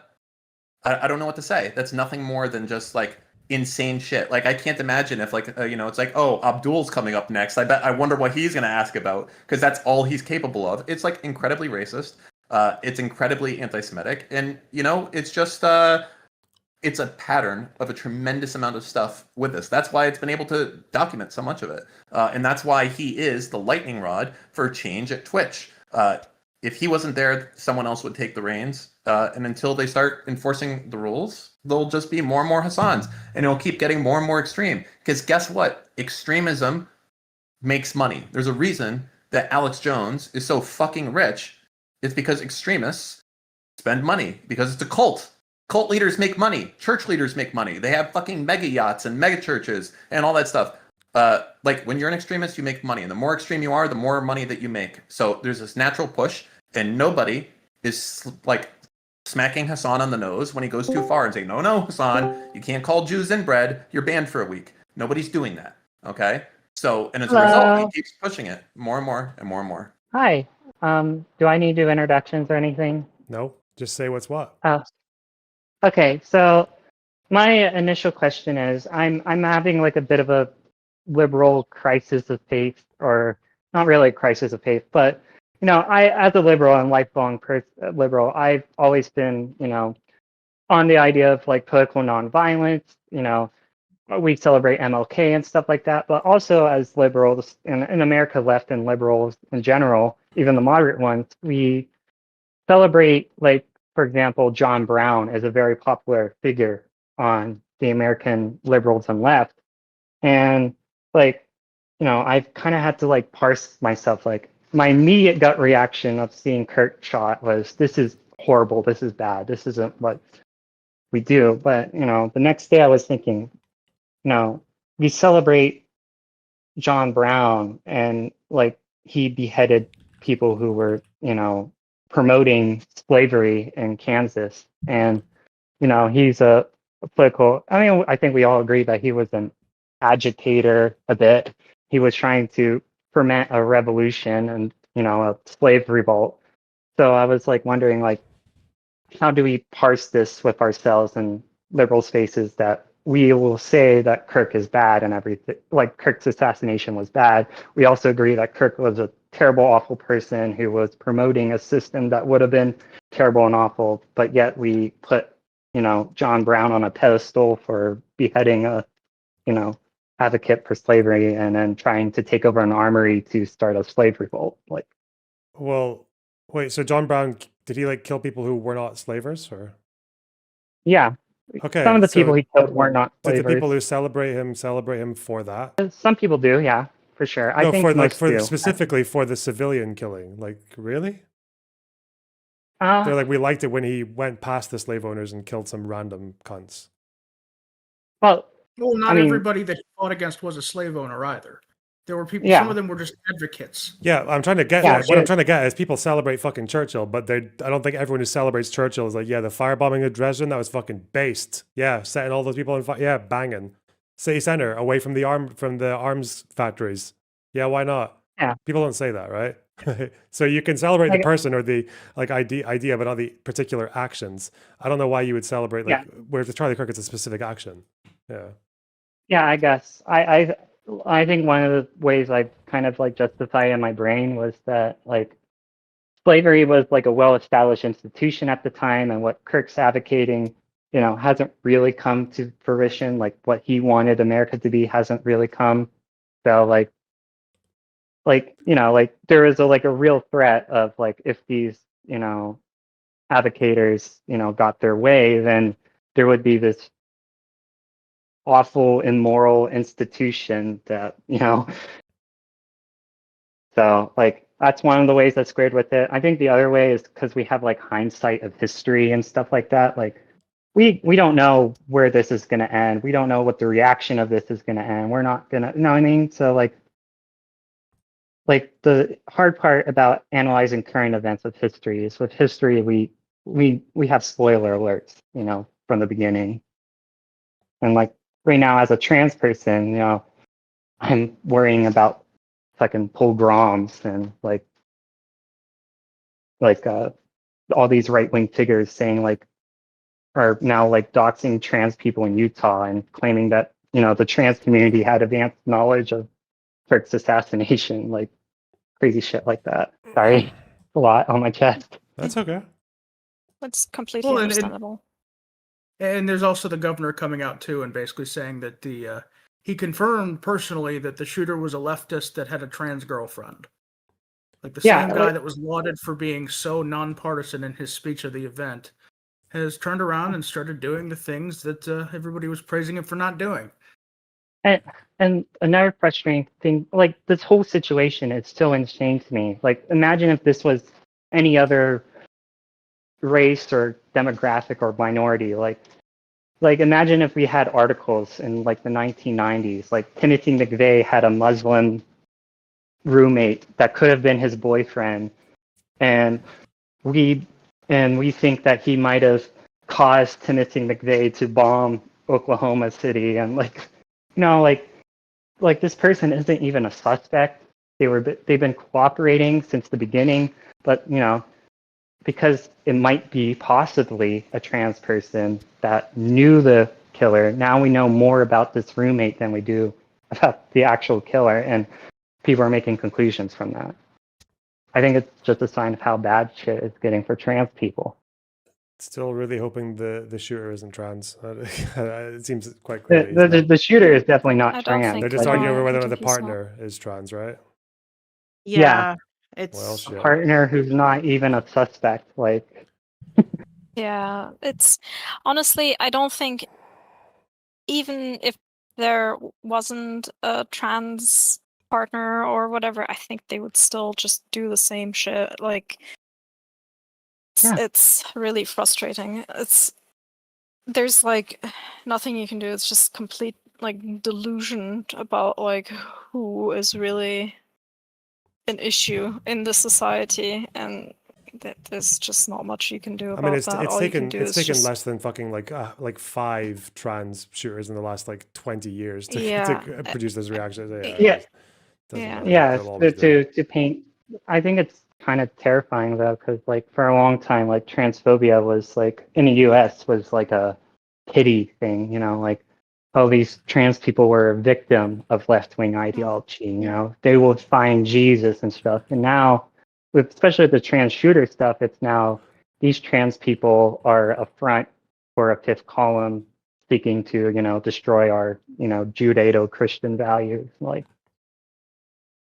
don't know what to say. That's nothing more than just like insane shit. Like I can't imagine if like you know, it's like, oh, Abdul's coming up next. I wonder what he's gonna ask about, because that's all he's capable of. It's like incredibly racist. It's incredibly anti-Semitic, and you know, it's just it's a pattern of a tremendous amount of stuff with this. That's why it's been able to document so much of it. And that's why he is the lightning rod for change at Twitch. If he wasn't there, someone else would take the reins. And until they start enforcing the rules, there'll just be more and more Hasans. And it'll keep getting more and more extreme. Because guess what? Extremism makes money. There's a reason that Alex Jones is so fucking rich. It's because extremists spend money. Because it's a cult. Cult leaders make money. Church leaders make money. They have fucking mega yachts and mega churches and all that stuff. Like when you're an extremist, you make money. And the more extreme you are, the more money that you make. So there's this natural push, and nobody is like smacking Hasan on the nose when he goes too far and saying, no, Hasan, you can't call Jews inbred. You're banned for a week. Nobody's doing that. Okay? So, and as a result, he keeps pushing it more and more and more and more. Hi. Do I need to do introductions or anything? No, just say what's what. Oh. Okay, so my initial question is, I'm having like a bit of a liberal crisis of faith, or not really a crisis of faith, but you know, I as a liberal and lifelong liberal, I've always been, you know, on the idea of like political nonviolence. You know, we celebrate MLK and stuff like that, but also as liberals in America, left and liberals in general, even the moderate ones, we celebrate, like, for example, John Brown is a very popular figure on the American liberals and left. And like, you know, I've kind of had to like parse myself. Like my immediate gut reaction of seeing Kurt shot was, this is horrible. This is bad. This isn't what we do. But, you know, the next day I was thinking, no, we celebrate John Brown, and like he beheaded people who were, you know, promoting slavery in Kansas. And, you know, he's a political, I mean, I think we all agree that he was an agitator a bit. He was trying to ferment a revolution and, you know, a slave revolt. So I was like wondering, like, how do we parse this with ourselves and liberal spaces, that we will say that Kirk is bad and everything, like Kirk's assassination was bad. We also agree that Kirk was a terrible, awful person who was promoting a system that would have been terrible and awful, but yet we put, you know, John Brown on a pedestal for beheading a, you know, advocate for slavery and then trying to take over an armory to start a slave revolt. Like, well, wait, so John Brown, did he like kill people who were not slavers, or? Yeah. Okay. Some of the so people he killed were not slavers. Did the people who celebrate him for that? Some people do, yeah, for sure. No, I think for like most do. specifically for the civilian killing. Like, really? They're like, we liked it when he went past the slave owners and killed some random cunts. Well, not everybody that he fought against was a slave owner either. There were people. Yeah. Some of them were just advocates. Yeah, I'm trying to get Yeah, what I'm trying to get is people celebrate fucking Churchill, but I don't think everyone who celebrates Churchill is like, yeah, the firebombing of Dresden, that was fucking based. Yeah, setting all those people on fire. Yeah, banging. City center, away from the arms factories. Yeah, why not? Yeah. People don't say that, right? So you can celebrate the person or the like idea, but not the particular actions. I don't know why you would celebrate like where the Charlie Kirk is a specific action. Yeah. Yeah, I guess. I think one of the ways I kind of like justified in my brain was that like slavery was like a well-established institution at the time, and what Kirk's advocating, you know, hasn't really come to fruition. Like what he wanted America to be hasn't really come. So like you know, like there is a real threat of like, if these, you know, advocators, you know, got their way, then there would be this awful, immoral institution that, you know. So like that's one of the ways that's screwed with it. I think the other way is because we have like hindsight of history and stuff like that. Like we don't know where this is going to end. We don't know what the reaction of this is going to end. We're not going to, you know what I mean? So like the hard part about analyzing current events of history is with history, we have spoiler alerts, you know, from the beginning. And like right now as a trans person, you know, I'm worrying about fucking pogroms and like all these right-wing figures saying like are now like doxing trans people in Utah and claiming that, you know, the trans community had advanced knowledge of Turk's assassination, like crazy shit like that. Sorry, a lot on my chest. That's okay. That's completely Well, understandable. And there's also the governor coming out too and basically saying that he confirmed personally that the shooter was a leftist that had a trans girlfriend. Like the same guy that was lauded for being so nonpartisan in his speech of the event has turned around and started doing the things that everybody was praising him for not doing. And another frustrating thing, like this whole situation is still insane to me. Like imagine if this was any other race or demographic or minority. Like imagine if we had articles in like the 1990s, like Timothy McVeigh had a Muslim roommate that could have been his boyfriend, and we think that he might have caused Timothy McVeigh to bomb Oklahoma City, and like, you know, like this person isn't even a suspect. They've been cooperating since the beginning, but you know, because it might be possibly a trans person that knew the killer. Now we know more about this roommate than we do about the actual killer, and people are making conclusions from that. I think it's just a sign of how bad shit is getting for trans people. Still really hoping the shooter isn't trans. It seems quite clear. The shooter is definitely not trans. They're just arguing over whether the partner is trans, right? Yeah. It's well, shit. A partner who's not even a suspect. Like, yeah, it's honestly, I don't think even if there wasn't a trans partner or whatever, I think they would still just do the same shit. Like, it's really frustrating. There's like nothing you can do. It's just complete like delusion about like who is really an issue in the society, and there's just not much you can do about that. It's All taken just... less than fucking like 5 trans shooters in the last like 20 years to, to produce this reaction. To paint. I think it's kind of terrifying though, because like for a long time, like transphobia was like in the U.S. was like a pity thing, you know, like, oh, these trans people were a victim of left-wing ideology, you know, they will find Jesus and stuff. And now, especially with the trans shooter stuff, it's now these trans people are a front for a fifth column seeking to, you know, destroy our, you know, Judeo-Christian values. Like,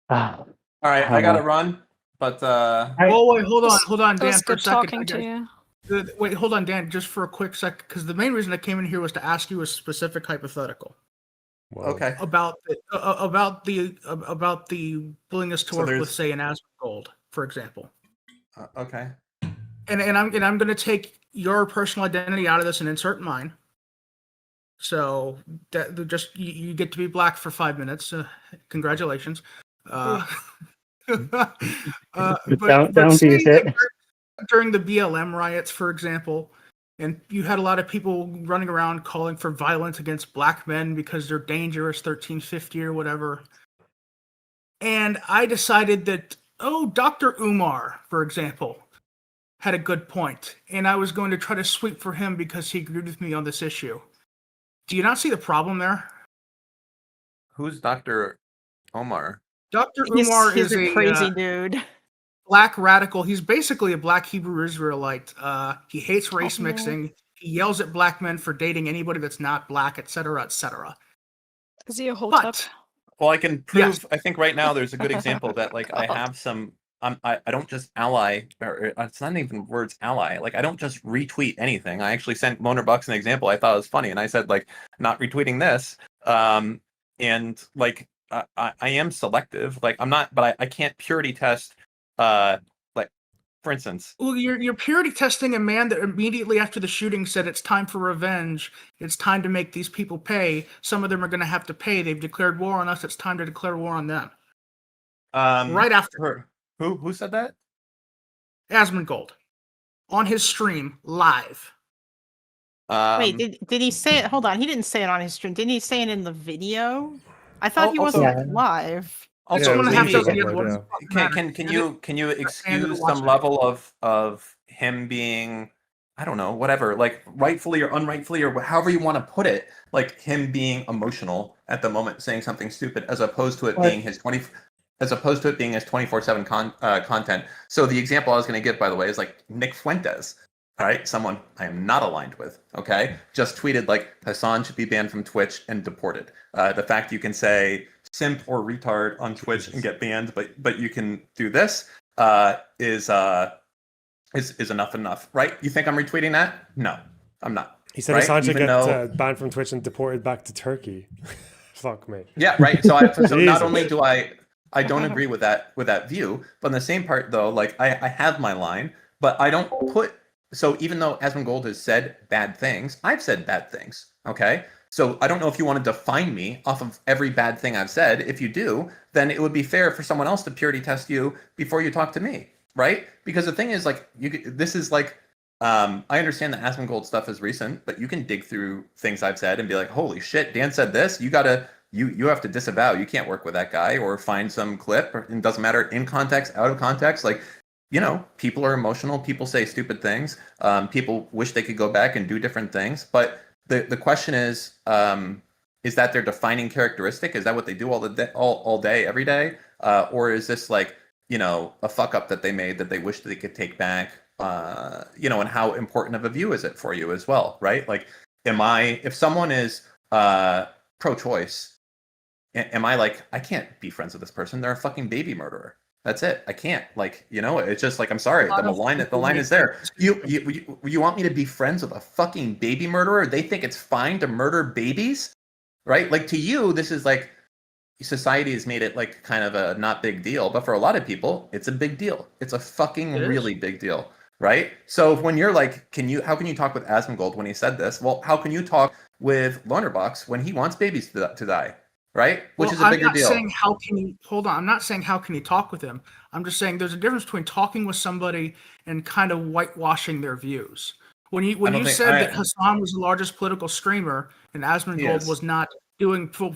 all right, I gotta run, but wait, hold on, Dan, for a second. Talking to you. Wait, hold on, Dan, just for a quick sec, because the main reason I came in here was to ask you a specific hypothetical. Okay. About the willingness to work with, say, an Asmongold, for example. Okay. And I'm going to take your personal identity out of this and insert mine. So that just you get to be black for 5 minutes. Congratulations. Don't use it. During the BLM riots, for example, and you had a lot of people running around calling for violence against black men because they're dangerous, 1350 or whatever. And I decided that, Dr. Umar, for example, had a good point, and I was going to try to sweep for him because he agreed with me on this issue. Do you not see the problem there? Who's Dr. Omar? Dr. Umar is a crazy dude. Black radical. He's basically a black Hebrew Israelite. He hates race mixing. He yells at black men for dating anybody that's not black, etc., etc. Is he a hotep? Well, I can prove. Yes. I think right now there's a good example that like I have some I don't just ally, or it's not even words ally. Like, I don't just retweet anything. I actually sent Lonerbox an example I thought was funny, and I said, like, not retweeting this. And like, I am selective. Like, I'm not, but I can't purity test. Like, for instance, Well, you're purity testing a man that immediately after the shooting said it's time for revenge. It's time to make these people pay. Some of them are going to have to pay. They've declared war on us. It's time to declare war on them. Right after. Who said that? Asmongold on his stream live. Wait, did he say it? Hold on, he didn't say it on his stream. Didn't he say it in the video? I thought he wasn't live. Also, Yeah, can you excuse some level of him being, I don't know, whatever, like rightfully or unrightfully or however you want to put it, like him being emotional at the moment, saying something stupid, as opposed to it being his 24/7 content. So the example I was going to give, by the way, is like Nick Fuentes. All right, someone I am not aligned with, okay, just tweeted like Hasan should be banned from Twitch and deported. The fact you can say simp or retard on Twitch and get banned, but you can do this is enough, right? You think I'm retweeting that? No, I'm not. He said right? Hasan should get banned from Twitch and deported back to Turkey. Fuck me. Yeah, right. So not only do I don't agree with that view, but on the same part though, like I have my line, but I don't put. So even though Asmongold has said bad things, I've said bad things. Okay. So I don't know if you want to define me off of every bad thing I've said. If you do, then it would be fair for someone else to purity test you before you talk to me, right? Because the thing is, like, this is like, I understand that Asmongold stuff is recent, but you can dig through things I've said and be like, holy shit, Dan said this. You have to disavow. You can't work with that guy, or find some clip. It doesn't matter, in context, out of context. Like, you know, people are emotional. People say stupid things. People wish they could go back and do different things. But the question is that their defining characteristic? Is that what they do all day, every day? Or is this like, you know, a fuck up that they made that they wish they could take back? You know, and how important of a view is it for you as well, right? Like, if someone is pro-choice, am I like, I can't be friends with this person? They're a fucking baby murderer. That's it. I can't, like, you know, it's just like, I'm sorry. The line is there. You want me to be friends with a fucking baby murderer? They think it's fine to murder babies, right? Like, to you, this is like, society has made it like kind of a not big deal, but for a lot of people, it's a big deal. It's a fucking really big deal, right? So when you're like, how can you talk with Asmongold when he said this? Well, how can you talk with Lonerbox when he wants babies to die? Right? Which is a bigger deal. I'm not saying how can you talk with him. I'm just saying there's a difference between talking with somebody and kind of whitewashing their views. When you said that Hasan was the largest political streamer and Asmongold was not doing full,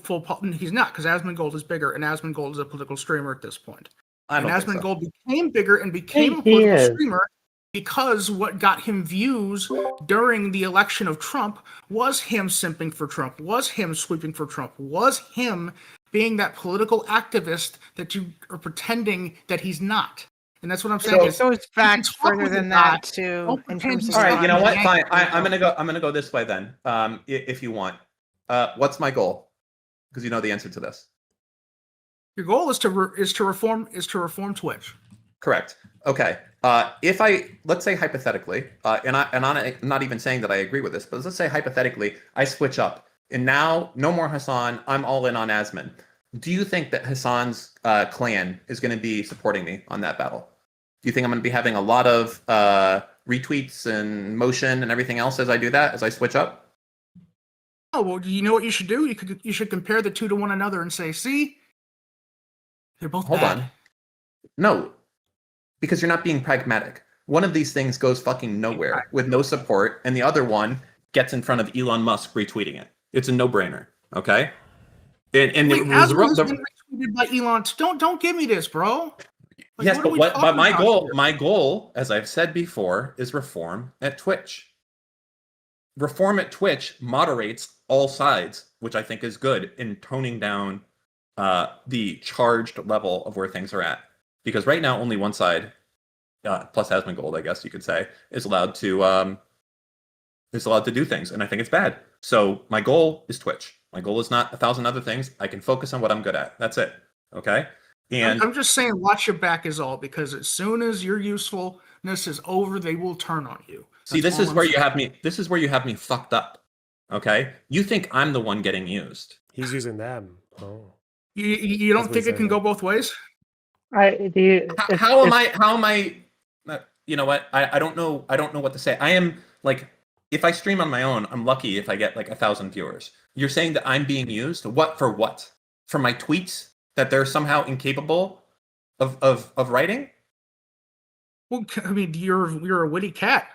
he's not, because Asmongold is bigger and Asmongold is a political streamer at this point. And Asmongold became bigger and became a political streamer because what got him views during the election of Trump was him simping for Trump, was him sweeping for Trump, was him being that political activist that you are pretending that he's not. And that's what I'm saying. So it goes back further than that too. In terms of all right, you know what? Fine. I'm gonna go this way then. If you want. What's my goal? Because you know the answer to this. Your goal is to reform Twitch. Correct. Okay. Let's say hypothetically, and I'm not even saying that I agree with this, but let's say hypothetically, I switch up, and now no more Hasan. I'm all in on Asmon. Do you think that Hasan's clan is going to be supporting me on that battle? Do you think I'm going to be having a lot of retweets and motion and everything else as I do that, as I switch up? Oh, well, you know what you should do? You should compare the two to one another and say, see, they're both bad. Hold on. No. Because you're not being pragmatic. One of these things goes fucking nowhere with no support, and the other one gets in front of Elon Musk retweeting it. It's a no-brainer, okay? And wait, Asmongold has been retweeted by Elon. Don't give me this, bro. Like, yes, but my goal, as I've said before, is reform at Twitch. Reform at Twitch moderates all sides, which I think is good in toning down the charged level of where things are at. Because right now, only one side, plus Asmongold, I guess you could say, is allowed to do things, and I think it's bad. So my goal is Twitch. My goal is not 1,000 other things. I can focus on what I'm good at. That's it. Okay. And I'm just saying, watch your back is all, because as soon as your usefulness is over, they will turn on you. see, this is where you have me. This is where you have me fucked up. Okay, you think I'm the one getting used? He's using them. Oh, You don't think it can go both ways? How am I? How am I? You know what? I don't know. I don't know what to say. I am like, if I stream on my own, I'm lucky if I get like 1,000 viewers. You're saying that I'm being used? What for? What for my tweets? That they're somehow incapable of writing? Well, I mean, you're a witty cat.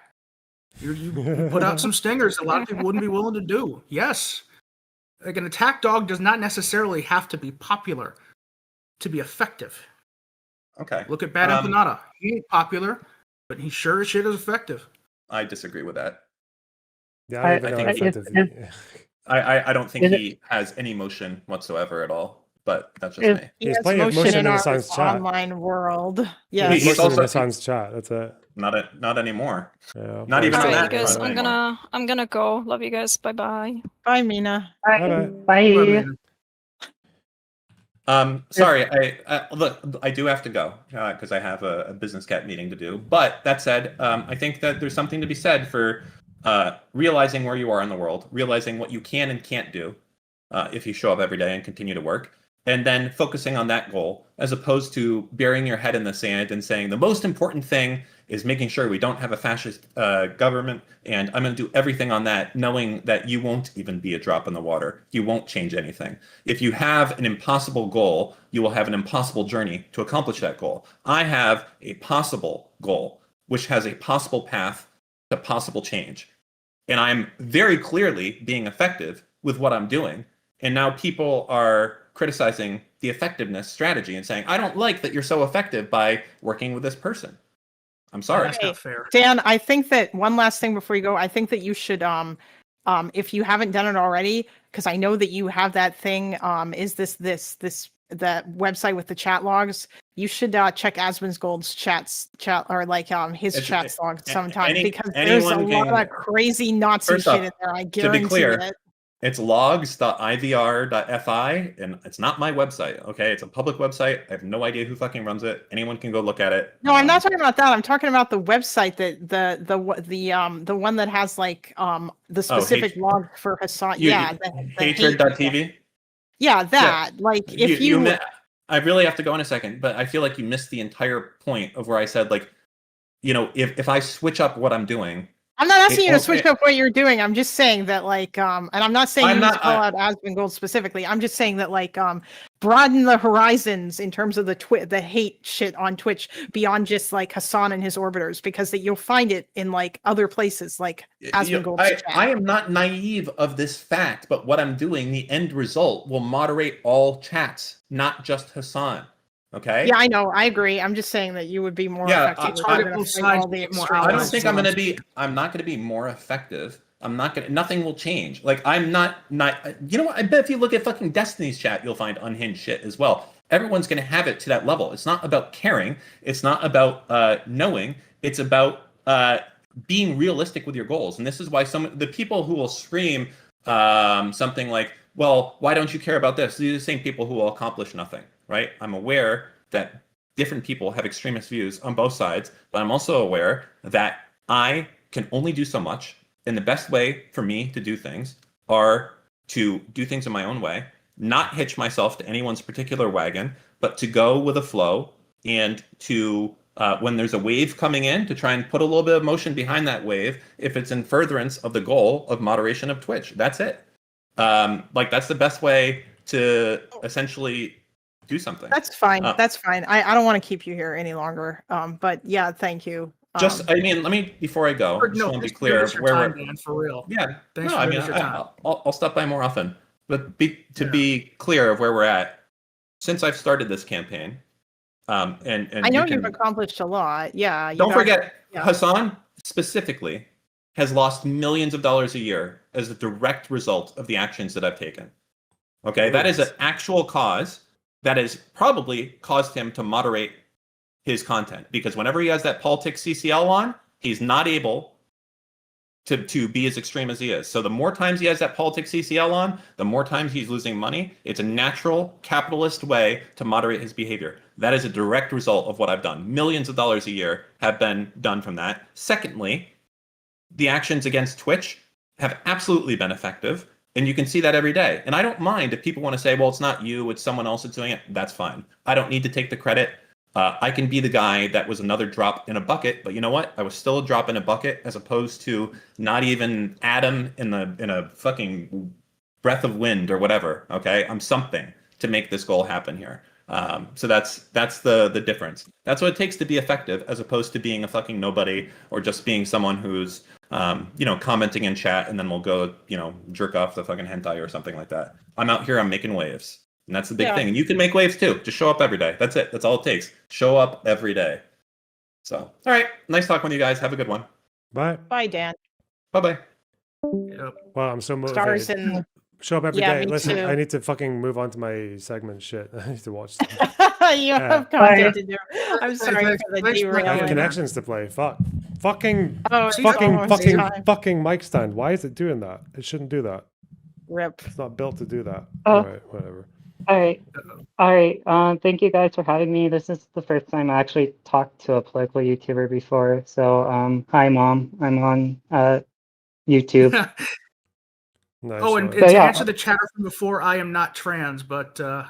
You put out some stingers a lot of people wouldn't be willing to do. Yes. Like, an attack dog does not necessarily have to be popular to be effective. Okay. Look at Bad Empanada. He ain't popular, but he sure as shit is effective. I disagree with that. Yeah, I don't think he has any motion whatsoever at all. But that's just me. He has motion in our online world. Yeah, he's also in Hasan's chat. That's it. Not anymore. Yeah, not even. Alright, on you that guys, front I'm anymore. gonna go. Love you guys. Bye bye. Bye, Mina. Bye. Sorry, look, I do have to go because I have a business cat meeting to do. But that said, I think that there's something to be said for realizing where you are in the world, realizing what you can and can't do if you show up every day and continue to work, and then focusing on that goal, as opposed to burying your head in the sand and saying the most important thing is making sure we don't have a fascist government, and I'm going to do everything on that, knowing that you won't even be a drop in the water. You won't change anything. If you have an impossible goal, you will have an impossible journey to accomplish that goal. I have a possible goal, which has a possible path to possible change. And I'm very clearly being effective with what I'm doing. And now people are criticizing the effectiveness strategy and saying, I don't like that you're so effective by working with this person. I'm sorry. That's not fair. Dan, I think that one last thing before you go, I think that you should, if you haven't done it already, because I know that you have that thing, is the website with the chat logs. You should check Asmongold's chat or like his chat logs sometime, because there's a lot of crazy Nazi shit in there. I guarantee to be clear, it. It's logs.ivr.fi, and it's not my website. Okay, it's a public website. I have no idea who fucking runs it. Anyone can go look at it. No, I'm not talking about that. I'm talking about the website that the one that has like the specific log for Hasan. Hatred.tv. Yeah, that. Yeah. Like if you I really have to go in a second, but I feel like you missed the entire point of where I said, like, you know, if I switch up what I'm doing. I'm not asking you to switch up what you're doing. I'm just saying that, like, and I'm not saying you need to call out Asmongold specifically. I'm just saying that, like, broaden the horizons in terms of the hate shit on Twitch beyond just like Hasan and his orbiters, because that you'll find it in like other places, like Asmongold's chat. I am not naive of this fact, but what I'm doing, the end result will moderate all chats, not just Hasan. Okay. Yeah, I know. I agree. I'm just saying that you would be more effective. I'm not going to be more effective. Nothing will change. Like, I'm not. You know what? I bet if you look at fucking Destiny's chat, you'll find unhinged shit as well. Everyone's going to have it to that level. It's not about caring. It's not about knowing. It's about being realistic with your goals. And this is why the people who will scream something like, well, why don't you care about this? These are the same people who will accomplish nothing. Right? I'm aware that different people have extremist views on both sides, but I'm also aware that I can only do so much. And the best way for me to do things are to do things in my own way, not hitch myself to anyone's particular wagon, but to go with a flow, and to, when there's a wave coming in, to try and put a little bit of motion behind that wave if it's in furtherance of the goal of moderation of Twitch. That's it. Like, that's the best way to essentially do something. That's fine. That's fine. I don't want to keep you here any longer. But yeah, thank you. I mean, let me, before I go, just want to be clear where we're, Dan, for real. Yeah. Thanks no, for I mean, I'll stop by more often. But to be clear of where we're at, since I've started this campaign, and I know you've accomplished a lot. Yeah. Don't forget, Hasan specifically has lost millions of dollars a year as a direct result of the actions that I've taken. Okay, that is an actual cause that has probably caused him to moderate his content, because whenever he has that politics CCL on, he's not able to be as extreme as he is. So the more times he has that politics CCL on, the more times he's losing money. It's a natural capitalist way to moderate his behavior. That is a direct result of what I've done. Millions of dollars a year have been done from that. Secondly, the actions against Twitch have absolutely been effective. And you can see that every day. And I don't mind if people want to say, well, it's not you, it's someone else that's doing it. That's fine. I don't need to take the credit. I can be the guy that was another drop in a bucket, but you know what? I was still a drop in a bucket as opposed to not even atom in a fucking breath of wind or whatever. Okay, I'm something to make this goal happen here. So that's the difference. That's what it takes to be effective, as opposed to being a fucking nobody or just being someone who's commenting in chat and then we'll go jerk off the fucking hentai or something like that. I'm out here. I'm making waves. And that's the big thing. And you can make waves too. Just show up every day. That's it. That's all it takes. Show up every day. So, all right. Nice talking with you guys. Have a good one. Bye. Bye, Dan. Bye-bye. Wow, I'm so motivated. Stars in... Show up every Yeah, day. me Listen, too. I need to fucking move on to my segment shit. I need to watch stuff. You have content to do. I'm sorry for the I have derailing. connections to play. Fuck. Fucking time. fucking mic stand. Why is it doing that? It shouldn't do that. Rip. It's not built to do that. Oh. Alright, whatever. All right. Thank you guys for having me. This is the first time I actually talked to a political YouTuber before. So, hi, Mom. I'm on YouTube. Nice. Oh, and So, to yeah. answer the chatter from before, I am not trans, but hi.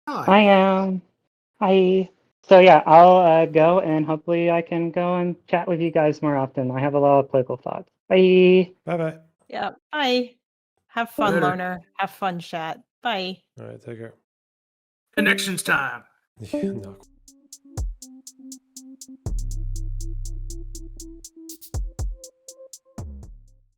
I am. Hi. So yeah, I'll go and hopefully I can go and chat with you guys more often. I have a lot of political thoughts. Bye. Bye-bye. Yeah. Bye. Have fun, Later. Loner. Have fun, chat. Bye. All right, take care. Connections time. No.